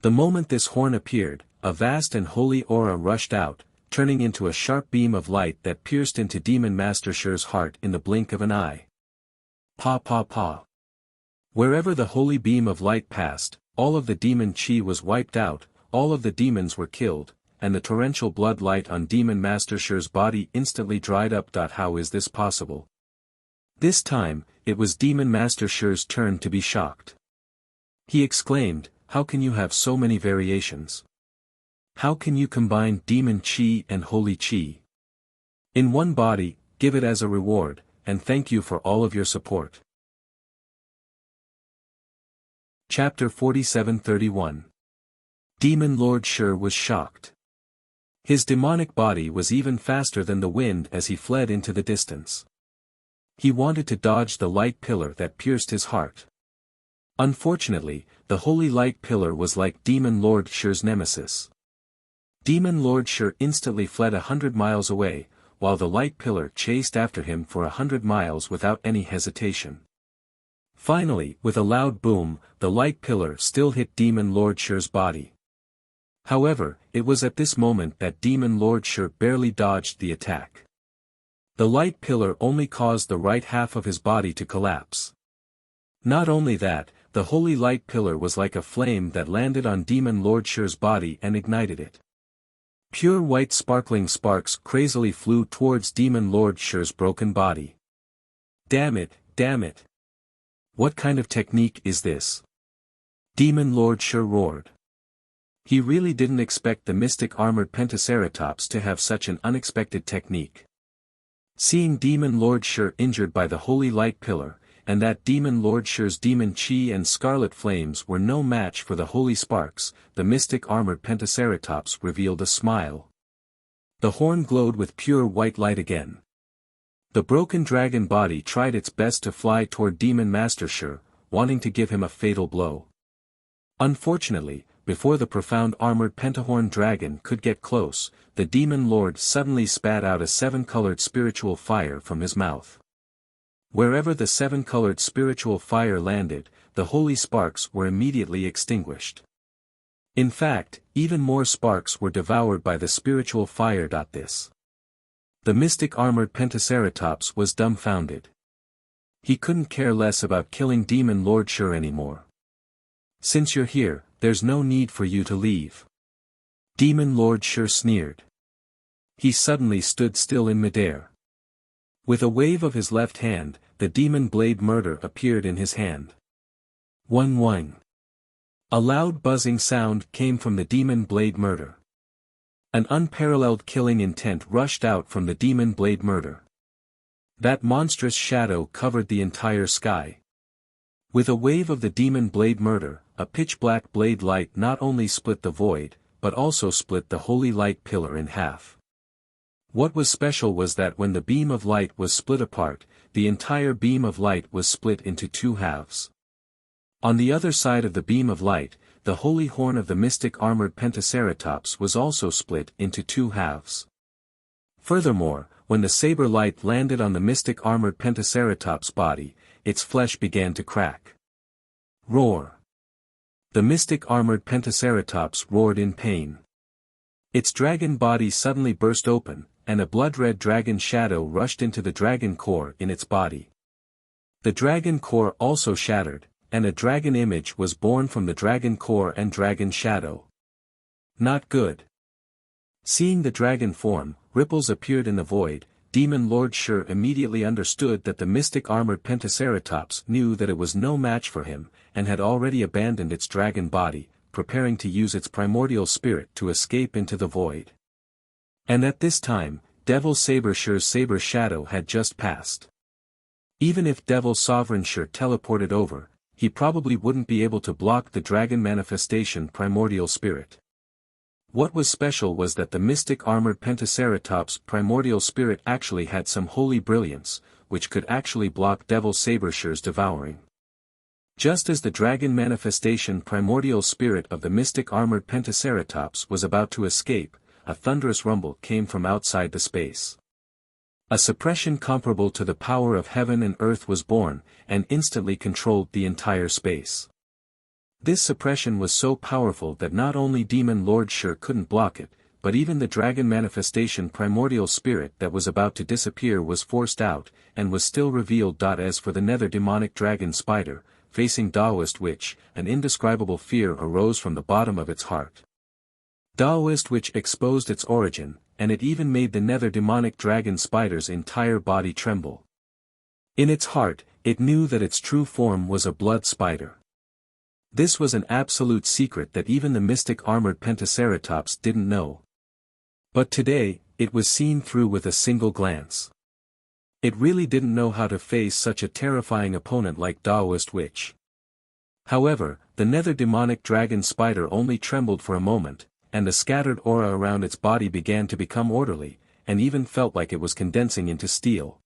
The moment this horn appeared, a vast and holy aura rushed out, turning into a sharp beam of light that pierced into demon master Shi's heart in the blink of an eye. Pa pa pa. Wherever the holy beam of light passed, all of the demon chi was wiped out, all of the demons were killed, and the torrential blood light on demon master Shi's body instantly dried up. How is this possible? This time, it was demon master Shi's turn to be shocked. He exclaimed, how can you have so many variations? How can you combine demon chi and holy chi in one body? Give it as a reward, and thank you for all of your support. Chapter 47:31. Demon Lord Shi was shocked. His demonic body was even faster than the wind as he fled into the distance. He wanted to dodge the light pillar that pierced his heart. Unfortunately, the holy light pillar was like Demon Lord Shi's nemesis. Demon Lord Shi instantly fled 100 miles away, while the light pillar chased after him for 100 miles without any hesitation. Finally, with a loud boom, the light pillar still hit Demon Lord Shi's body. However, it was at this moment that Demon Lord Shi barely dodged the attack. The light pillar only caused the right half of his body to collapse. Not only that, the holy light pillar was like a flame that landed on Demon Lord Shi's body and ignited it. Pure white sparkling sparks crazily flew towards Demon Lord Shi's broken body. Damn it, damn it. What kind of technique is this? Demon Lord Shi roared. He really didn't expect the mystic armored pentaceratops to have such an unexpected technique. Seeing Demon Lord Shi injured by the holy light pillar, and that Demon Lord Shi's demon chi and scarlet flames were no match for the holy sparks, the mystic armored pentaceratops revealed a smile. The horn glowed with pure white light again. The broken dragon body tried its best to fly toward Demon Master Shi, wanting to give him a fatal blow. Unfortunately, before the profound armored pentahorn dragon could get close, the demon lord suddenly spat out a seven-colored spiritual fire from his mouth. Wherever the seven-colored spiritual fire landed, the holy sparks were immediately extinguished. In fact, even more sparks were devoured by the spiritual fire. The mystic armored pentaceratops was dumbfounded. He couldn't care less about killing Demon Lord Shi anymore. Since you're here, there's no need for you to leave. Demon Lord Shi sneered. He suddenly stood still in midair. With a wave of his left hand, the demon blade murder appeared in his hand. Wang wang. A loud buzzing sound came from the demon blade murder. An unparalleled killing intent rushed out from the demon blade murder. That monstrous shadow covered the entire sky. With a wave of the demon blade murder, a pitch-black blade light not only split the void, but also split the holy light pillar in half. What was special was that when the beam of light was split apart, the entire beam of light was split into two halves. On the other side of the beam of light, the holy horn of the mystic armored pentaceratops was also split into two halves. Furthermore, when the saber light landed on the mystic armored Pentaceratops' body, its flesh began to crack. Roar! The mystic armored Pentaceratops roared in pain. Its dragon body suddenly burst open, and a blood-red dragon shadow rushed into the dragon core in its body. The dragon core also shattered, and a dragon image was born from the dragon core and dragon shadow. Not good. Seeing the dragon form, ripples appeared in the void. Demon Lord Shur immediately understood that the mystic armored Pentaceratops knew that it was no match for him, and had already abandoned its dragon body, preparing to use its primordial spirit to escape into the void. And at this time, Devil Saber Shur's saber shadow had just passed. Even if Devil Sovereign Shur teleported over, he probably wouldn't be able to block the dragon manifestation primordial spirit. What was special was that the mystic armored Pentaceratops' primordial spirit actually had some holy brilliance, which could actually block Devil Saber Shur's devouring. Just as the dragon manifestation primordial spirit of the mystic armored Pentaceratops was about to escape, a thunderous rumble came from outside the space. A suppression comparable to the power of heaven and earth was born, and instantly controlled the entire space. This suppression was so powerful that not only Demon Lord Shur couldn't block it, but even the dragon manifestation primordial spirit that was about to disappear was forced out, and was still revealed. As for the nether demonic dragon spider, facing Taoist Witch, an indescribable fear arose from the bottom of its heart. Taoist Witch exposed its origin, and it even made the nether demonic dragon spider's entire body tremble. In its heart, it knew that its true form was a blood spider. This was an absolute secret that even the mystic armored Pentaceratops didn't know. But today, it was seen through with a single glance. It really didn't know how to face such a terrifying opponent like Taoist Witch. However, the nether demonic dragon spider only trembled for a moment, and the scattered aura around its body began to become orderly, and even felt like it was condensing into steel.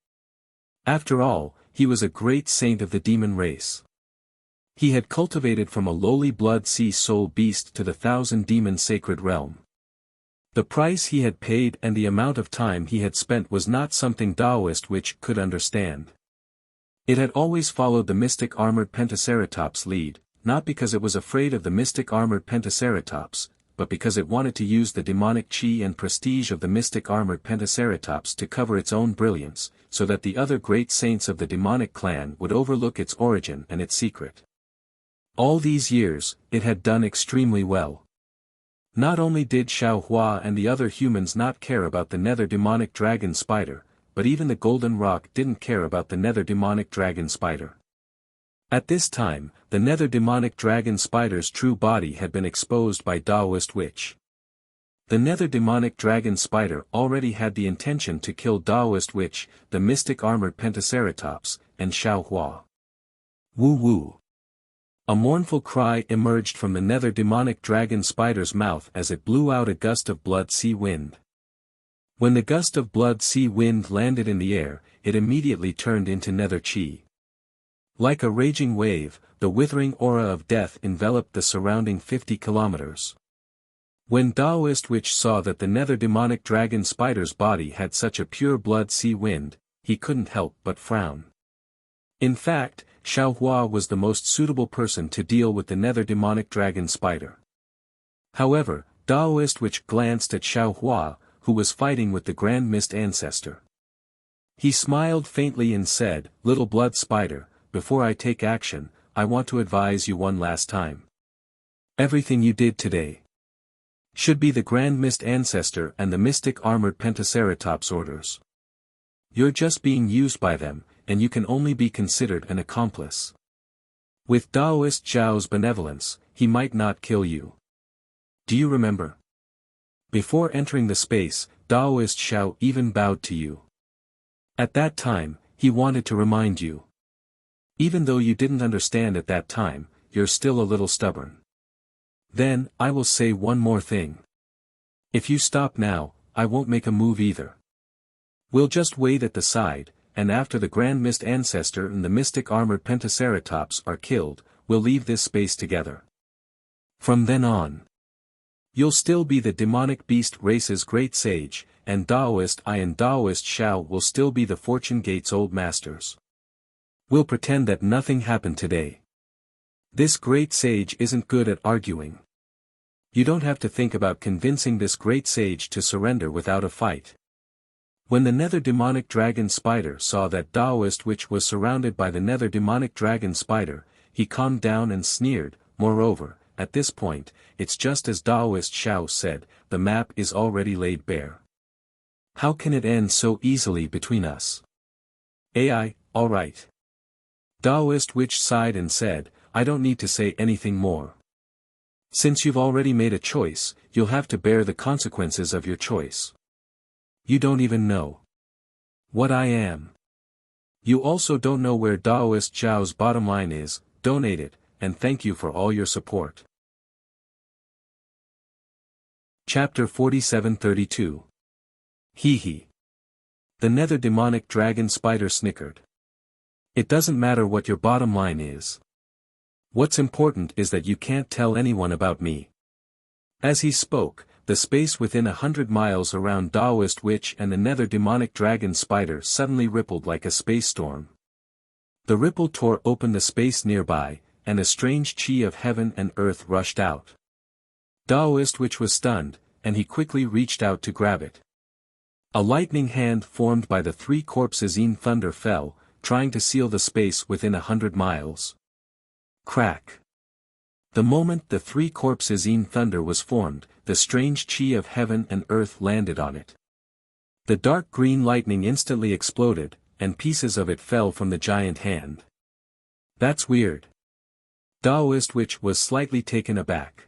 After all, he was a great saint of the demon race. He had cultivated from a lowly blood sea soul beast to the 1,000-demon sacred realm. The price he had paid and the amount of time he had spent was not something Taoist Witch could understand. It had always followed the mystic armored Pentaceratops' lead, not because it was afraid of the mystic armored Pentaceratops, but because it wanted to use the demonic chi and prestige of the mystic armored Pentaceratops to cover its own brilliance, so that the other great saints of the demonic clan would overlook its origin and its secret. All these years, it had done extremely well. Not only did Xiao Hua and the other humans not care about the nether demonic dragon spider, but even the Golden Rock didn't care about the nether demonic dragon spider. At this time, the nether demonic dragon spider's true body had been exposed by Taoist Witch. The nether demonic dragon spider already had the intention to kill Taoist Witch, the mystic armored Pentaceratops, and Xiao Hua. Woo woo. A mournful cry emerged from the nether demonic dragon spider's mouth as it blew out a gust of blood sea wind. When the gust of blood sea wind landed in the air, it immediately turned into nether chi. Like a raging wave, the withering aura of death enveloped the surrounding 50 kilometers. When Taoist Witch saw that the nether demonic dragon spider's body had such a pure blood sea wind, he couldn't help but frown. In fact, Xiao Hua was the most suitable person to deal with the nether demonic dragon spider. However, Taoist Witch glanced at Xiao Hua, who was fighting with the Grand Mist Ancestor. He smiled faintly and said, "Little blood spider, before I take action, I want to advise you one last time. Everything you did today should be the Grand Mist Ancestor and the mystic armored Pentaceratops orders. You're just being used by them, and you can only be considered an accomplice. With Taoist Zhao's benevolence, he might not kill you. Do you remember? Before entering the space, Taoist Zhao even bowed to you. At that time, he wanted to remind you. Even though you didn't understand at that time, you're still a little stubborn. Then, I will say one more thing. If you stop now, I won't make a move either. We'll just wait at the side, and after the Grand Mist Ancestor and the mystic armored Pentaceratops are killed, we'll leave this space together. From then on, you'll still be the demonic beast race's great sage, and Daoist I and Daoist Xiao will still be the Fortune Gate's old masters. We'll pretend that nothing happened today. This great sage isn't good at arguing. You don't have to think about convincing this great sage to surrender without a fight. When the nether demonic dragon spider saw that Daoist witch was surrounded by the nether demonic dragon spider, he calmed down and sneered. Moreover, at this point, it's just as Daoist Xiao said, the map is already laid bare. How can it end so easily between us? AI, alright. Daoist witch sighed and said, I don't need to say anything more. Since you've already made a choice, you'll have to bear the consequences of your choice. You don't even know what I am. You also don't know where Daoist Xiao's bottom line is. Donate it, and thank you for all your support. Chapter 4732. Hee hee. The nether demonic dragon spider snickered. It doesn't matter what your bottom line is. What's important is that you can't tell anyone about me. As he spoke, the space within 100 miles around Daoist witch and the nether demonic dragon spider suddenly rippled like a space storm. The ripple tore open the space nearby, and a strange chi of heaven and earth rushed out. Daoist witch was stunned, and he quickly reached out to grab it. A lightning hand formed by the three corpses in thunder fell, trying to seal the space within 100 miles. Crack. The moment the three corpses in thunder was formed, the strange chi of heaven and earth landed on it. The dark green lightning instantly exploded, and pieces of it fell from the giant hand. That's weird. Daoist witch was slightly taken aback.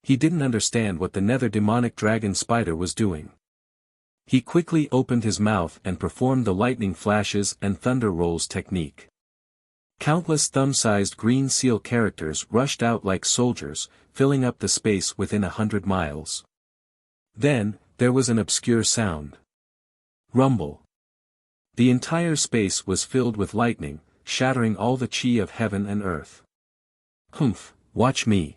He didn't understand what the nether demonic dragon spider was doing. He quickly opened his mouth and performed the lightning flashes and thunder rolls technique. Countless thumb-sized green seal characters rushed out like soldiers, filling up the space within 100 miles. Then, there was an obscure sound. Rumble. The entire space was filled with lightning, shattering all the chi of heaven and earth. Humph, watch me.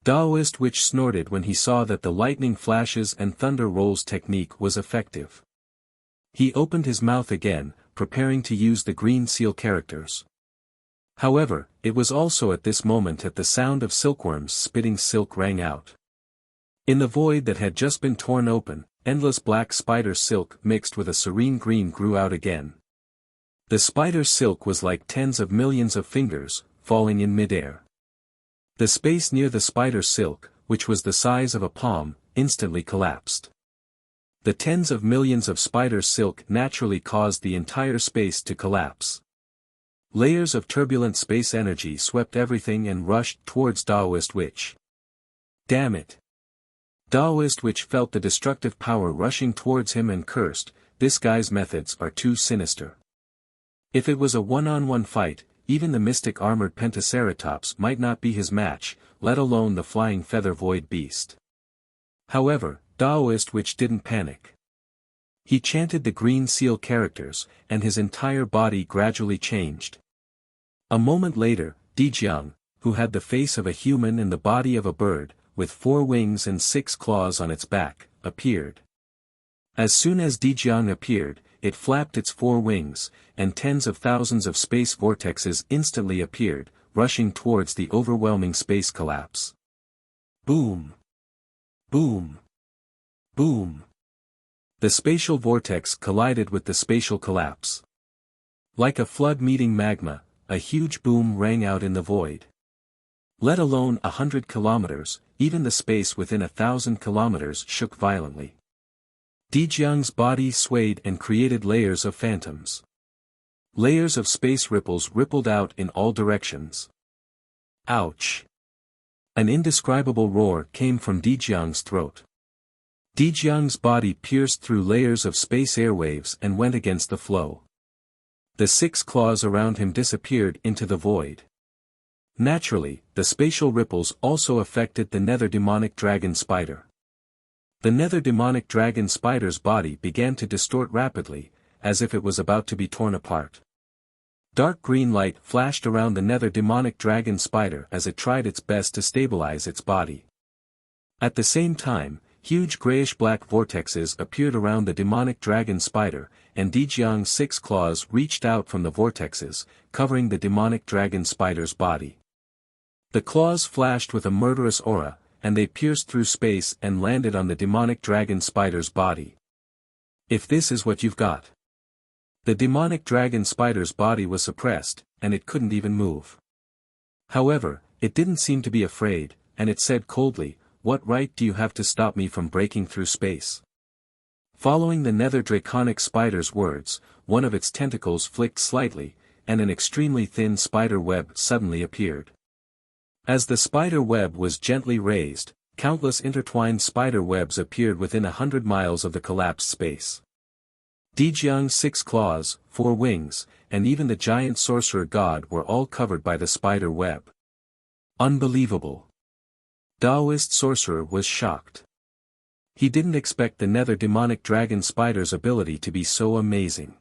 Daoist witch snorted when he saw that the lightning flashes and thunder rolls technique was effective. He opened his mouth again, preparing to use the green seal characters. However, it was also at this moment that the sound of silkworms spitting silk rang out. In the void that had just been torn open, endless black spider silk mixed with a serene green grew out again. The spider silk was like tens of millions of fingers, falling in midair. The space near the spider silk, which was the size of a palm, instantly collapsed. The tens of millions of spider silk naturally caused the entire space to collapse. Layers of turbulent space energy swept everything and rushed towards Daoist witch. Damn it. Daoist witch felt the destructive power rushing towards him and cursed, this guy's methods are too sinister. If it was a one-on-one fight, even the mystic armored Pentaceratops might not be his match, let alone the flying feather void beast. However, Daoist witch didn't panic. He chanted the green seal characters, and his entire body gradually changed. A moment later, Dijiang, who had the face of a human and the body of a bird, with 4 wings and 6 claws on its back, appeared. As soon as Dijiang appeared, it flapped its 4 wings, and tens of thousands of space vortexes instantly appeared, rushing towards the overwhelming space collapse. Boom! Boom! Boom! The spatial vortex collided with the spatial collapse. Like a flood meeting magma, a huge boom rang out in the void. Let alone 100 kilometers, even the space within 1,000 kilometers shook violently. Dijiang's body swayed and created layers of phantoms. Layers of space ripples rippled out in all directions. Ouch! An indescribable roar came from Dijiang's throat. Dijiang's body pierced through layers of space airwaves and went against the flow. The 6 claws around him disappeared into the void. Naturally, the spatial ripples also affected the nether demonic dragon spider. The nether demonic dragon spider's body began to distort rapidly, as if it was about to be torn apart. Dark green light flashed around the nether demonic dragon spider as it tried its best to stabilize its body. At the same time, huge grayish-black vortexes appeared around the demonic dragon spider, and Dejiang's 6 claws reached out from the vortexes, covering the demonic dragon spider's body. The claws flashed with a murderous aura, and they pierced through space and landed on the demonic dragon spider's body. If this is what you've got. The demonic dragon spider's body was suppressed, and it couldn't even move. However, it didn't seem to be afraid, and it said coldly, "What right do you have to stop me from breaking through space?" Following the nether draconic spider's words, one of its tentacles flicked slightly, and an extremely thin spider web suddenly appeared. As the spider web was gently raised, countless intertwined spider webs appeared within 100 miles of the collapsed space. Dejiang's 6 claws, 4 wings, and even the giant sorcerer god were all covered by the spider web. Unbelievable. Taoist sorcerer was shocked. He didn't expect the nether demonic dragon spider's ability to be so amazing.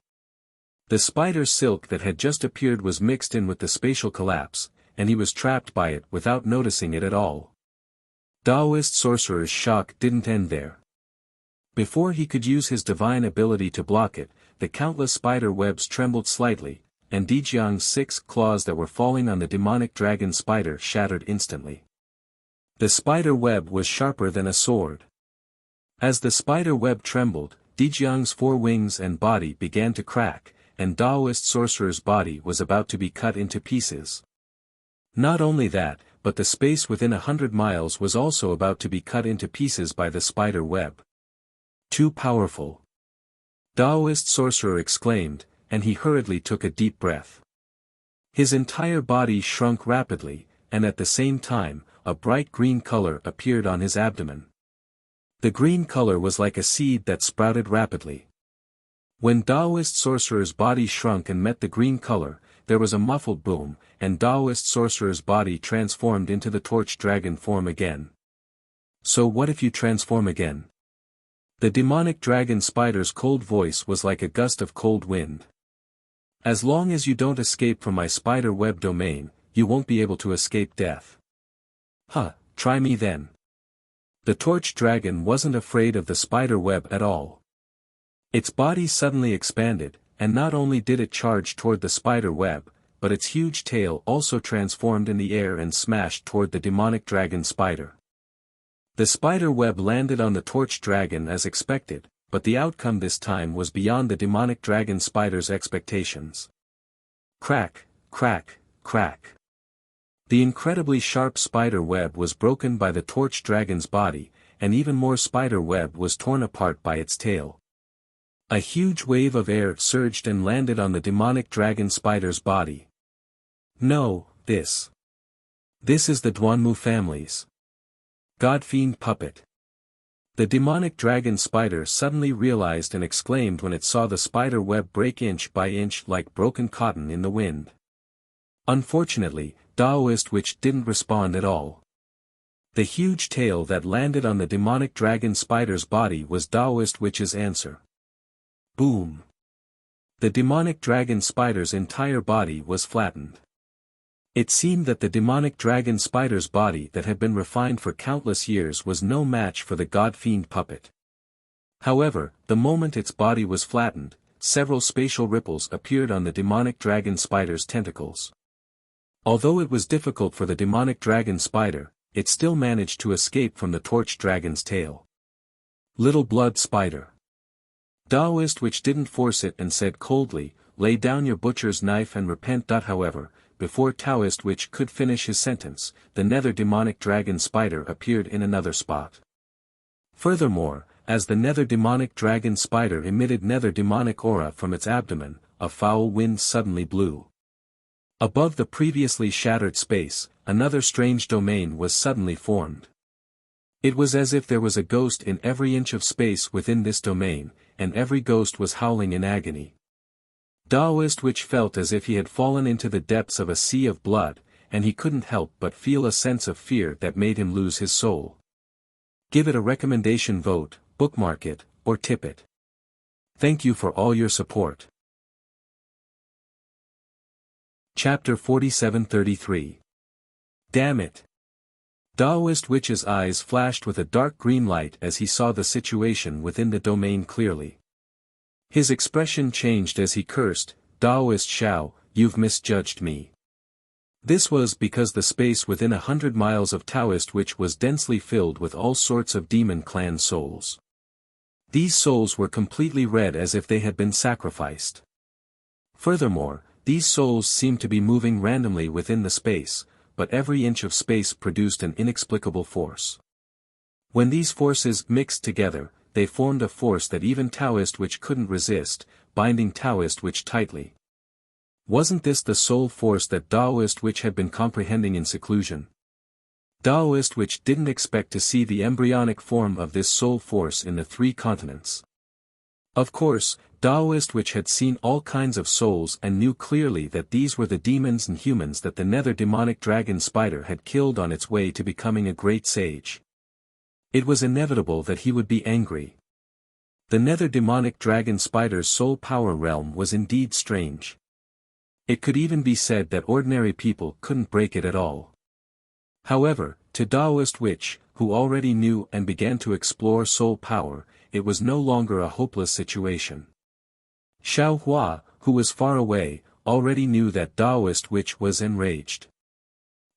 The spider silk that had just appeared was mixed in with the spatial collapse, and he was trapped by it without noticing it at all. Taoist sorcerer's shock didn't end there. Before he could use his divine ability to block it, the countless spider webs trembled slightly, and Dejiang's 6 claws that were falling on the demonic dragon spider shattered instantly. The spider web was sharper than a sword. As the spider web trembled, Dejiang's 4 wings and body began to crack, and Taoist sorcerer's body was about to be cut into pieces. Not only that, but the space within 100 miles was also about to be cut into pieces by the spider web. Too powerful. Taoist sorcerer exclaimed, and he hurriedly took a deep breath. His entire body shrunk rapidly, and at the same time, a bright green color appeared on his abdomen. The green color was like a seed that sprouted rapidly. When Taoist sorcerer's body shrunk and met the green color, there was a muffled boom, and Taoist sorcerer's body transformed into the torch dragon form again. So what if you transform again? The demonic dragon spider's cold voice was like a gust of cold wind. As long as you don't escape from my spider web domain, you won't be able to escape death. Huh, try me then. The torch dragon wasn't afraid of the spider web at all. Its body suddenly expanded, and not only did it charge toward the spider web, but its huge tail also transformed in the air and smashed toward the demonic dragon spider. The spider web landed on the torch dragon as expected, but the outcome this time was beyond the demonic dragon spider's expectations. Crack, crack, crack. The incredibly sharp spider web was broken by the torch dragon's body, and even more spider web was torn apart by its tail. A huge wave of air surged and landed on the demonic dragon spider's body. No, this is the Duanmu family's God-fiend puppet. The demonic dragon spider suddenly realized and exclaimed when it saw the spider web break inch by inch like broken cotton in the wind. Unfortunately, Taoist Witch didn't respond at all. The huge tail that landed on the demonic dragon spider's body was Taoist Witch's answer. Boom! The demonic dragon spider's entire body was flattened. It seemed that the demonic dragon spider's body that had been refined for countless years was no match for the god-fiend puppet. However, the moment its body was flattened, several spatial ripples appeared on the demonic dragon spider's tentacles. Although it was difficult for the demonic dragon spider, it still managed to escape from the torch dragon's tail. Little blood spider. Taoist Witch didn't force it and said coldly, "Lay down your butcher's knife and repent." However, before Taoist Witch could finish his sentence, the nether demonic dragon spider appeared in another spot. Furthermore, as the nether demonic dragon spider emitted nether demonic aura from its abdomen, a foul wind suddenly blew. Above the previously shattered space, another strange domain was suddenly formed. It was as if there was a ghost in every inch of space within this domain, and every ghost was howling in agony. Taoist Witch felt as if he had fallen into the depths of a sea of blood, and he couldn't help but feel a sense of fear that made him lose his soul. Give it a recommendation vote, bookmark it, or tip it. Thank you for all your support. Chapter 4733. Damn it! Daoist Witch's eyes flashed with a dark green light as he saw the situation within the domain clearly. His expression changed as he cursed, "Daoist Xiao, you've misjudged me." This was because the space within 100 miles of Taoist Witch was densely filled with all sorts of demon clan souls. These souls were completely red as if they had been sacrificed. Furthermore, these souls seemed to be moving randomly within the space, but every inch of space produced an inexplicable force. When these forces mixed together, they formed a force that even Taoist Witch couldn't resist, binding Taoist Witch tightly. Wasn't this the soul force that Daoist Witch had been comprehending in seclusion? Daoist Witch didn't expect to see the embryonic form of this soul force in the 3 continents. Of course, Daoist Witch had seen all kinds of souls and knew clearly that these were the demons and humans that the nether demonic dragon spider had killed on its way to becoming a great sage. It was inevitable that he would be angry. The nether demonic dragon spider's soul power realm was indeed strange. It could even be said that ordinary people couldn't break it at all. However, to Daoist Witch, who already knew and began to explore soul power, it was no longer a hopeless situation. Xiao Hua, who was far away, already knew that Daoist Witch was enraged.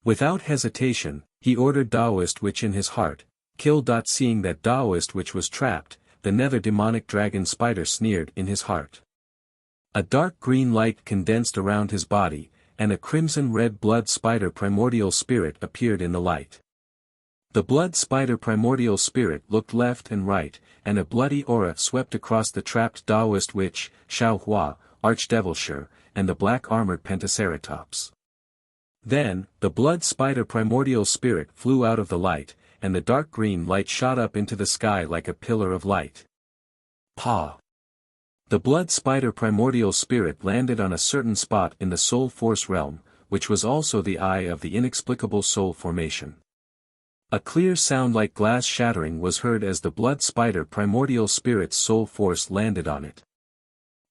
Without hesitation, he ordered Daoist Witch in his heart, kill. Seeing that Daoist Witch was trapped, the nether demonic dragon spider sneered in his heart. A dark green light condensed around his body, and a crimson-red blood spider primordial spirit appeared in the light. The blood spider primordial spirit looked left and right, and a bloody aura swept across the trapped Daoist Witch, Xiao Hua, Archdevil, and the black-armored Pentaceratops. Then, the blood spider primordial spirit flew out of the light, and the dark green light shot up into the sky like a pillar of light. Pa! The blood spider primordial spirit landed on a certain spot in the soul force realm, which was also the eye of the inexplicable soul formation. A clear sound like glass shattering was heard as the blood spider primordial spirit's soul force landed on it.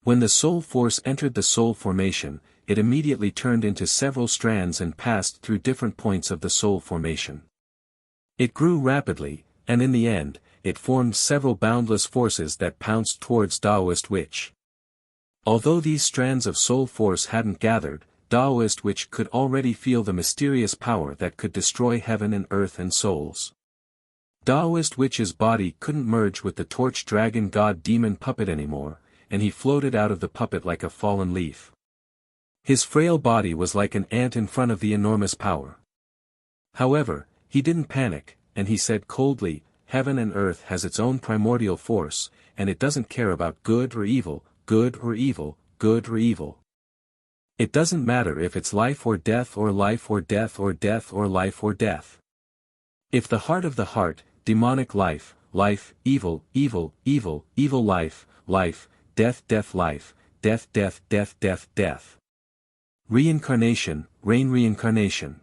When the soul force entered the soul formation, it immediately turned into several strands and passed through different points of the soul formation. It grew rapidly, and in the end, it formed several boundless forces that pounced towards Daoist Witch. Although these strands of soul force hadn't gathered, Daoist Witch could already feel the mysterious power that could destroy heaven and earth and souls. Daoist Witch's body couldn't merge with the torch dragon god demon puppet anymore, and he floated out of the puppet like a fallen leaf. His frail body was like an ant in front of the enormous power. However, he didn't panic, and he said coldly, "Heaven and earth has its own primordial force, and it doesn't care about good or evil, good or evil, good or evil. It doesn't matter if it's life or death or life or death or death or life or death. If the heart of the heart, demonic life, life, evil, evil, evil, evil life, life, death, death, life, death, death, death, death, death. Reincarnation, rain reincarnation.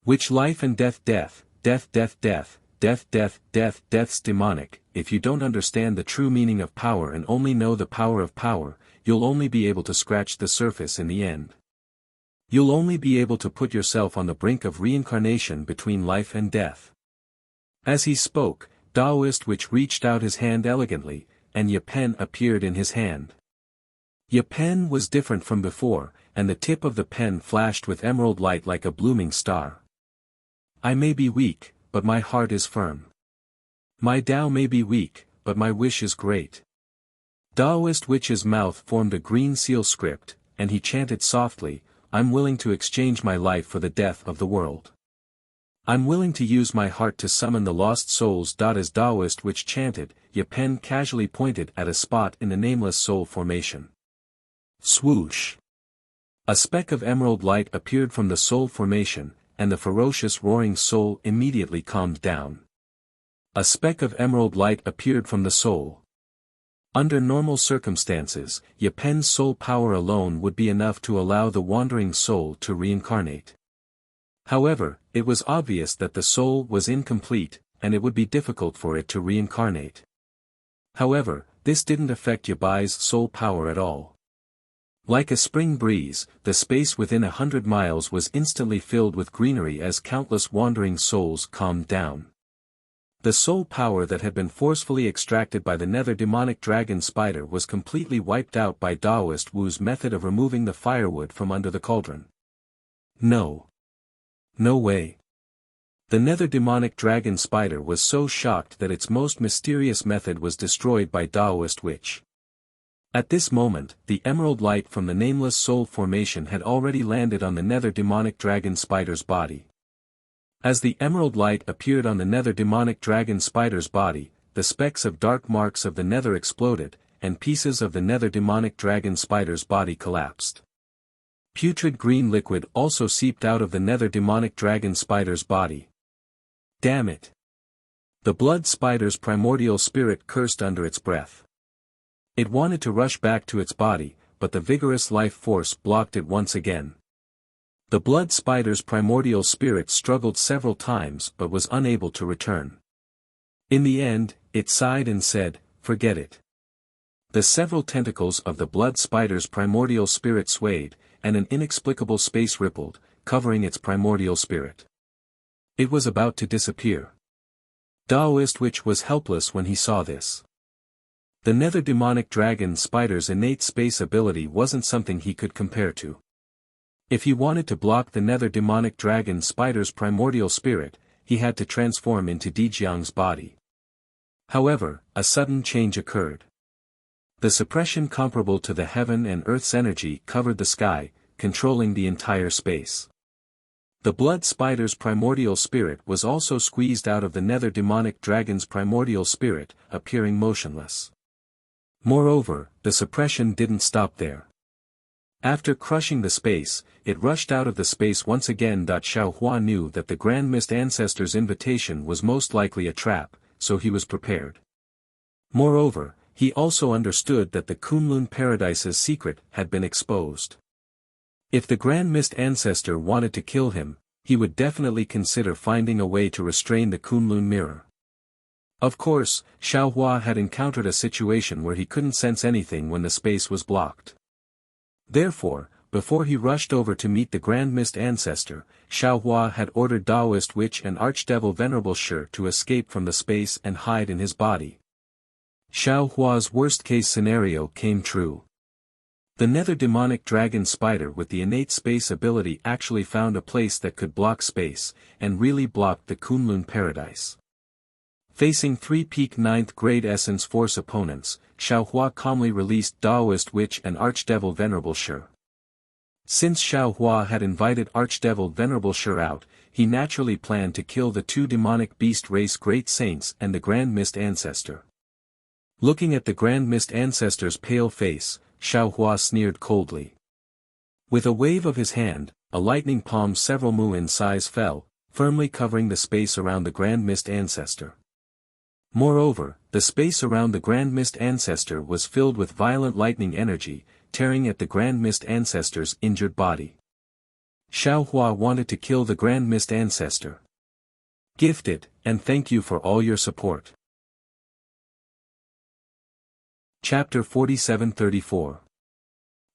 Which life and death, death, death, death, death, death, death, death, death's demonic. If you don't understand the true meaning of power and only know the power of power, you'll only be able to scratch the surface in the end. You'll only be able to put yourself on the brink of reincarnation between life and death." As he spoke, Daoist Witch reached out his hand elegantly, and Ye Pen appeared in his hand. Ye Pen was different from before, and the tip of the pen flashed with emerald light like a blooming star. "I may be weak, but my heart is firm. My Tao may be weak, but my wish is great." Daoist Witch's mouth formed a green seal script, and he chanted softly, "I'm willing to exchange my life for the death of the world. I'm willing to use my heart to summon the lost souls." As Daoist Witch chanted, Ye Pen casually pointed at a spot in the nameless soul formation. Swoosh! A speck of emerald light appeared from the soul formation, and the ferocious roaring soul immediately calmed down. A speck of emerald light appeared from the soul. Under normal circumstances, Ye Pen's soul power alone would be enough to allow the wandering soul to reincarnate. However, it was obvious that the soul was incomplete, and it would be difficult for it to reincarnate. However, this didn't affect Ye Bai's soul power at all. Like a spring breeze, the space within 100 miles was instantly filled with greenery as countless wandering souls calmed down. The soul power that had been forcefully extracted by the nether demonic dragon spider was completely wiped out by Taoist Wu's method of removing the firewood from under the cauldron. No. No way. The nether demonic dragon spider was so shocked that its most mysterious method was destroyed by Taoist witch. At this moment, the emerald light from the nameless soul formation had already landed on the nether demonic dragon spider's body. As the emerald light appeared on the nether demonic dragon spider's body, the specks of dark marks of the nether exploded, and pieces of the nether demonic dragon spider's body collapsed. Putrid green liquid also seeped out of the nether demonic dragon spider's body. Damn it! The blood spider's primordial spirit cursed under its breath. It wanted to rush back to its body, but the vigorous life force blocked it once again. The blood spider's primordial spirit struggled several times but was unable to return. In the end, it sighed and said, "Forget it." The several tentacles of the blood spider's primordial spirit swayed, and an inexplicable space rippled, covering its primordial spirit. It was about to disappear. Taoist witch was helpless when he saw this. The nether demonic dragon spider's innate space ability wasn't something he could compare to. If he wanted to block the nether demonic dragon spider's primordial spirit, he had to transform into Dejiang's body. However, a sudden change occurred. The suppression comparable to the heaven and earth's energy covered the sky, controlling the entire space. The blood spider's primordial spirit was also squeezed out of the nether demonic dragon's primordial spirit, appearing motionless. Moreover, the suppression didn't stop there. After crushing the space, it rushed out of the space once again. Xiaohua knew that the Grand Mist Ancestor's invitation was most likely a trap, so he was prepared. Moreover, he also understood that the Kunlun Paradise's secret had been exposed. If the Grand Mist Ancestor wanted to kill him, he would definitely consider finding a way to restrain the Kunlun mirror. Of course, Xiaohua had encountered a situation where he couldn't sense anything when the space was blocked. Therefore, before he rushed over to meet the Grand Mist Ancestor, Xiaohua had ordered Taoist Witch and Archdevil Venerable Shi to escape from the space and hide in his body. Xiaohua's worst-case scenario came true. The nether demonic dragon spider with the innate space ability actually found a place that could block space, and really blocked the Kunlun Paradise. Facing three peak 9th grade essence force opponents, Xiaohua calmly released Taoist Witch and Archdevil Venerable Shi. Since Xiaohua had invited Archdevil Venerable Shi out, he naturally planned to kill the two demonic beast race great saints and the Grand Mist Ancestor. Looking at the Grand Mist Ancestor's pale face, Xiaohua sneered coldly. With a wave of his hand, a lightning palm several mu in size fell, firmly covering the space around the Grand Mist Ancestor. Moreover, the space around the Grand Mist Ancestor was filled with violent lightning energy, tearing at the Grand Mist Ancestor's injured body. Xiaohua wanted to kill the Grand Mist Ancestor. Gifted, and thank you for all your support. Chapter 47-34.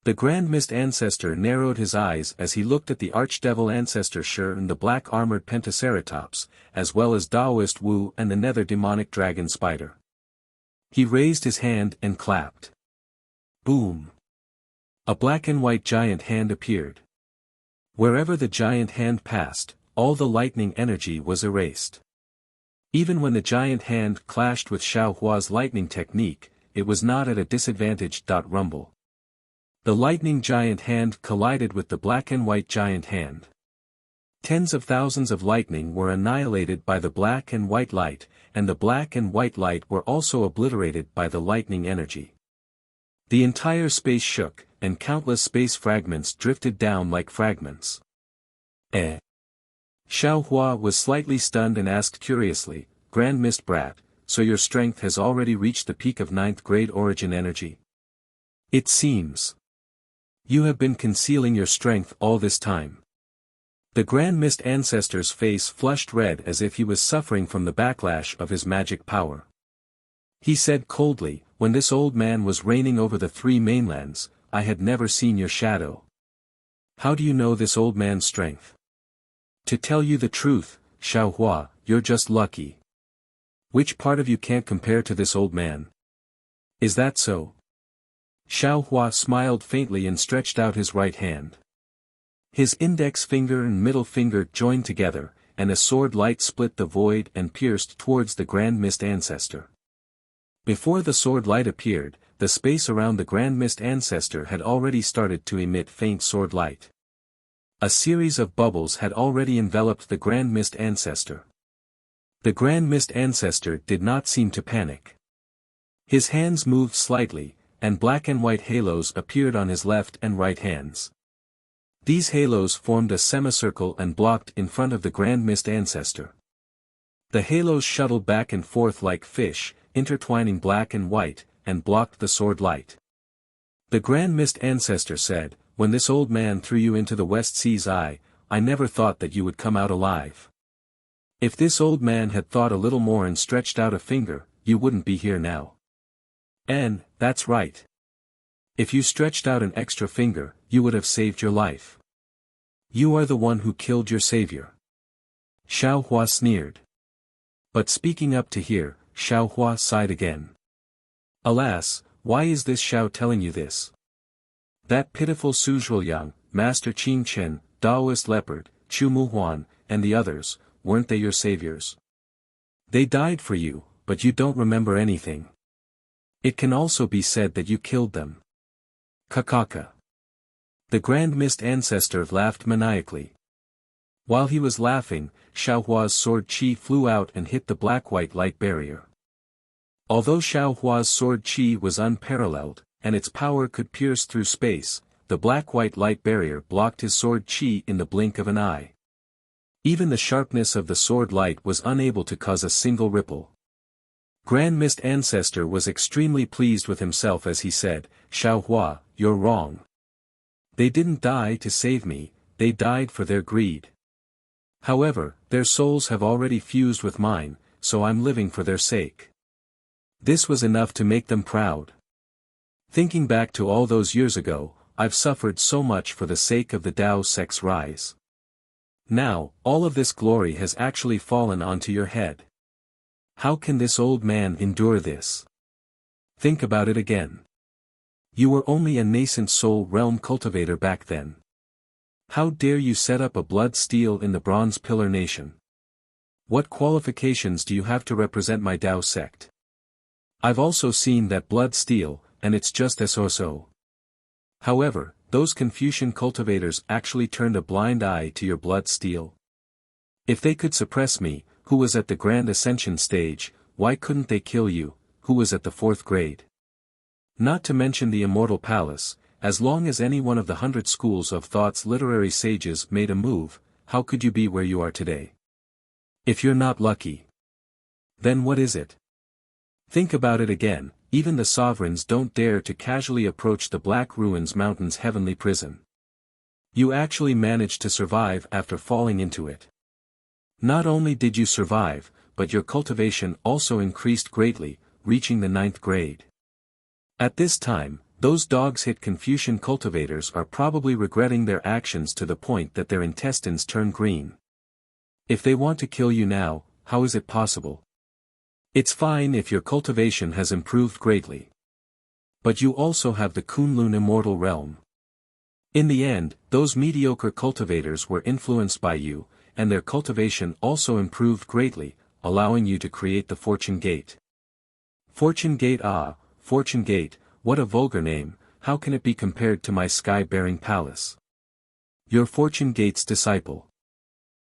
The Grand Mist Ancestor narrowed his eyes as he looked at the Archdevil Ancestor Shi and the black-armored Pentaceratops, as well as Taoist Wu and the nether demonic dragon spider. He raised his hand and clapped. Boom! A black and white giant hand appeared. Wherever the giant hand passed, all the lightning energy was erased. Even when the giant hand clashed with Xiaohua's lightning technique, it was not at a disadvantage. Rumble. The lightning giant hand collided with the black and white giant hand. Tens of thousands of lightning were annihilated by the black and white light, and the black and white light were also obliterated by the lightning energy. The entire space shook, and countless space fragments drifted down like fragments. Xiaohua was slightly stunned and asked curiously, Grand Mist Brat, so your strength has already reached the peak of 9th grade origin energy? It seems. You have been concealing your strength all this time. The Grand Mist Ancestor's face flushed red as if he was suffering from the backlash of his magic power. He said coldly, when this old man was reigning over the three mainlands, I had never seen your shadow. How do you know this old man's strength? To tell you the truth, Xiaohua, you're just lucky. Which part of you can't compare to this old man? Is that so? Xiaohua smiled faintly and stretched out his right hand. His index finger and middle finger joined together, and a sword light split the void and pierced towards the Grand Mist Ancestor. Before the sword light appeared, the space around the Grand Mist Ancestor had already started to emit faint sword light. A series of bubbles had already enveloped the Grand Mist Ancestor. The Grand Mist Ancestor did not seem to panic. His hands moved slightly, and black and white halos appeared on his left and right hands. These halos formed a semicircle and blocked in front of the Grand Mist Ancestor. The halos shuttled back and forth like fish, intertwining black and white, and blocked the sword light. The Grand Mist Ancestor said, "When this old man threw you into the West Sea's eye, I never thought that you would come out alive. If this old man had thought a little more and stretched out a finger, you wouldn't be here now." And, that's right. If you stretched out an extra finger, you would have saved your life. You are the one who killed your savior. Xiaohua sneered. But speaking up to hear, Xiaohua sighed again. Alas, why is this Xiao telling you this? That pitiful Suzhuoyang, Master Qing Chen, Daoist Leopard, Chu Muhuan, and the others, weren't they your saviors? They died for you, but you don't remember anything. It can also be said that you killed them. Kakaka. The Grand Mist Ancestor laughed maniacally. While he was laughing, Xiaohua's sword qi flew out and hit the black-white light barrier. Although Xiaohua's sword qi was unparalleled, and its power could pierce through space, the black-white light barrier blocked his sword qi in the blink of an eye. Even the sharpness of the sword light was unable to cause a single ripple. Grand Mist Ancestor was extremely pleased with himself as he said, "Xiaohua, you're wrong. They didn't die to save me, they died for their greed. However, their souls have already fused with mine, so I'm living for their sake." This was enough to make them proud. Thinking back to all those years ago, I've suffered so much for the sake of the Tao sect's rise. Now, all of this glory has actually fallen onto your head. How can this old man endure this? Think about it again. You were only a nascent soul realm cultivator back then. How dare you set up a blood steel in the Bronze Pillar Nation? What qualifications do you have to represent my Tao sect? I've also seen that blood steel, and it's just so. However, those Confucian cultivators actually turned a blind eye to your blood steel. If they could suppress me, who was at the Grand Ascension stage, why couldn't they kill you, who was at the 4th grade? Not to mention the Immortal Palace, as long as any one of the 100 schools of thought's literary sages made a move, how could you be where you are today? If you're not lucky, then what is it? Think about it again, even the sovereigns don't dare to casually approach the Black Ruins Mountain's heavenly prison. You actually managed to survive after falling into it. Not only did you survive, but your cultivation also increased greatly, reaching the 9th grade. At this time, those dogs-hit Confucian cultivators are probably regretting their actions to the point that their intestines turn green. If they want to kill you now, how is it possible? It's fine if your cultivation has improved greatly. But you also have the Kunlun Immortal Realm. In the end, those mediocre cultivators were influenced by you, and their cultivation also improved greatly, allowing you to create the Fortune Gate. Fortune Gate, Fortune Gate, what a vulgar name, how can it be compared to my sky-bearing palace? Your Fortune Gate's disciple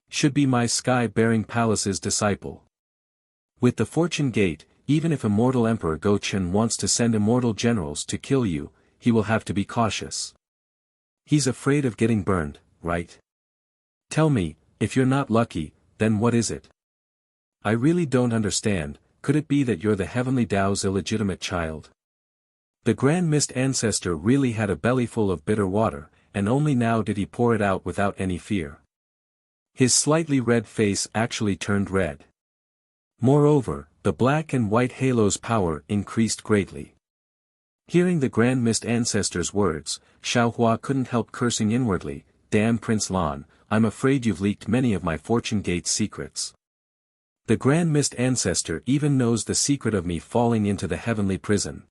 should be my sky-bearing palace's disciple. With the Fortune Gate, even if Immortal Emperor Go Chen wants to send immortal generals to kill you, he will have to be cautious. He's afraid of getting burned, right? Tell me, if you're not lucky, then what is it? I really don't understand, could it be that you're the Heavenly Tao's illegitimate child? The Grand Mist Ancestor really had a bellyful of bitter water, and only now did he pour it out without any fear. His slightly red face actually turned red. Moreover, the black and white halo's power increased greatly. Hearing the Grand Mist Ancestor's words, Xiaohua couldn't help cursing inwardly, "Damn Prince Lan, I'm afraid you've leaked many of my Fortune Gate's secrets. The Grand Mist Ancestor even knows the secret of me falling into the heavenly prison."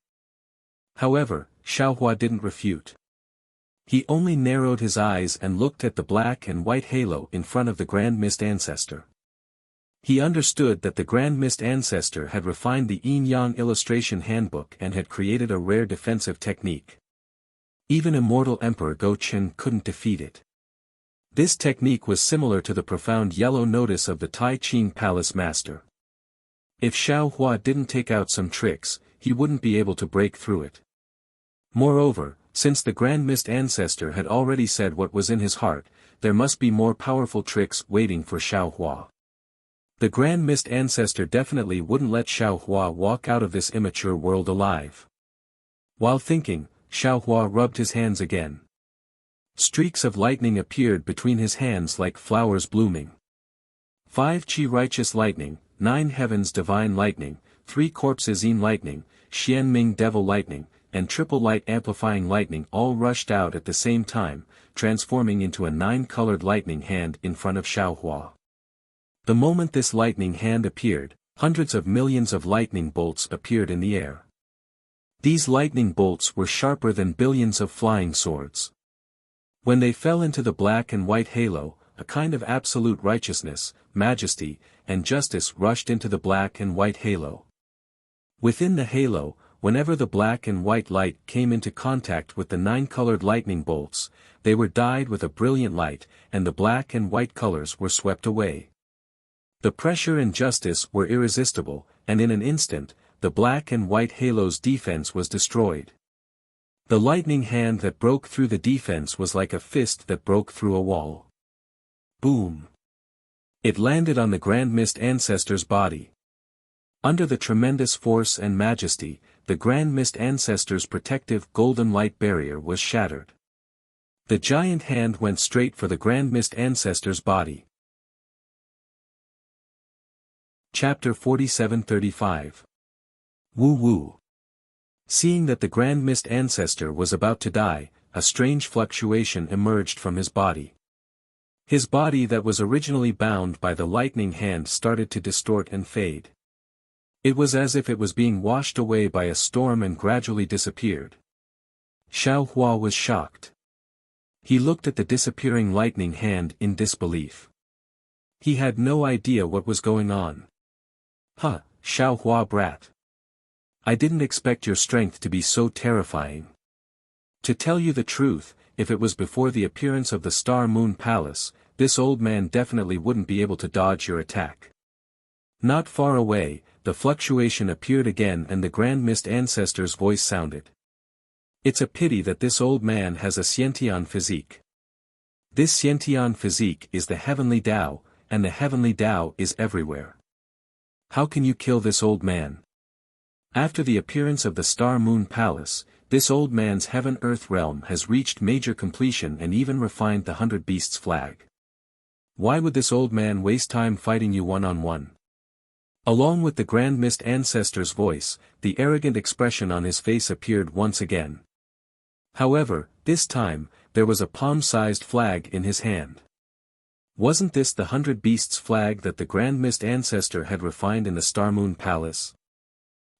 However, Xiaohua didn't refute. He only narrowed his eyes and looked at the black and white halo in front of the Grand Mist Ancestor. He understood that the Grand Mist Ancestor had refined the Yin-Yang illustration handbook and had created a rare defensive technique. Even immortal Emperor Go Chen couldn't defeat it. This technique was similar to the profound yellow notice of the Tai Ching Palace Master. If Xiaohua didn't take out some tricks, he wouldn't be able to break through it. Moreover, since the Grand Mist Ancestor had already said what was in his heart, there must be more powerful tricks waiting for Xiaohua. The Grand Mist Ancestor definitely wouldn't let Xiaohua walk out of this immature world alive. While thinking, Xiaohua rubbed his hands again. Streaks of lightning appeared between his hands like flowers blooming. 5 Qi Righteous Lightning, 9 Heavens Divine Lightning, 3 Corpses Yin Lightning, Xian Ming Devil Lightning, and Triple Light Amplifying Lightning all rushed out at the same time, transforming into a 9-colored lightning hand in front of Xiaohua. The moment this lightning hand appeared, hundreds of millions of lightning bolts appeared in the air. These lightning bolts were sharper than billions of flying swords. When they fell into the black and white halo, a kind of absolute righteousness, majesty, and justice rushed into the black and white halo. Within the halo, whenever the black and white light came into contact with the 9-colored lightning bolts, they were dyed with a brilliant light, and the black and white colors were swept away. The pressure and justice were irresistible, and in an instant, the black and white halo's defense was destroyed. The lightning hand that broke through the defense was like a fist that broke through a wall. Boom! It landed on the Grand Mist Ancestor's body. Under the tremendous force and majesty, the Grand Mist Ancestor's protective golden light barrier was shattered. The giant hand went straight for the Grand Mist Ancestor's body. Chapter 4735. Woo Woo. Seeing that the Grand Mist Ancestor was about to die, a strange fluctuation emerged from his body. His body that was originally bound by the lightning hand started to distort and fade. It was as if it was being washed away by a storm and gradually disappeared. Xiaohua was shocked. He looked at the disappearing lightning hand in disbelief. He had no idea what was going on. "Huh, Xiaohua brat. I didn't expect your strength to be so terrifying. To tell you the truth, if it was before the appearance of the Star Moon Palace, this old man definitely wouldn't be able to dodge your attack." Not far away, the fluctuation appeared again and the Grand Mist Ancestor's voice sounded. "It's a pity that this old man has a Xiantian physique. This Xiantian physique is the heavenly Tao, and the heavenly Tao is everywhere. How can you kill this old man?" After the appearance of the Star Moon Palace, this old man's heaven-earth realm has reached major completion and even refined the 100 Beasts flag. Why would this old man waste time fighting you one-on-one? Along with the Grand Mist Ancestor's voice, the arrogant expression on his face appeared once again. However, this time, there was a palm-sized flag in his hand. Wasn't this the 100 Beasts flag that the Grand Mist Ancestor had refined in the Star Moon Palace?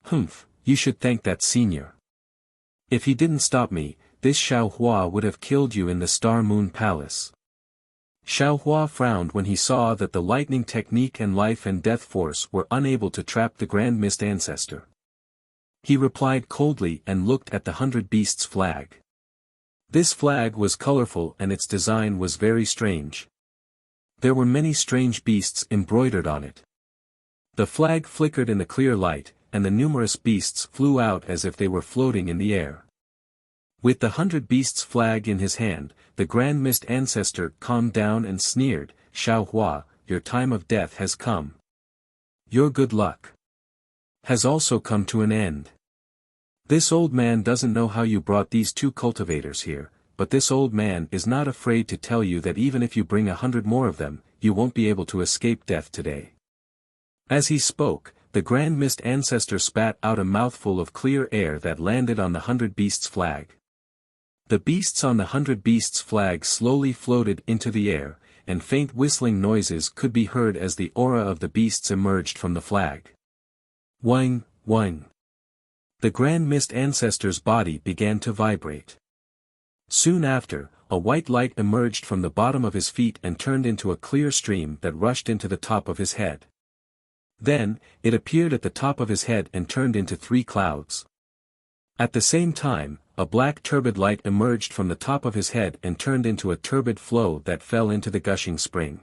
"Humph, you should thank that senior. If he didn't stop me, this Xiaohua would have killed you in the Star Moon Palace." Xiaohua frowned when he saw that the lightning technique and life and death force were unable to trap the Grand Mist Ancestor. He replied coldly and looked at the 100 Beasts flag. This flag was colorful and its design was very strange. There were many strange beasts embroidered on it. The flag flickered in the clear light, and the numerous beasts flew out as if they were floating in the air. With the 100 Beasts flag in his hand, the Grand Mist Ancestor calmed down and sneered, "Xiaohua, your time of death has come. Your good luck has also come to an end. This old man doesn't know how you brought these 2 cultivators here, but this old man is not afraid to tell you that even if you bring 100 more of them, you won't be able to escape death today." As he spoke, the Grand Mist Ancestor spat out a mouthful of clear air that landed on the 100 Beasts flag. The beasts on the 100 Beasts flag slowly floated into the air, and faint whistling noises could be heard as the aura of the beasts emerged from the flag. Whing, whing. The Grand Mist Ancestor's body began to vibrate. Soon after, a white light emerged from the bottom of his feet and turned into a clear stream that rushed into the top of his head. Then, it appeared at the top of his head and turned into 3 clouds. At the same time, a black turbid light emerged from the top of his head and turned into a turbid flow that fell into the gushing spring.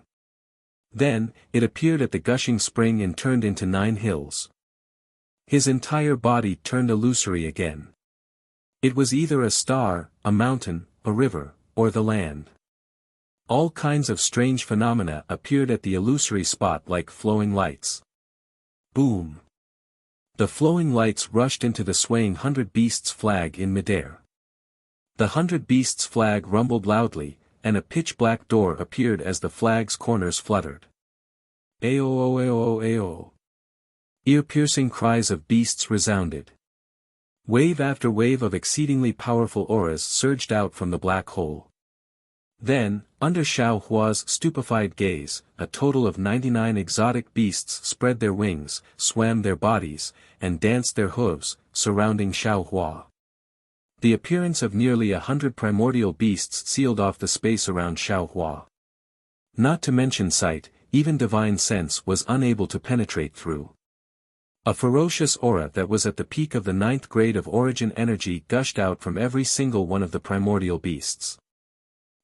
Then, it appeared at the gushing spring and turned into 9 hills. His entire body turned illusory again. It was either a star, a mountain, a river, or the land. All kinds of strange phenomena appeared at the illusory spot like flowing lights. Boom! The flowing lights rushed into the swaying 100 Beasts flag in midair. The 100 Beasts flag rumbled loudly, and a pitch-black door appeared as the flag's corners fluttered. Ayo, ayo, ayo. Ear-piercing cries of beasts resounded. Wave after wave of exceedingly powerful auras surged out from the black hole. Then, under Xiao Hua's stupefied gaze, a total of 99 exotic beasts spread their wings, swam their bodies, and danced their hooves, surrounding Xiao Hua. The appearance of nearly 100 primordial beasts sealed off the space around Xiao Hua. Not to mention sight, even divine sense was unable to penetrate through. A ferocious aura that was at the peak of the 9th grade of origin energy gushed out from every single one of the primordial beasts.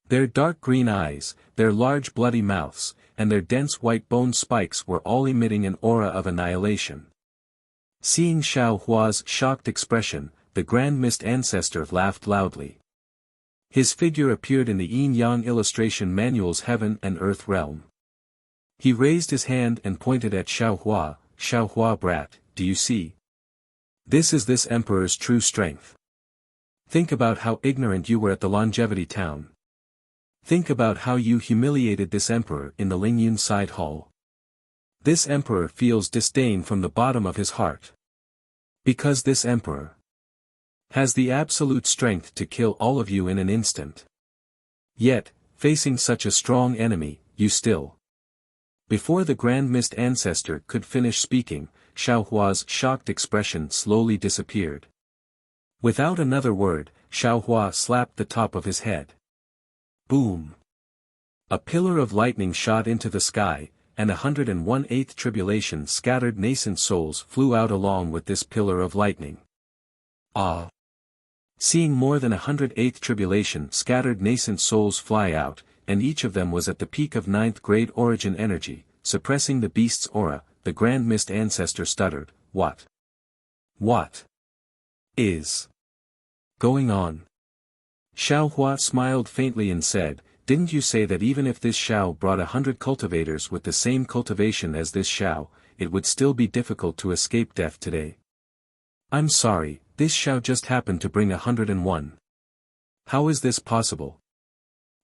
Their dark green eyes, their large bloody mouths, and their dense white bone spikes were all emitting an aura of annihilation. Seeing Xiao Hua's shocked expression, the Grand Mist Ancestor laughed loudly. His figure appeared in the Yin-Yang illustration manual's heaven and earth realm. He raised his hand and pointed at Xiao Hua, brat, do you see? This is this emperor's true strength. Think about how ignorant you were at the Longevity Town. Think about how you humiliated this emperor in the Lingyun side hall. This emperor feels disdain from the bottom of his heart. Because this emperor has the absolute strength to kill all of you in an instant. Yet, facing such a strong enemy, you still. Before the Grand Mist Ancestor could finish speaking, Xiao Hua's shocked expression slowly disappeared. Without another word, Xiao Hua slapped the top of his head. Boom! A pillar of lightning shot into the sky, and 101/8 tribulation scattered nascent souls flew out along with this pillar of lightning. Ah! Seeing more than 108th tribulation scattered nascent souls fly out, and each of them was at the peak of 9th grade origin energy, suppressing the beast's aura, the Grand Mist Ancestor stuttered, What is going on? Xiao Hua smiled faintly and said, Didn't you say that even if this Xiao brought 100 cultivators with the same cultivation as this Xiao, it would still be difficult to escape death today? I'm sorry, this Xiao just happened to bring 101. How is this possible?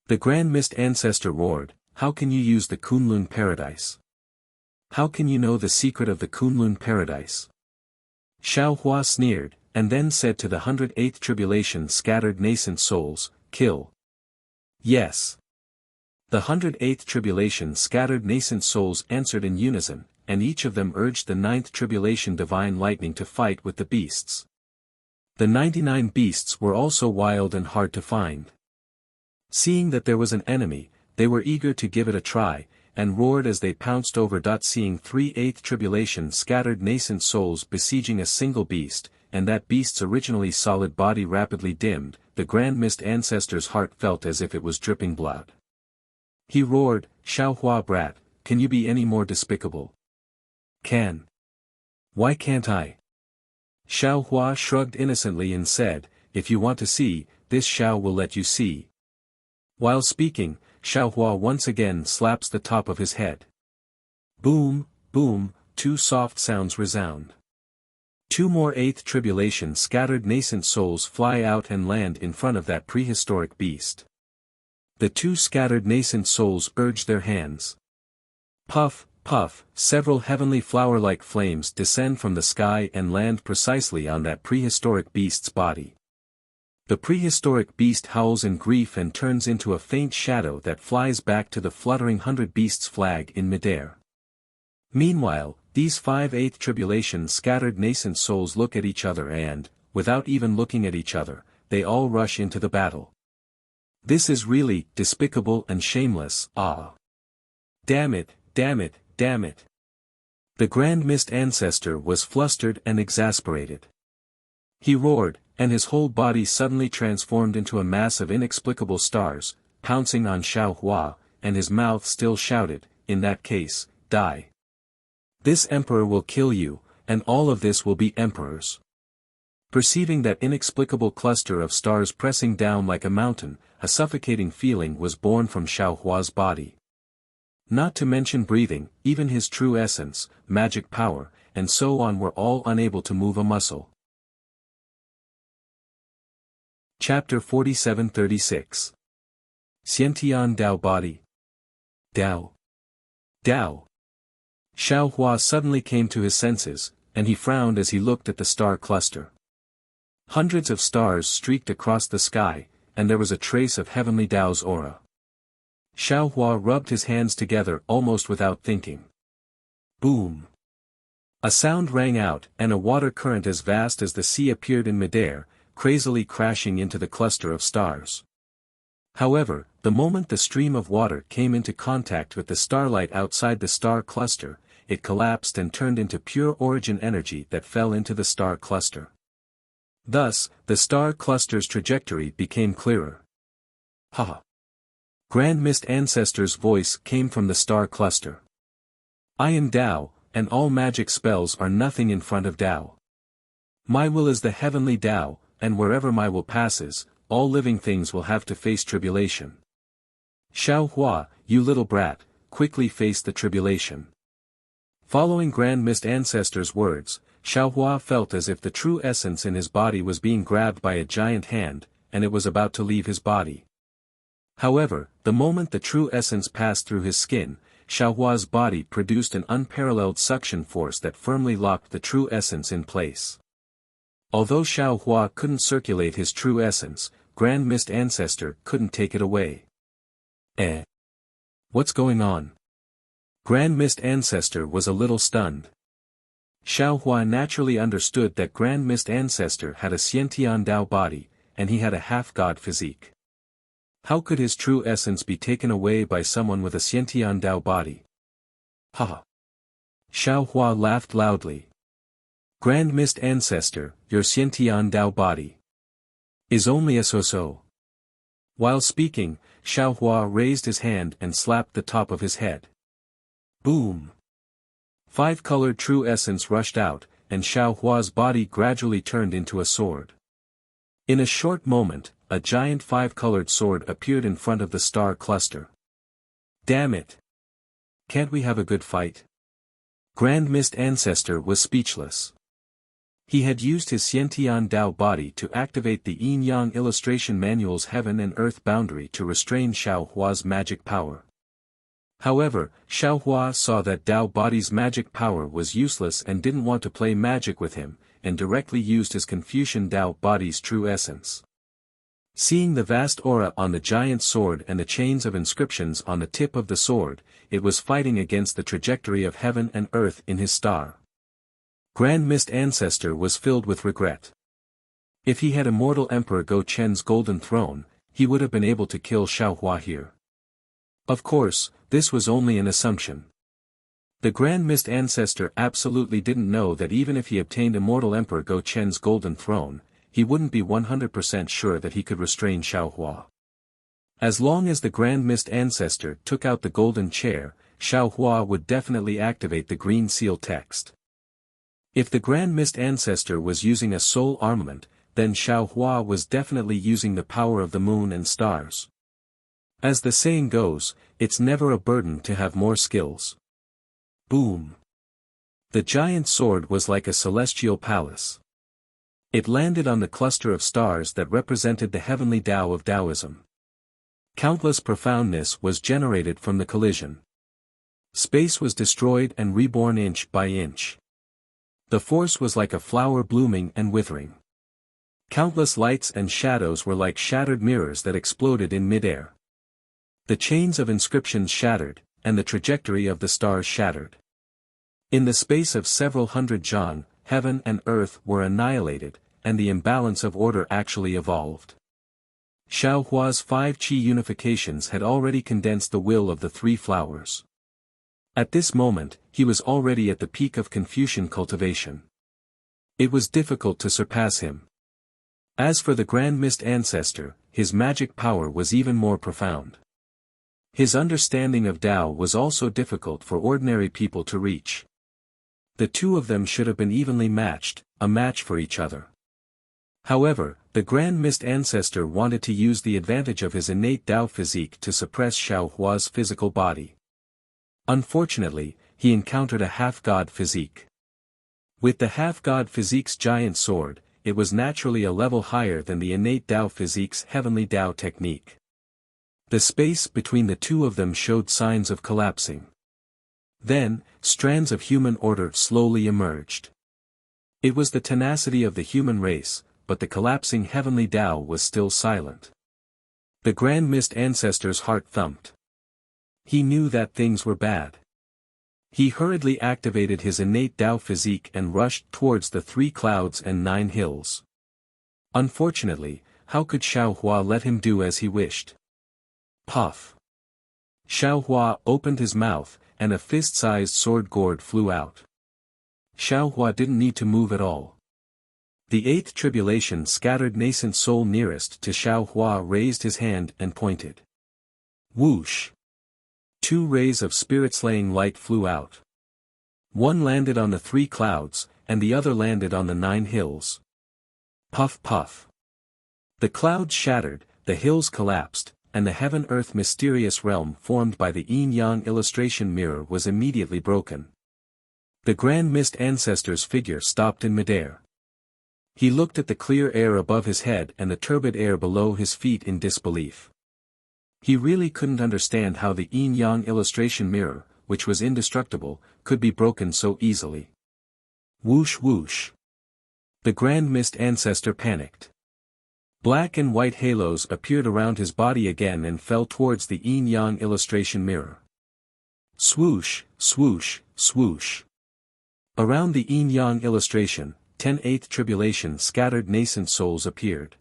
The Grand Mist Ancestor roared, How can you use the Kunlun Paradise? How can you know the secret of the Kunlun Paradise? Xiao Hua sneered, and then said to the 108th tribulation scattered nascent souls, Kill. Yes. The 108th tribulation scattered nascent souls answered in unison, and each of them urged the 9th tribulation divine lightning to fight with the beasts. The 99 beasts were also wild and hard to find. Seeing that there was an enemy, they were eager to give it a try, and roared as they pounced over. Seeing 3/8 tribulation scattered nascent souls besieging a single beast, and that beast's originally solid body rapidly dimmed, the Grand Mist Ancestor's heart felt as if it was dripping blood. He roared, Xiao Hua brat, can you be any more despicable? Can. Why can't I? Xiao Hua shrugged innocently and said, If you want to see, this Xiao will let you see. While speaking, Xiao Hua once again slaps the top of his head. Boom, boom, 2 soft sounds resound. 2 more 8th tribulation scattered nascent souls fly out and land in front of that prehistoric beast. The 2 scattered nascent souls urged their hands. Puff, Puff, several heavenly flower-like flames descend from the sky and land precisely on that prehistoric beast's body. The prehistoric beast howls in grief and turns into a faint shadow that flies back to the fluttering 100 beasts flag in midair. Meanwhile, these 5/8 tribulation scattered nascent souls look at each other and, without even looking at each other, they all rush into the battle. This is really despicable and shameless. Ah! Damn it, damn it, damn it. The Grand Mist Ancestor was flustered and exasperated. He roared, and his whole body suddenly transformed into a mass of inexplicable stars, pouncing on Xiao Hua, and his mouth still shouted, "In that case, die. This emperor will kill you, and all of this will be emperors." Perceiving that inexplicable cluster of stars pressing down like a mountain, a suffocating feeling was born from Xiao Hua's body. Not to mention breathing, even his true essence, magic power, and so on were all unable to move a muscle. Chapter 47-36. Xiantian Dao Body. Dao. Dao. Xiao Hua suddenly came to his senses, and he frowned as he looked at the star cluster. Hundreds of stars streaked across the sky, and there was a trace of heavenly Dao's aura. Xiao Hua rubbed his hands together almost without thinking. Boom! A sound rang out, and a water current as vast as the sea appeared in midair, crazily crashing into the cluster of stars. However, the moment the stream of water came into contact with the starlight outside the star cluster, it collapsed and turned into pure origin energy that fell into the star cluster. Thus, the star cluster's trajectory became clearer. Ha! Grand Mist Ancestor's voice came from the star cluster. I am Dao, and all magic spells are nothing in front of Dao. My will is the heavenly Dao, and wherever my will passes, all living things will have to face tribulation. Xiao Hua, you little brat, quickly face the tribulation. Following Grand Mist Ancestor's words, Xiao Hua felt as if the true essence in his body was being grabbed by a giant hand, and it was about to leave his body. However, the moment the true essence passed through his skin, Xiao Hua's body produced an unparalleled suction force that firmly locked the true essence in place. Although Xiao Hua couldn't circulate his true essence, Grand Mist Ancestor couldn't take it away. What's going on? Grand Mist Ancestor was a little stunned. Xiao Hua naturally understood that Grand Mist Ancestor had a Xiantian Dao body, and he had a half-god physique. How could his true essence be taken away by someone with a Xiantian Dao body? Ha! Xiao Hua laughed loudly. Grand Mist Ancestor, your Xiantian Dao body is only a so-so. While speaking, Xiao Hua raised his hand and slapped the top of his head. Boom! 5-colored true essence rushed out, and Xiao Hua's body gradually turned into a sword. In a short moment, a giant 5-colored sword appeared in front of the star cluster. Damn it! Can't we have a good fight? Grand Mist Ancestor was speechless. He had used his Xiantian Dao body to activate the Yin-Yang Illustration Manual's heaven and earth boundary to restrain Xiao Hua's magic power. However, Xiao Hua saw that Dao body's magic power was useless and didn't want to play magic with him, and directly used his Confucian Dao body's true essence. Seeing the vast aura on the giant sword and the chains of inscriptions on the tip of the sword, it was fighting against the trajectory of heaven and earth in his star. Grand Mist Ancestor was filled with regret. If he had immortal Emperor Go Chen's golden throne, he would have been able to kill Xiao Hua here. Of course, this was only an assumption. The Grand Mist Ancestor absolutely didn't know that even if he obtained immortal Emperor Go Chen's golden throne, he wouldn't be 100% sure that he could restrain Xiao Hua. As long as the Grand Mist Ancestor took out the golden chair, Xiao Hua would definitely activate the green seal text. If the Grand Mist Ancestor was using a soul armament, then Xiao Hua was definitely using the power of the moon and stars. As the saying goes, it's never a burden to have more skills. Boom! The giant sword was like a celestial palace. It landed on the cluster of stars that represented the heavenly Tao of Taoism. Countless profoundness was generated from the collision. Space was destroyed and reborn inch by inch. The force was like a flower blooming and withering. Countless lights and shadows were like shattered mirrors that exploded in midair. The chains of inscriptions shattered, and the trajectory of the stars shattered. In the space of several hundred jhana, heaven and earth were annihilated, and the imbalance of order actually evolved. Xiaohua's 5 qi unifications had already condensed the will of the 3 flowers. At this moment, he was already at the peak of Confucian cultivation. It was difficult to surpass him. As for the Grand Mist Ancestor, his magic power was even more profound. His understanding of Tao was also difficult for ordinary people to reach. The two of them should have been evenly matched, a match for each other. However, the Grand Mist Ancestor wanted to use the advantage of his innate Tao physique to suppress Xiaohua's physical body. Unfortunately, he encountered a half-god physique. With the half-god physique's giant sword, it was naturally a level higher than the innate Tao physique's heavenly Tao technique. The space between the two of them showed signs of collapsing. Then, strands of human order slowly emerged. It was the tenacity of the human race, but the collapsing heavenly Tao was still silent. The Grand Mist Ancestor's heart thumped. He knew that things were bad. He hurriedly activated his innate Tao physique and rushed towards the 3 clouds and 9 hills. Unfortunately, how could Xiaohua let him do as he wished? Puff. Xiaohua opened his mouth, and a fist-sized sword gourd flew out. Xiaohua didn't need to move at all. The 8th tribulation scattered nascent soul nearest to Xiaohua raised his hand and pointed. Whoosh! 2 rays of spirit-slaying light flew out. One landed on the 3 clouds, and the other landed on the 9 hills. Puff puff. The clouds shattered, the hills collapsed, and the heaven-earth mysterious realm formed by the yin-yang illustration mirror was immediately broken. The Grand Mist Ancestor's figure stopped in midair. He looked at the clear air above his head and the turbid air below his feet in disbelief. He really couldn't understand how the yin-yang illustration mirror, which was indestructible, could be broken so easily. Whoosh whoosh. The Grand Mist Ancestor panicked. Black and white halos appeared around his body again and fell towards the yin-yang illustration mirror. Swoosh, swoosh, swoosh. Around the yin-yang illustration, 10th tribulation scattered nascent souls appeared.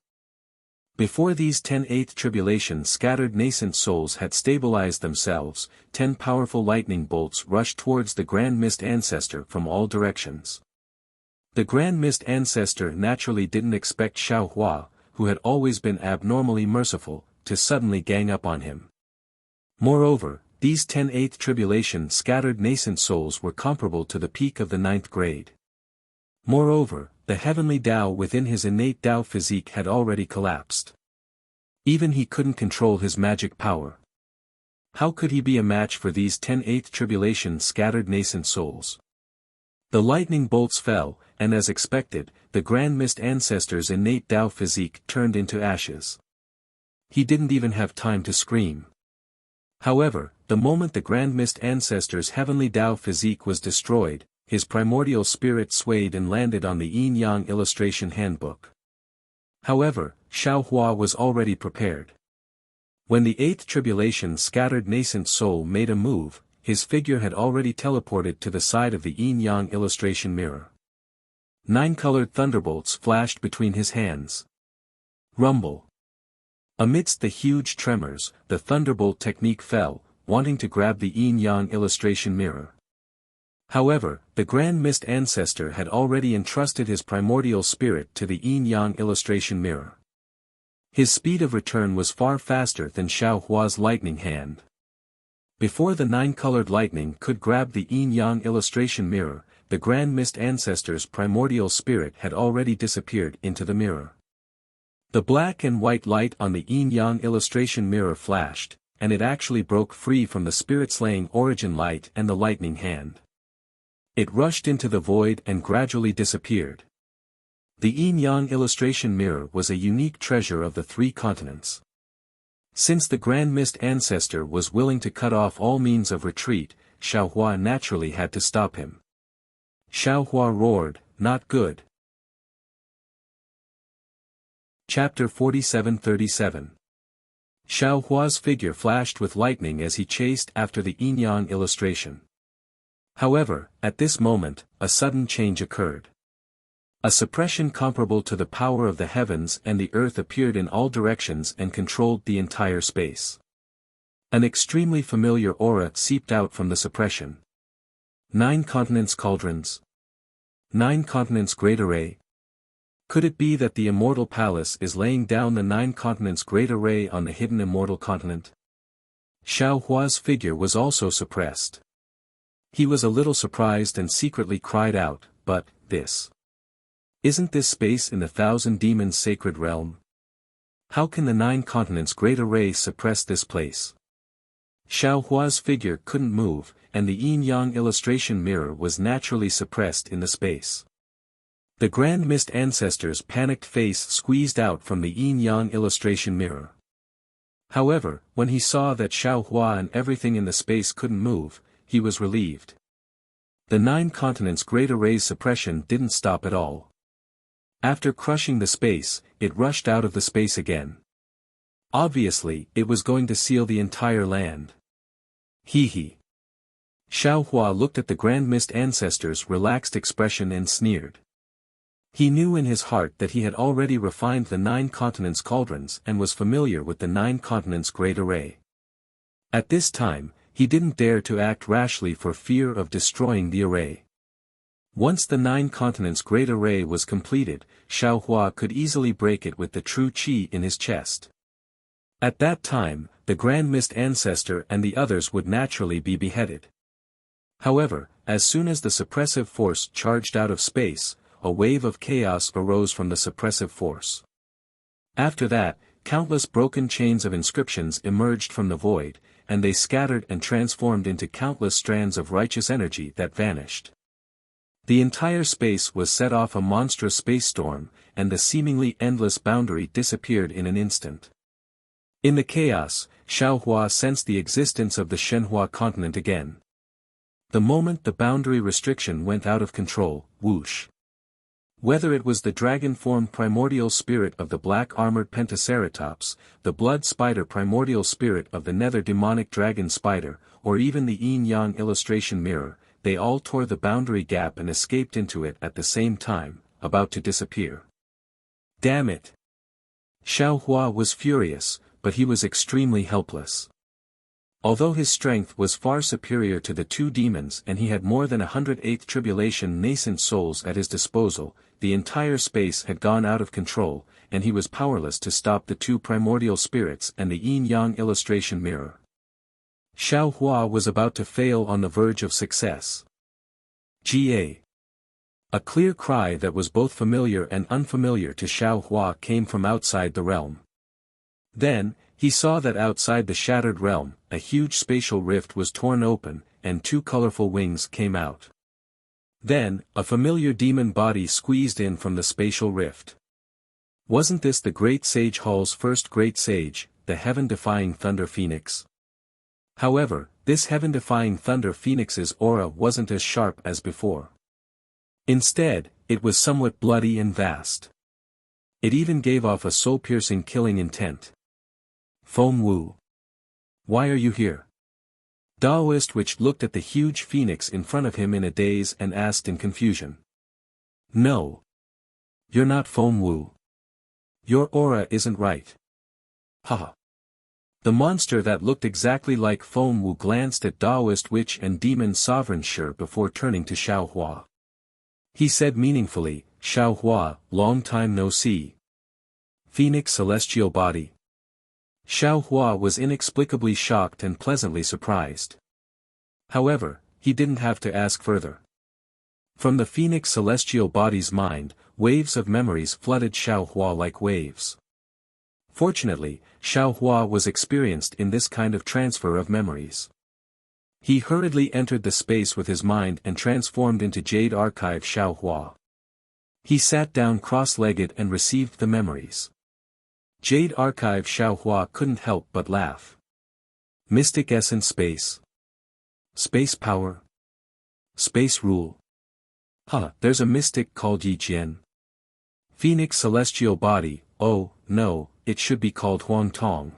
Before these 10th tribulation scattered nascent souls had stabilized themselves, 10 powerful lightning bolts rushed towards the Grand Mist Ancestor from all directions. The Grand Mist Ancestor naturally didn't expect Xiaohua, who had always been abnormally merciful, to suddenly gang up on him. Moreover, these 10th tribulation scattered nascent souls were comparable to the peak of the 9th grade. Moreover, the heavenly Tao within his innate Tao physique had already collapsed. Even he couldn't control his magic power. How could he be a match for these 10th tribulation scattered nascent souls? The lightning bolts fell, and as expected, the Grand Mist Ancestor's innate Tao physique turned into ashes. He didn't even have time to scream. However, the moment the Grand Mist Ancestor's heavenly Tao physique was destroyed, his primordial spirit swayed and landed on the yin-yang illustration handbook. However, Xiaohua was already prepared. When the 8th tribulation scattered nascent soul made a move, his figure had already teleported to the side of the yin-yang illustration mirror. 9 colored thunderbolts flashed between his hands. Rumble. Amidst the huge tremors, the thunderbolt technique fell, wanting to grab the yin-yang illustration mirror. However, the Grand Mist Ancestor had already entrusted his primordial spirit to the yin-yang illustration mirror. His speed of return was far faster than Xiaohua's lightning hand. Before the 9-colored lightning could grab the yin-yang illustration mirror, the Grand Mist Ancestor's primordial spirit had already disappeared into the mirror. The black and white light on the yin-yang illustration mirror flashed, and it actually broke free from the spirit-slaying origin light and the lightning hand. It rushed into the void and gradually disappeared. The yin-yang illustration mirror was a unique treasure of the 3 continents. Since the Grand Mist Ancestor was willing to cut off all means of retreat, Xiaohua naturally had to stop him. Xiaohua roared, "Not good." Chapter 47-37. Xiaohua's figure flashed with lightning as he chased after the yin-yang illustration. However, at this moment, a sudden change occurred. A suppression comparable to the power of the heavens and the earth appeared in all directions and controlled the entire space. An extremely familiar aura seeped out from the suppression. 9 continents cauldrons. 9 continents great array. Could it be that the immortal palace is laying down the 9 continents great array on the hidden immortal continent? Xiaohua's figure was also suppressed. He was a little surprised and secretly cried out, "But, this. Isn't this space in the 1,000 demons sacred realm? How can the 9 continents great array suppress this place?" Xiaohua's figure couldn't move, and the yin-yang illustration mirror was naturally suppressed in the space. The Grand Mist Ancestor's panicked face squeezed out from the yin-yang illustration mirror. However, when he saw that Xiaohua and everything in the space couldn't move, he was relieved. The 9 continents great array's suppression didn't stop at all. After crushing the space, it rushed out of the space again. Obviously, it was going to seal the entire land. Hee. Xiaohua looked at the Grand Mist Ancestor's relaxed expression and sneered. He knew in his heart that he had already refined the 9 continents cauldrons and was familiar with the 9 continents great array. At this time, he didn't dare to act rashly for fear of destroying the array. Once the 9 continents great array was completed, Xiaohua could easily break it with the true qi in his chest. At that time, the Grand Mist Ancestor and the others would naturally be beheaded. However, as soon as the suppressive force charged out of space, a wave of chaos arose from the suppressive force. After that, countless broken chains of inscriptions emerged from the void, and they scattered and transformed into countless strands of righteous energy that vanished. The entire space was set off a monstrous space storm, and the seemingly endless boundary disappeared in an instant. In the chaos, Xiaohua sensed the existence of the Shenhua continent again. The moment the boundary restriction went out of control, whoosh. Whether it was the dragon-formed primordial spirit of the black-armored Pentaceratops, the blood spider primordial spirit of the nether demonic dragon spider, or even the yin-yang illustration mirror, they all tore the boundary gap and escaped into it at the same time, about to disappear. Damn it! Xiaohua was furious, but he was extremely helpless. Although his strength was far superior to the 2 demons and he had more than 108th tribulation nascent souls at his disposal, the entire space had gone out of control, and he was powerless to stop the 2 primordial spirits and the yin-yang illustration mirror. Xiaohua was about to fail on the verge of success. Ga. A clear cry that was both familiar and unfamiliar to Xiaohua came from outside the realm. Then, he saw that outside the shattered realm, a huge spatial rift was torn open, and 2 colorful wings came out. Then, a familiar demon body squeezed in from the spatial rift. Wasn't this the Great Sage Hall's first Great Sage, the heaven-defying Thunder Phoenix? However, this heaven-defying Thunder Phoenix's aura wasn't as sharp as before. Instead, it was somewhat bloody and vast. It even gave off a soul-piercing killing intent. Feng Wu. Why are you here? Daoist Witch looked at the huge phoenix in front of him in a daze and asked in confusion. No. You're not Feng Wu. Your aura isn't right. Haha. The monster that looked exactly like Feng Wu glanced at Daoist Witch and Demon Sovereign Shi before turning to Xiaohua. He said meaningfully, Xiaohua, long time no see. Phoenix Celestial Body. Xiaohua was inexplicably shocked and pleasantly surprised. However, he didn't have to ask further. From the Phoenix Celestial Body's mind, waves of memories flooded Xiaohua like waves. Fortunately, Xiaohua was experienced in this kind of transfer of memories. He hurriedly entered the space with his mind and transformed into Jade Archive Xiaohua. He sat down cross-legged and received the memories. Jade Archive Xiaohua couldn't help but laugh. Mystic Essence Space. Space power? Space rule? There's a mystic called Yi Jian. Phoenix celestial body, oh, no, it should be called Huang Tong.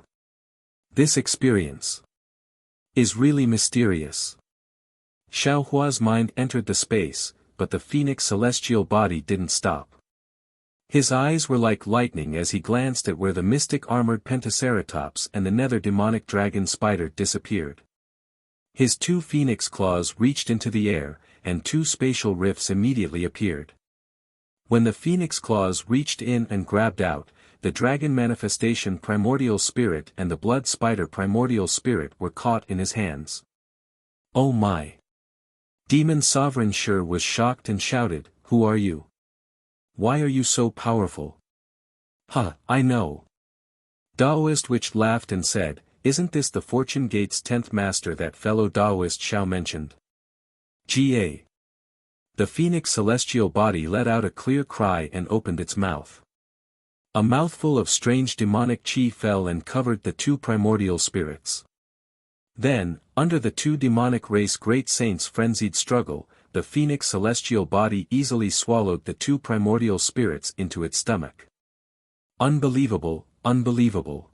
This experience is really mysterious. Xiao Hua's mind entered the space, but the Phoenix celestial body didn't stop. His eyes were like lightning as he glanced at where the mystic armored pentaceratops and the nether demonic dragon spider disappeared. His two phoenix claws reached into the air, and two spatial rifts immediately appeared. When the phoenix claws reached in and grabbed out, the dragon manifestation primordial spirit and the blood spider primordial spirit were caught in his hands. Oh my! Demon Sovereign Sure was shocked and shouted, "Who are you? Why are you so powerful?" I know. Daoist Witch laughed and said, "Isn't this the Fortune Gate's 10th master that fellow Daoist Xiao mentioned?" Ga. The Phoenix celestial body let out a clear cry and opened its mouth. A mouthful of strange demonic chi fell and covered the two primordial spirits. Then, under the two demonic race great saints' frenzied struggle, the Phoenix celestial body easily swallowed the two primordial spirits into its stomach. Unbelievable, unbelievable.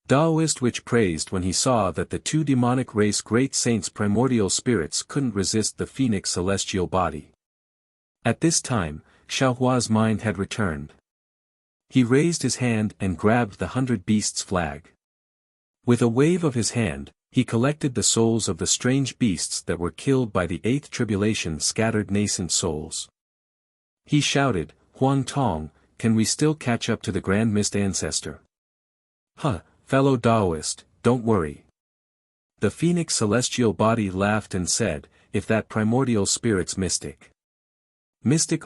Daoist Witch praised when he saw that the two demonic race great saints' primordial spirits couldn't resist the Phoenix celestial body. At this time, Xiao Hua's mind had returned. He raised his hand and grabbed the 100 Beasts flag. With a wave of his hand, he collected the souls of the strange beasts that were killed by the 8th tribulation scattered nascent souls. He shouted, "Huang Tong, can we still catch up to the Grand Mist Ancestor?" Fellow Daoist, don't worry. The Phoenix celestial body laughed and said, "If that primordial spirit's mystic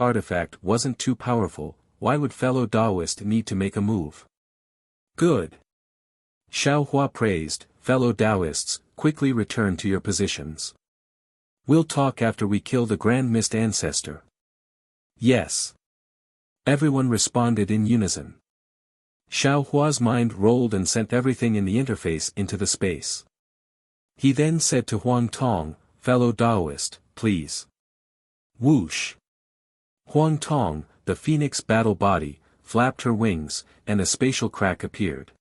artifact wasn't too powerful, why would fellow Daoist need to make a move?" Good. Xiao Hua praised, "Fellow Daoists, quickly return to your positions. We'll talk after we kill the Grand Mist Ancestor." Yes. Everyone responded in unison. Xiao Hua's mind rolled and sent everything in the interface into the space. He then said to Huang Tong, "Fellow Daoist, please." Whoosh. Huang Tong, the Phoenix battle body, flapped her wings, and a spatial crack appeared.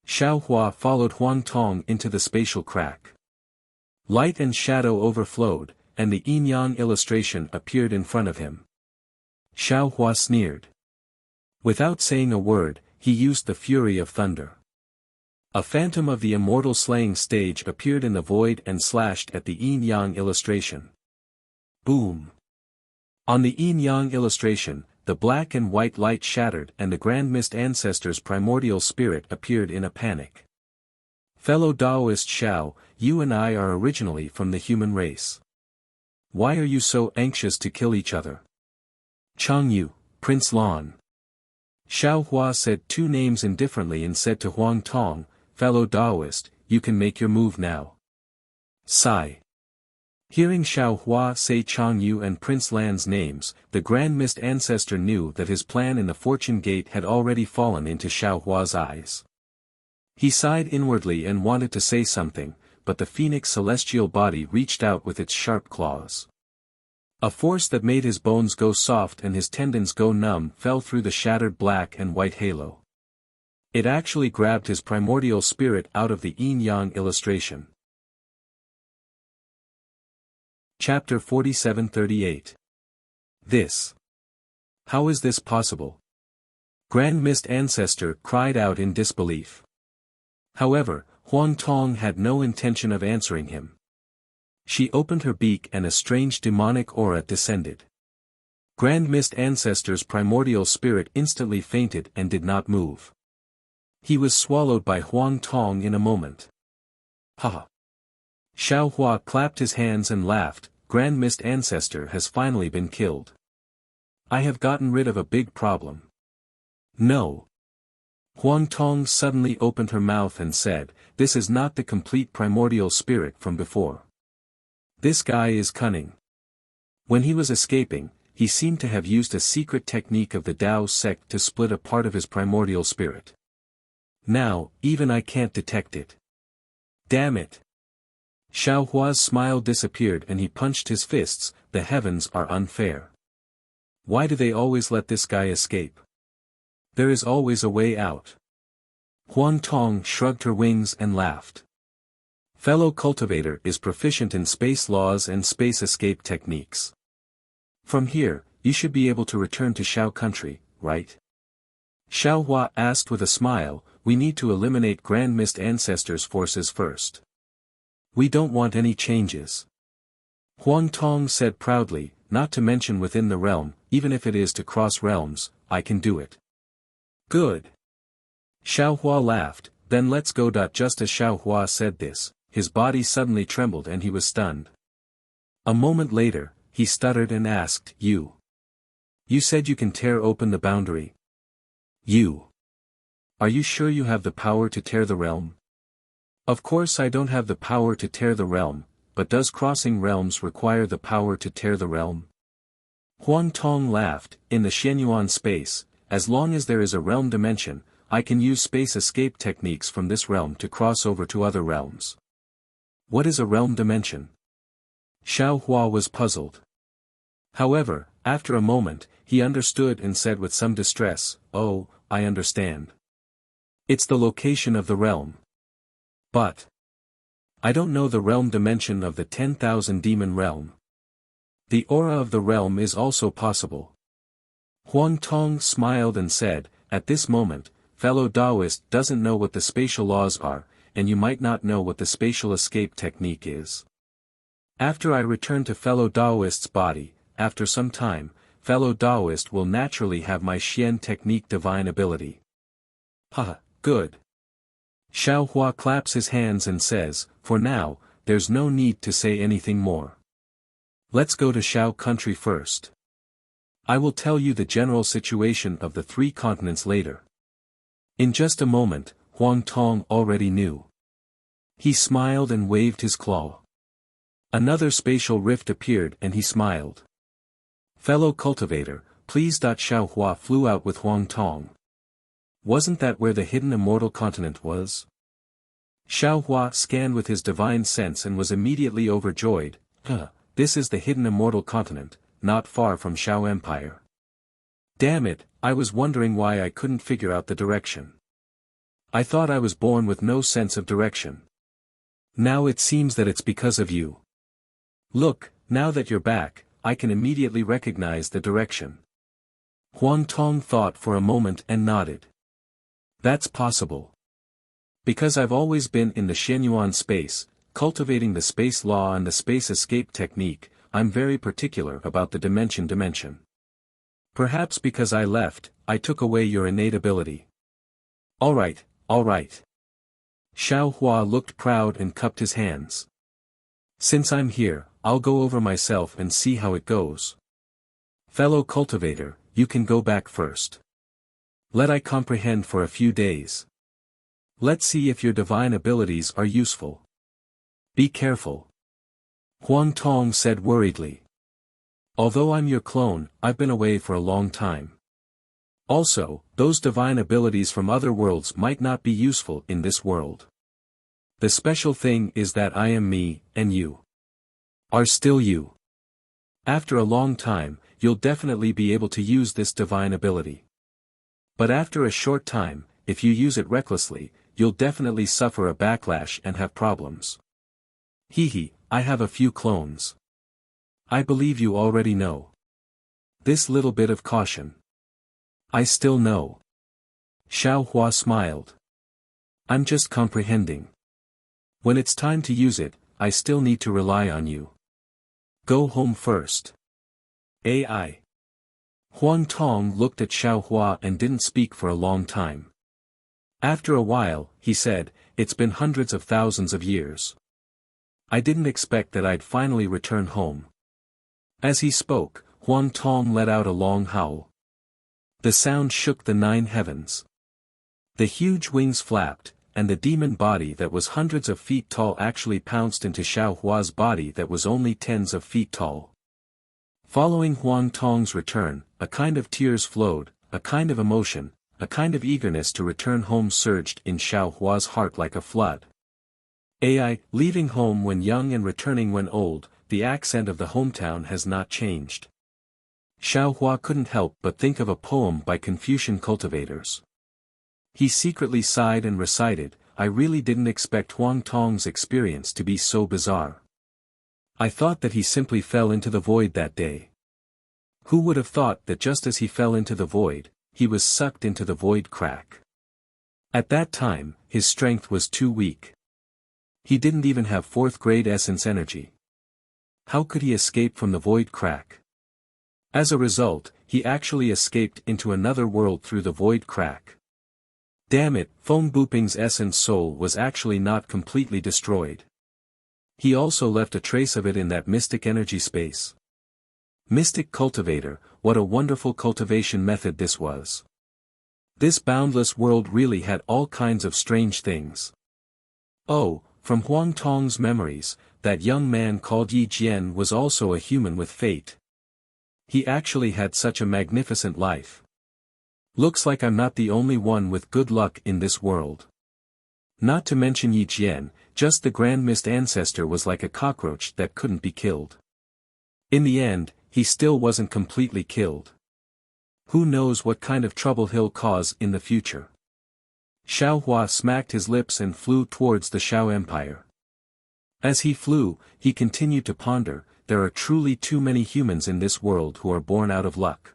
Xiao Hua followed Huang Tong into the spatial crack. Light and shadow overflowed, and the yin-yang illustration appeared in front of him. Xiao Hua sneered. Without saying a word, he used the fury of thunder. A phantom of the immortal slaying stage appeared in the void and slashed at the yin-yang illustration. Boom! On the yin-yang illustration, the black and white light shattered and the Grand Mist Ancestor's primordial spirit appeared in a panic. "Fellow Daoist Xiao, you and I are originally from the human race. Why are you so anxious to kill each other?" "Changyu, Prince Lan." Xiao Hua said two names indifferently and said to Huang Tong, "Fellow Daoist, you can make your move now." Sigh. Hearing Xiao Hua say Changyu and Prince Lan's names, the Grand Mist Ancestor knew that his plan in the Fortune Gate had already fallen into Xiao Hua's eyes. He sighed inwardly and wanted to say something, but the Phoenix celestial body reached out with its sharp claws. A force that made his bones go soft and his tendons go numb fell through the shattered black and white halo. It actually grabbed his primordial spirit out of the yin-yang illustration. Chapter 47-38. This. How is this possible? Grand Mist Ancestor cried out in disbelief. However, Huang Tong had no intention of answering him. She opened her beak and a strange demonic aura descended. Grand Mist Ancestor's primordial spirit instantly fainted and did not move. He was swallowed by Huang Tong in a moment. Ha! Xiao Hua clapped his hands and laughed, "Grand Mist Ancestor has finally been killed. I have gotten rid of a big problem." No. Huang Tong suddenly opened her mouth and said, "This is not the complete primordial spirit from before. This guy is cunning." When he was escaping, he seemed to have used a secret technique of the Dao sect to split a part of his primordial spirit. Now, even I can't detect it. Damn it. Xiao Hua's smile disappeared and he punched his fists. The heavens are unfair. Why do they always let this guy escape? There is always a way out. Huang Tong shrugged her wings and laughed. Fellow cultivator is proficient in space laws and space escape techniques. From here, you should be able to return to Shao country, right? Xiao Hua asked with a smile. We need to eliminate Grand Mist Ancestors' forces first. We don't want any changes. Huang Tong said proudly, not to mention within the realm, even if it is to cross realms, I can do it. Good. Xiao Hua laughed, then let's go. Just as Xiao Hua said this, his body suddenly trembled and he was stunned. A moment later, he stuttered and asked, You said you can tear open the boundary? Are you sure you have the power to tear the realm? Of course I don't have the power to tear the realm, but does crossing realms require the power to tear the realm? Huang Tong laughed. In the Xianyuan space, as long as there is a realm dimension, I can use space escape techniques from this realm to cross over to other realms. What is a realm dimension? Xiao Hua was puzzled. However, after a moment, he understood and said with some distress, Oh, I understand. It's the location of the realm. But I don't know the realm dimension of the 10,000 demon realm. The aura of the realm is also possible. Huang Tong smiled and said, At this moment, fellow Taoist doesn't know what the spatial laws are, and you might not know what the spatial escape technique is. After I return to fellow Taoist's body, after some time, fellow Taoist will naturally have my Xian technique divine ability. Haha, good. Xiao Hua claps his hands and says, For now, there's no need to say anything more. Let's go to Shao country first. I will tell you the general situation of the 3 continents later. In just a moment, Huang Tong already knew. He smiled and waved his claw. Another spatial rift appeared and he smiled. Fellow cultivator, please. Xiao Hua flew out with Huang Tong. Wasn't that where the hidden immortal continent was? Xiao Hua scanned with his divine sense and was immediately overjoyed. This is the hidden immortal continent, not far from Shao Empire. Damn it, I was wondering why I couldn't figure out the direction. I thought I was born with no sense of direction. Now it seems that it's because of you. Look, now that you're back, I can immediately recognize the direction. Huang Tong thought for a moment and nodded. That's possible. Because I've always been in the Xianyuan space, cultivating the space law and the space escape technique, I'm very particular about the dimension. Perhaps because I left, I took away your innate ability. Alright. Xiao Hua looked proud and cupped his hands. Since I'm here, I'll go over myself and see how it goes. Fellow cultivator, you can go back first. Let I comprehend for a few days. Let's see if your divine abilities are useful. Be careful. Huang Tong said worriedly. Although I'm your clone, I've been away for a long time. Also, those divine abilities from other worlds might not be useful in this world. The special thing is that I am me, and you are still you. After a long time, you'll definitely be able to use this divine ability. But after a short time, if you use it recklessly, you'll definitely suffer a backlash and have problems. I have a few clones. I believe you already know. This little bit of caution. I still know. Xiao Hua smiled. I'm just comprehending. When it's time to use it, I still need to rely on you. Go home first. AI. Huang Tong looked at Xiao Hua and didn't speak for a long time. After a while, he said, It's been hundreds of thousands of years. I didn't expect that I'd finally return home. As he spoke, Huang Tong let out a long howl. The sound shook the 9 heavens. The huge wings flapped, and the demon body that was hundreds of feet tall actually pounced into Xiao Hua's body that was only tens of feet tall. Following Huang Tong's return, a kind of tears flowed, a kind of emotion, a kind of eagerness to return home surged in Xiao Hua's heart like a flood. AI, leaving home when young and returning when old, the accent of the hometown has not changed. Xiaohua couldn't help but think of a poem by Confucian cultivators. He secretly sighed and recited, "I really didn't expect Huang Tong's experience to be so bizarre. I thought that he simply fell into the void that day. Who would have thought that just as he fell into the void, he was sucked into the void crack? At that time, his strength was too weak. He didn't even have fourth-grade essence energy. How could he escape from the void crack? As a result, he actually escaped into another world through the void crack. Damn it, Feng Buping's essence soul was actually not completely destroyed. He also left a trace of it in that mystic energy space. Mystic cultivator, what a wonderful cultivation method this was. This boundless world really had all kinds of strange things. Oh, from Huang Tong's memories, that young man called Yi Jian was also a human with fate. He actually had such a magnificent life. Looks like I'm not the only one with good luck in this world. Not to mention Yi Jian, just the Grand Mist ancestor was like a cockroach that couldn't be killed. In the end, he still wasn't completely killed. Who knows what kind of trouble he'll cause in the future. Xiaohua smacked his lips and flew towards the Xiao Empire. As he flew, he continued to ponder, there are truly too many humans in this world who are born out of luck.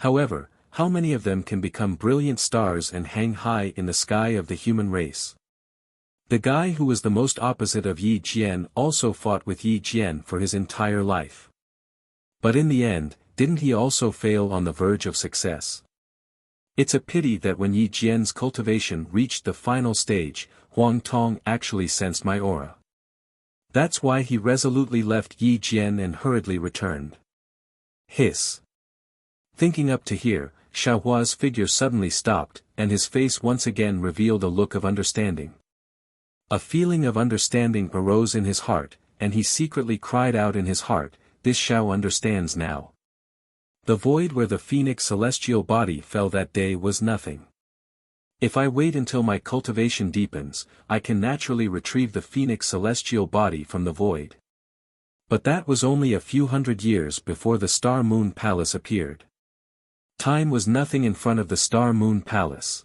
However, how many of them can become brilliant stars and hang high in the sky of the human race? The guy who was the most opposite of Yi Jian also fought with Yi Jian for his entire life. But in the end, didn't he also fail on the verge of success? It's a pity that when Yi Jian's cultivation reached the final stage, Huang Tong actually sensed my aura. That's why he resolutely left Yi Jian and hurriedly returned. Hiss. Thinking up to here, Xiaohua's figure suddenly stopped, and his face once again revealed a look of understanding. A feeling of understanding arose in his heart, and he secretly cried out in his heart, "This Xiao understands now." The void where the phoenix celestial body fell that day was nothing. If I wait until my cultivation deepens, I can naturally retrieve the phoenix celestial body from the void. But that was only a few hundred years before the Star Moon Palace appeared. Time was nothing in front of the Star Moon Palace.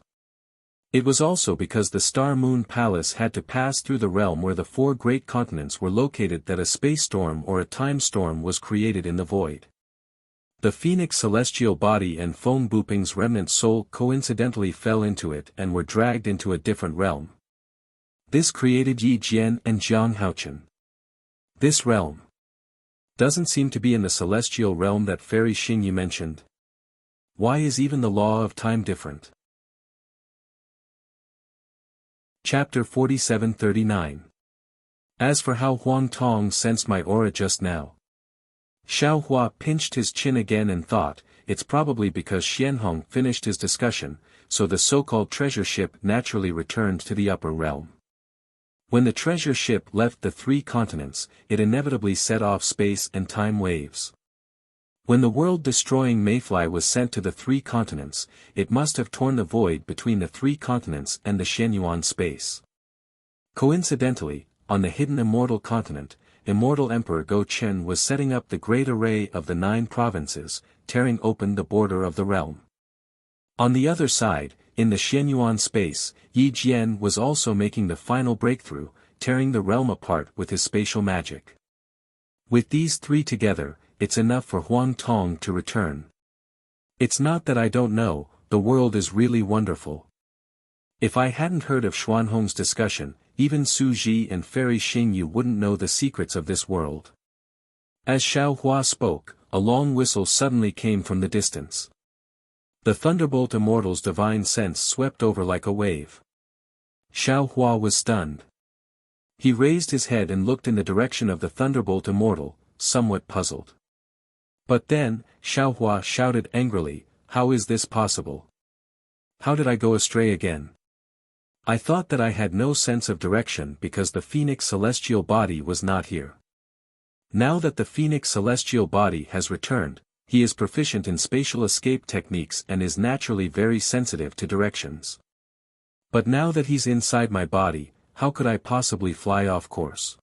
It was also because the Star Moon Palace had to pass through the realm where the four great continents were located that a space storm or a time storm was created in the void. The Phoenix celestial body and Feng Buping's remnant soul coincidentally fell into it and were dragged into a different realm. This created Yi Jian and Jiang Haochen. This realm doesn't seem to be in the celestial realm that Fairy Xing you mentioned. Why is even the law of time different? Chapter 4739. As for how Huang Tong sensed my aura just now. Xiaohua pinched his chin again and thought, it's probably because Xianhong finished his discussion, so the so-called treasure ship naturally returned to the upper realm. When the treasure ship left the three continents, it inevitably set off space and time waves. When the world-destroying mayfly was sent to the three continents, it must have torn the void between the three continents and the Shenyuan space. Coincidentally, on the hidden immortal continent, Immortal Emperor Go Chen was setting up the great array of the 9 provinces, tearing open the border of the realm. On the other side, in the Shenyuan space, Yi Jian was also making the final breakthrough, tearing the realm apart with his spatial magic. With these three together, it's enough for Huang Tong to return. It's not that I don't know, the world is really wonderful. If I hadn't heard of Xuanhong's discussion, even Su Ji and Fairy Xingyu wouldn't know the secrets of this world. As Xiaohua spoke, a long whistle suddenly came from the distance. The Thunderbolt Immortal's divine sense swept over like a wave. Xiaohua was stunned. He raised his head and looked in the direction of the Thunderbolt Immortal, somewhat puzzled. But then, Xiaohua shouted angrily, "How is this possible? How did I go astray again? I thought that I had no sense of direction because the Phoenix celestial body was not here. Now that the Phoenix celestial body has returned, he is proficient in spatial escape techniques and is naturally very sensitive to directions. But now that he's inside my body, how could I possibly fly off course?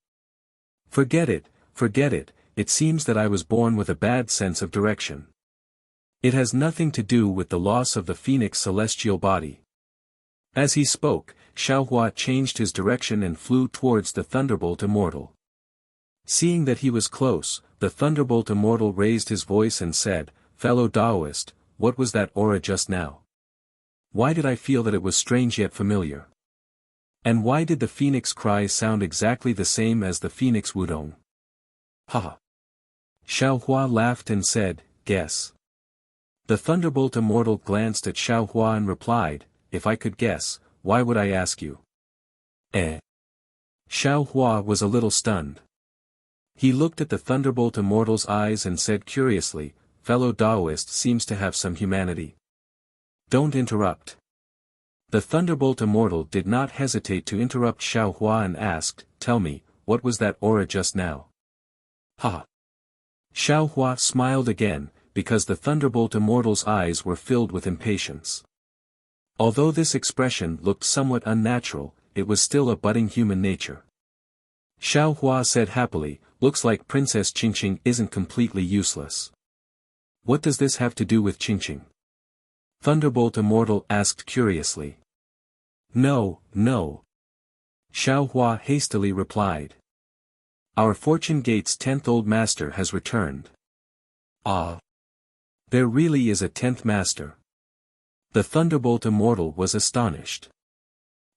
Forget it, it seems that I was born with a bad sense of direction. It has nothing to do with the loss of the phoenix celestial body. As he spoke, Xiaohua changed his direction and flew towards the thunderbolt immortal. Seeing that he was close, the thunderbolt immortal raised his voice and said, "Fellow Taoist, what was that aura just now? Why did I feel that it was strange yet familiar? And why did the phoenix cry sound exactly the same as the phoenix wudong?" Ha! Xiaohua laughed and said, "Guess." The thunderbolt immortal glanced at Xiaohua and replied, "If I could guess, why would I ask you?" Xiaohua was a little stunned. He looked at the thunderbolt immortal's eyes and said curiously, "Fellow Taoist seems to have some humanity. Don't interrupt." The thunderbolt immortal did not hesitate to interrupt Xiaohua and asked, "Tell me, what was that aura just now?" Ha! Xiaohua smiled again, because the thunderbolt immortal's eyes were filled with impatience. Although this expression looked somewhat unnatural, it was still a budding human nature. Xiaohua said happily, "Looks like Princess Qingqing isn't completely useless." "What does this have to do with Qingqing?" Thunderbolt immortal asked curiously. No. Xiaohua hastily replied. "Our Fortune Gate's 10th old master has returned." Ah! There really is a 10th master. The thunderbolt immortal was astonished.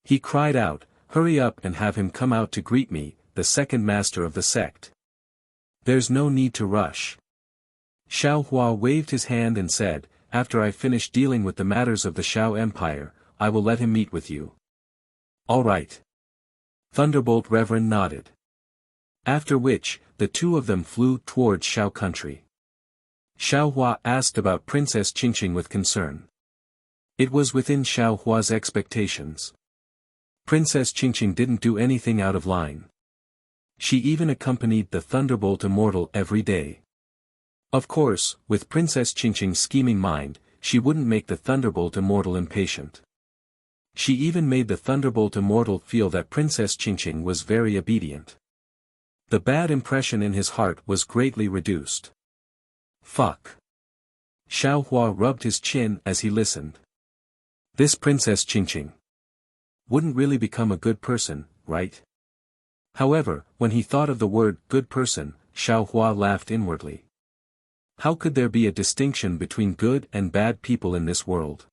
He cried out, "Hurry up and have him come out to greet me, the second master of the sect." "There's no need to rush." Xiaohua waved his hand and said, "After I finish dealing with the matters of the Shao Empire, I will let him meet with you." "All right." Thunderbolt Reverend nodded. After which, the two of them flew towards Shao country. Xiaohua asked about Princess Qingqing with concern. It was within Xiaohua's expectations. Princess Qingqing didn't do anything out of line. She even accompanied the thunderbolt immortal every day. Of course, with Princess Qingqing's scheming mind, she wouldn't make the thunderbolt immortal impatient. She even made the thunderbolt immortal feel that Princess Qingqing was very obedient. The bad impression in his heart was greatly reduced. Fuck. Xiaohua rubbed his chin as he listened. This Princess Qingqing wouldn't really become a good person, right? However, when he thought of the word good person, Xiaohua laughed inwardly. How could there be a distinction between good and bad people in this world?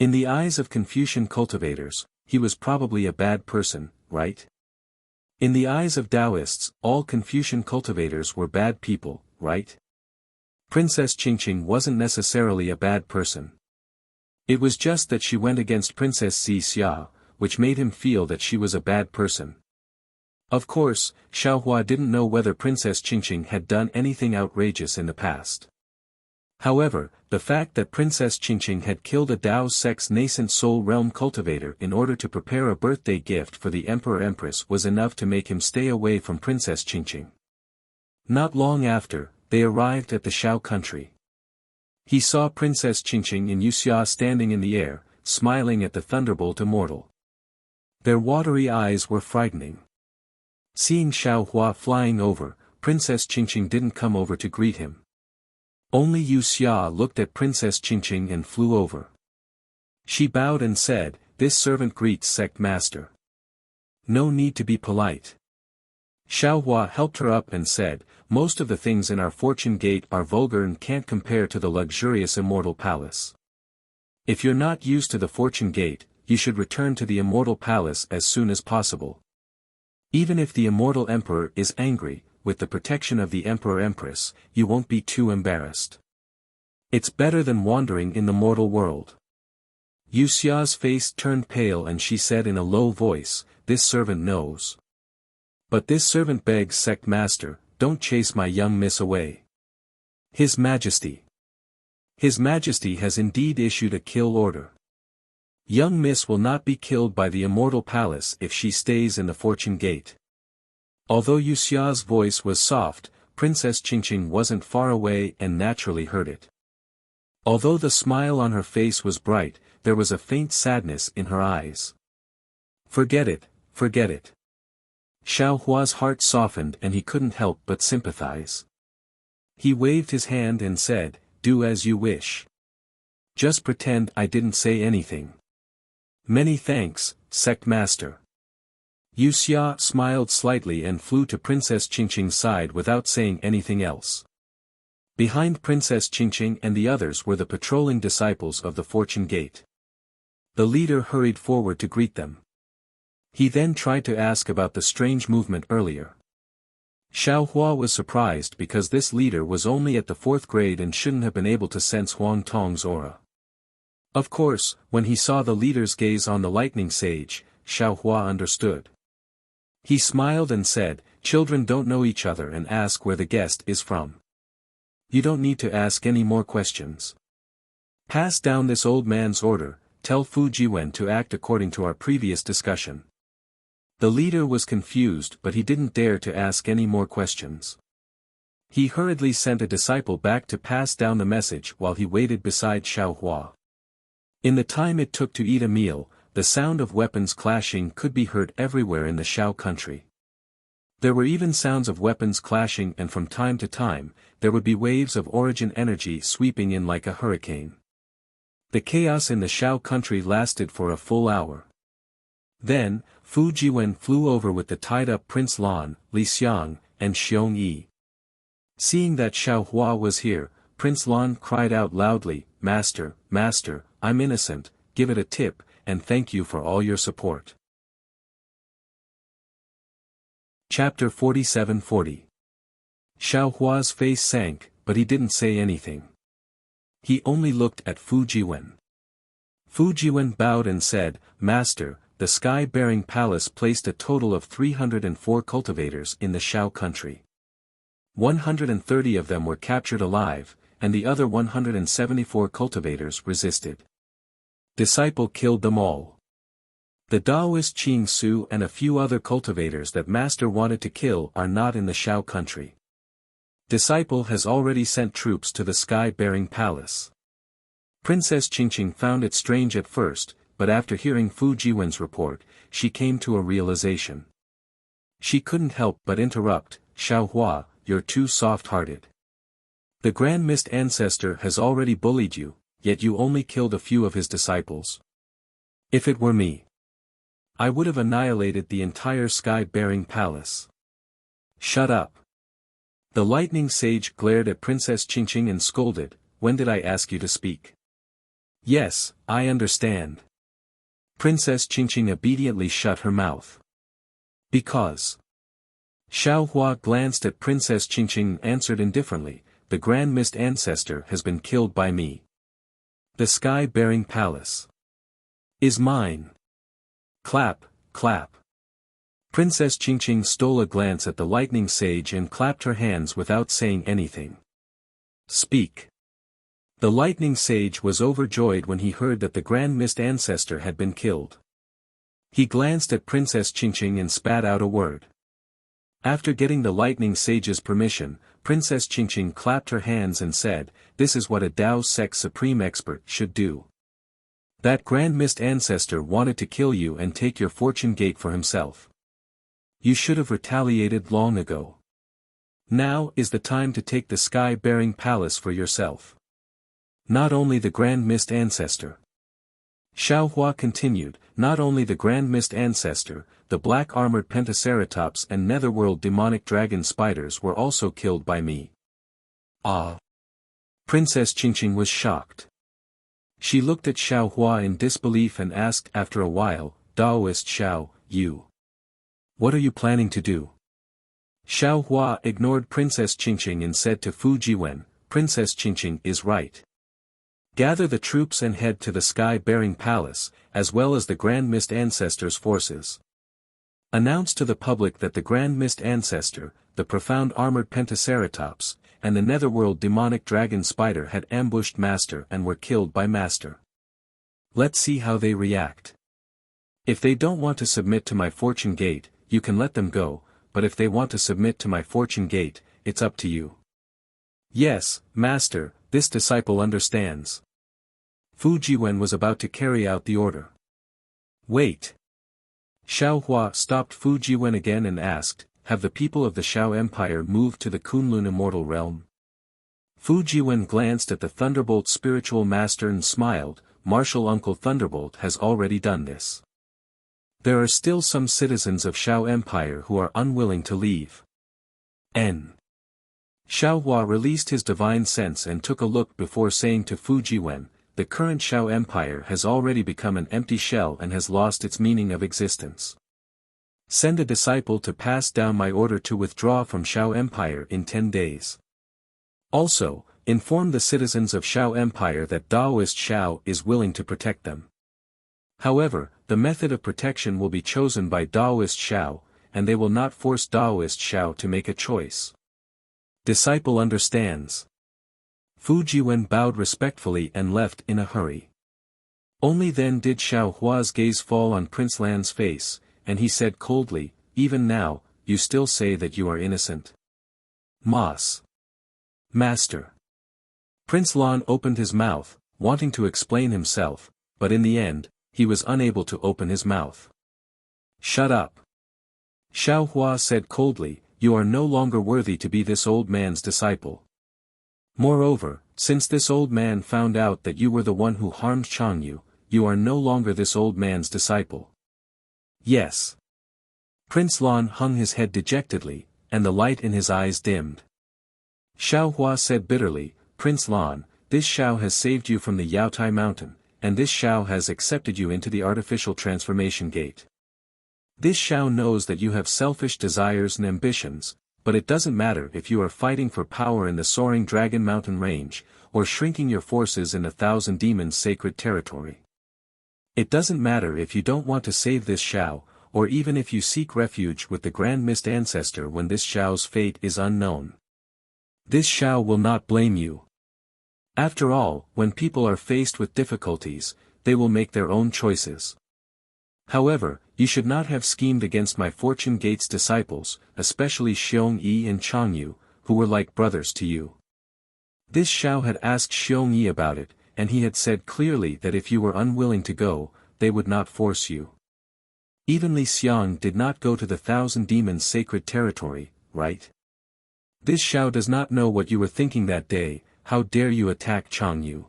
In the eyes of Confucian cultivators, he was probably a bad person, right? In the eyes of Taoists, all Confucian cultivators were bad people, right? Princess Qingqing wasn't necessarily a bad person. It was just that she went against Princess Xia, which made him feel that she was a bad person. Of course, Xiaohua didn't know whether Princess Qingqing had done anything outrageous in the past. However, the fact that Princess Qingqing had killed a Dao sect's nascent soul realm cultivator in order to prepare a birthday gift for the Emperor-Empress was enough to make him stay away from Princess Qingqing. Not long after, they arrived at the Shao country. He saw Princess Qingqing and Wuxia standing in the air, smiling at the thunderbolt immortal. Their watery eyes were frightening. Seeing Xiaohua flying over, Princess Qingqing didn't come over to greet him. Only Wuxia looked at Princess Qingqing and flew over. She bowed and said, "This servant greets sect master. No need to be polite." Xiaohua helped her up and said, "Most of the things in our Fortune Gate are vulgar and can't compare to the luxurious Immortal Palace. If you're not used to the Fortune Gate, you should return to the Immortal Palace as soon as possible. Even if the Immortal Emperor is angry, with the protection of the Emperor-Empress, you won't be too embarrassed. It's better than wandering in the mortal world." Wuxia's face turned pale and she said in a low voice, "This servant knows. But this servant begs sect master, don't chase my young miss away. His Majesty has indeed issued a kill order. Young miss will not be killed by the Immortal Palace if she stays in the Fortune Gate." Although Wuxia's voice was soft, Princess Qingqing wasn't far away and naturally heard it. Although the smile on her face was bright, there was a faint sadness in her eyes. Forget it, forget it. Xiao Hua's heart softened and he couldn't help but sympathize. He waved his hand and said, "Do as you wish. Just pretend I didn't say anything." "Many thanks, sect master." Wuxia smiled slightly and flew to Princess Qingqing's side without saying anything else. Behind Princess Qingqing and the others were the patrolling disciples of the Fortune Gate. The leader hurried forward to greet them. He then tried to ask about the strange movement earlier. Xiao Hua was surprised because this leader was only at the 4th grade and shouldn't have been able to sense Huang Tong's aura. Of course, when he saw the leader's gaze on the lightning sage, Xiao Hua understood. He smiled and said, "Children don't know each other and ask where the guest is from. You don't need to ask any more questions. Pass down this old man's order, tell Fu Jiwen to act according to our previous discussion." The leader was confused but he didn't dare to ask any more questions. He hurriedly sent a disciple back to pass down the message while he waited beside Xiao Hua. In the time it took to eat a meal, the sound of weapons clashing could be heard everywhere in the Shao country. There were even sounds of weapons clashing and from time to time, there would be waves of origin energy sweeping in like a hurricane. The chaos in the Shao country lasted for a full hour. Then, Fu Jiwen flew over with the tied-up Prince Lan, Li Xiang, and Xiong Yi. Seeing that Xiao Hua was here, Prince Lan cried out loudly, "Master, Master, I'm innocent, give it a tip, and thank you for all your support." Chapter 4740. Xiao Hua's face sank, but he didn't say anything. He only looked at Fu Jiwen. Fu Jiwen bowed and said, "Master, the sky-bearing palace placed a total of 304 cultivators in the Shao country. 130 of them were captured alive, and the other 174 cultivators resisted. Disciple killed them all. The Taoist Qing Su and a few other cultivators that Master wanted to kill are not in the Shao country. Disciple has already sent troops to the sky-bearing palace." Princess Qingqing found it strange at first, but after hearing Fu Jiwen's report, she came to a realization. She couldn't help but interrupt, "Xiao Hua, you're too soft-hearted. The Grand Mist Ancestor has already bullied you, yet you only killed a few of his disciples. If it were me, I would have annihilated the entire sky-bearing palace." "Shut up." The lightning sage glared at Princess Qingqing and scolded, "When did I ask you to speak?" "Yes, I understand." Princess Qingqing obediently shut her mouth. "Because." Xiao Hua glanced at Princess Qingqing and answered indifferently, "The Grand Mist Ancestor has been killed by me. The sky-bearing palace is mine." Clap, clap. Princess Qingqing stole a glance at the lightning sage and clapped her hands without saying anything. "Speak." The lightning sage was overjoyed when he heard that the Grand Mist Ancestor had been killed. He glanced at Princess Qingqing and spat out a word. After getting the lightning sage's permission, Princess Qingqing clapped her hands and said, "This is what a Tao sect supreme expert should do. That Grand Mist Ancestor wanted to kill you and take your fortune gate for himself. You should have retaliated long ago. Now is the time to take the sky-bearing palace for yourself. Not only the Grand Mist Ancestor." Xiao Hua continued, "Not only the Grand Mist Ancestor, the black-armored Pentaceratops and netherworld demonic dragon spiders were also killed by me." "Ah!" Princess Qingqing was shocked. She looked at Xiao Hua in disbelief and asked after a while, "Taoist Xiao, what are you planning to do?" Xiao Hua ignored Princess Qingqing and said to Fu Jiwen, "Princess Qingqing is right. Gather the troops and head to the sky-bearing palace, as well as the Grand Mist Ancestor's forces. Announce to the public that the Grand Mist Ancestor, the profound armored Pentaceratops, and the netherworld demonic dragon spider had ambushed Master and were killed by Master. Let's see how they react. If they don't want to submit to my fortune gate, you can let them go, but if they want to submit to my fortune gate, it's up to you." "Yes, Master, this disciple understands." Fu Jiwen was about to carry out the order. "Wait." Xiao Hua stopped Fu Jiwen again and asked, have the people of the Shao Empire moved to the Kunlun immortal realm? Fu Jiwen glanced at the Thunderbolt spiritual master and smiled, Martial Uncle Thunderbolt has already done this. There are still some citizens of Shao Empire who are unwilling to leave. N. Xiao Hua released his divine sense and took a look before saying to Fu Jiwen, the current Shao Empire has already become an empty shell and has lost its meaning of existence. Send a disciple to pass down my order to withdraw from Shao Empire in 10 days. Also, inform the citizens of Shao Empire that Daoist Shao is willing to protect them. However, the method of protection will be chosen by Daoist Shao, and they will not force Daoist Shao to make a choice. Disciple understands. Fu Jiwen bowed respectfully and left in a hurry. Only then did Xiao Hua's gaze fall on Prince Lan's face, and he said coldly, even now, you still say that you are innocent. Mas. Master. Prince Lan opened his mouth, wanting to explain himself, but in the end, he was unable to open his mouth. Shut up. Xiao Hua said coldly, you are no longer worthy to be this old man's disciple. Moreover, since this old man found out that you were the one who harmed Changyu, you are no longer this old man's disciple. Yes. Prince Lan hung his head dejectedly, and the light in his eyes dimmed. Xiao Hua said bitterly, Prince Lan, this Shao has saved you from the Yaotai mountain, and this Shao has accepted you into the artificial transformation gate. This Shao knows that you have selfish desires and ambitions, but it doesn't matter if you are fighting for power in the soaring Dragon Mountain range, or shrinking your forces in the Thousand Demons' sacred territory. It doesn't matter if you don't want to save this Shao, or even if you seek refuge with the Grand Mist Ancestor when this Shao's fate is unknown. This Shao will not blame you. After all, when people are faced with difficulties, they will make their own choices. However, you should not have schemed against my Fortune Gate's disciples, especially Xiong Yi and Changyu, who were like brothers to you. This Shao had asked Xiong Yi about it, and he had said clearly that if you were unwilling to go, they would not force you. Even Li Xiang did not go to the Thousand Demons' sacred territory, right? This Shao does not know what you were thinking that day, how dare you attack Changyu?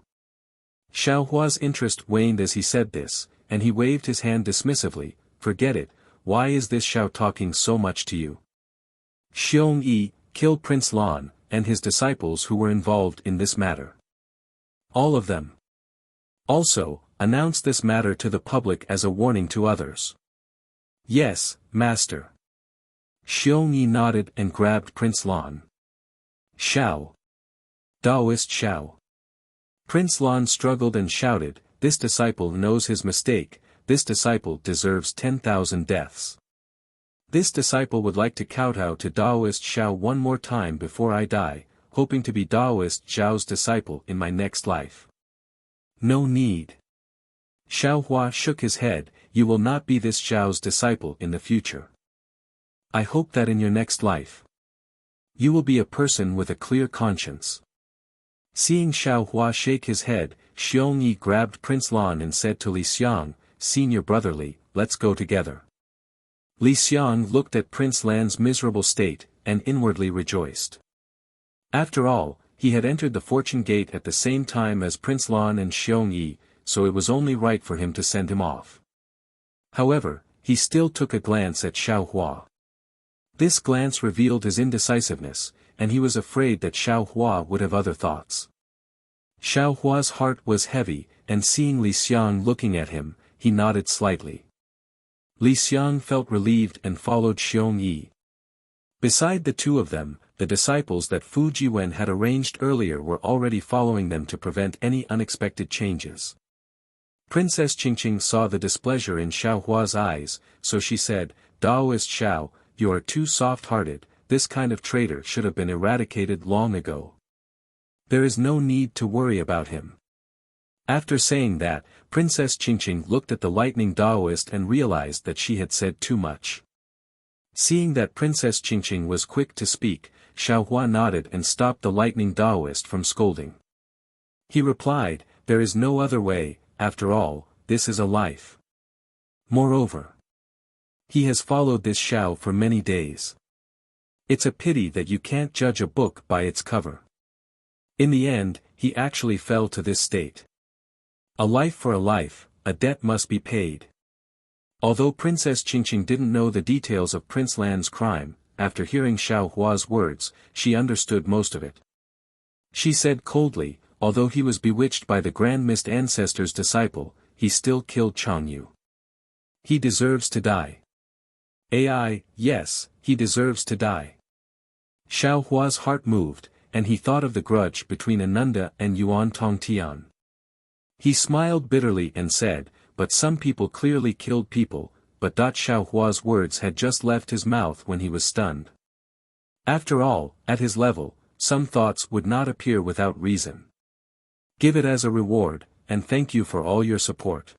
Xiao Hua's interest waned as he said this, and he waved his hand dismissively, forget it, why is this Shao talking so much to you? Xiong Yi, kill Prince Lan, and his disciples who were involved in this matter. All of them. Also, announce this matter to the public as a warning to others. Yes, Master. Xiong Yi nodded and grabbed Prince Lan. Shao. Daoist Shao. Prince Lan struggled and shouted, this disciple knows his mistake, this disciple deserves 10,000 deaths. This disciple would like to kowtow to Daoist Shao one more time before I die, hoping to be Daoist Shao's disciple in my next life. No need. Xiao Hua shook his head, you will not be this Shao's disciple in the future. I hope that in your next life, you will be a person with a clear conscience. Seeing Xiao Hua shake his head, Xiong Yi grabbed Prince Lan and said to Li Xiang, Senior brotherly, let's go together. Li Xiang looked at Prince Lan's miserable state, and inwardly rejoiced. After all, he had entered the Fortune Gate at the same time as Prince Lan and Xiong Yi, so it was only right for him to send him off. However, he still took a glance at Xiao Hua. This glance revealed his indecisiveness, and he was afraid that Xiao Hua would have other thoughts. Xiao Hua's heart was heavy, and seeing Li Xiang looking at him, he nodded slightly. Li Xiang felt relieved and followed Xiong Yi. Beside the two of them, the disciples that Fu Jiwen had arranged earlier were already following them to prevent any unexpected changes. Princess Qingqing saw the displeasure in Xiao Hua's eyes, so she said, Daoist Shao, you are too soft-hearted, this kind of traitor should have been eradicated long ago. There is no need to worry about him. After saying that, Princess Qingqing looked at the lightning Daoist and realized that she had said too much. Seeing that Princess Qingqing was quick to speak, Xiao Hua nodded and stopped the lightning Daoist from scolding. He replied, there is no other way, after all, this is a life. Moreover, He has followed this Xiao for many days. It's a pity that you can't judge a book by its cover. In the end, he actually fell to this state. A life for a life, a debt must be paid. Although Princess Qingqing didn't know the details of Prince Lan's crime, after hearing Xiao Hua's words, she understood most of it. She said coldly, although he was bewitched by the Grand Mist Ancestor's disciple, he still killed Changyu. He deserves to die. Yes, he deserves to die. Xiao Hua's heart moved, and he thought of the grudge between Ananda and Yuan Tongtian. He smiled bitterly and said, but some people clearly killed people, but Xiao Hua's words had just left his mouth when he was stunned. After all, at his level, some thoughts would not appear without reason. Give it as a reward, and thank you for all your support.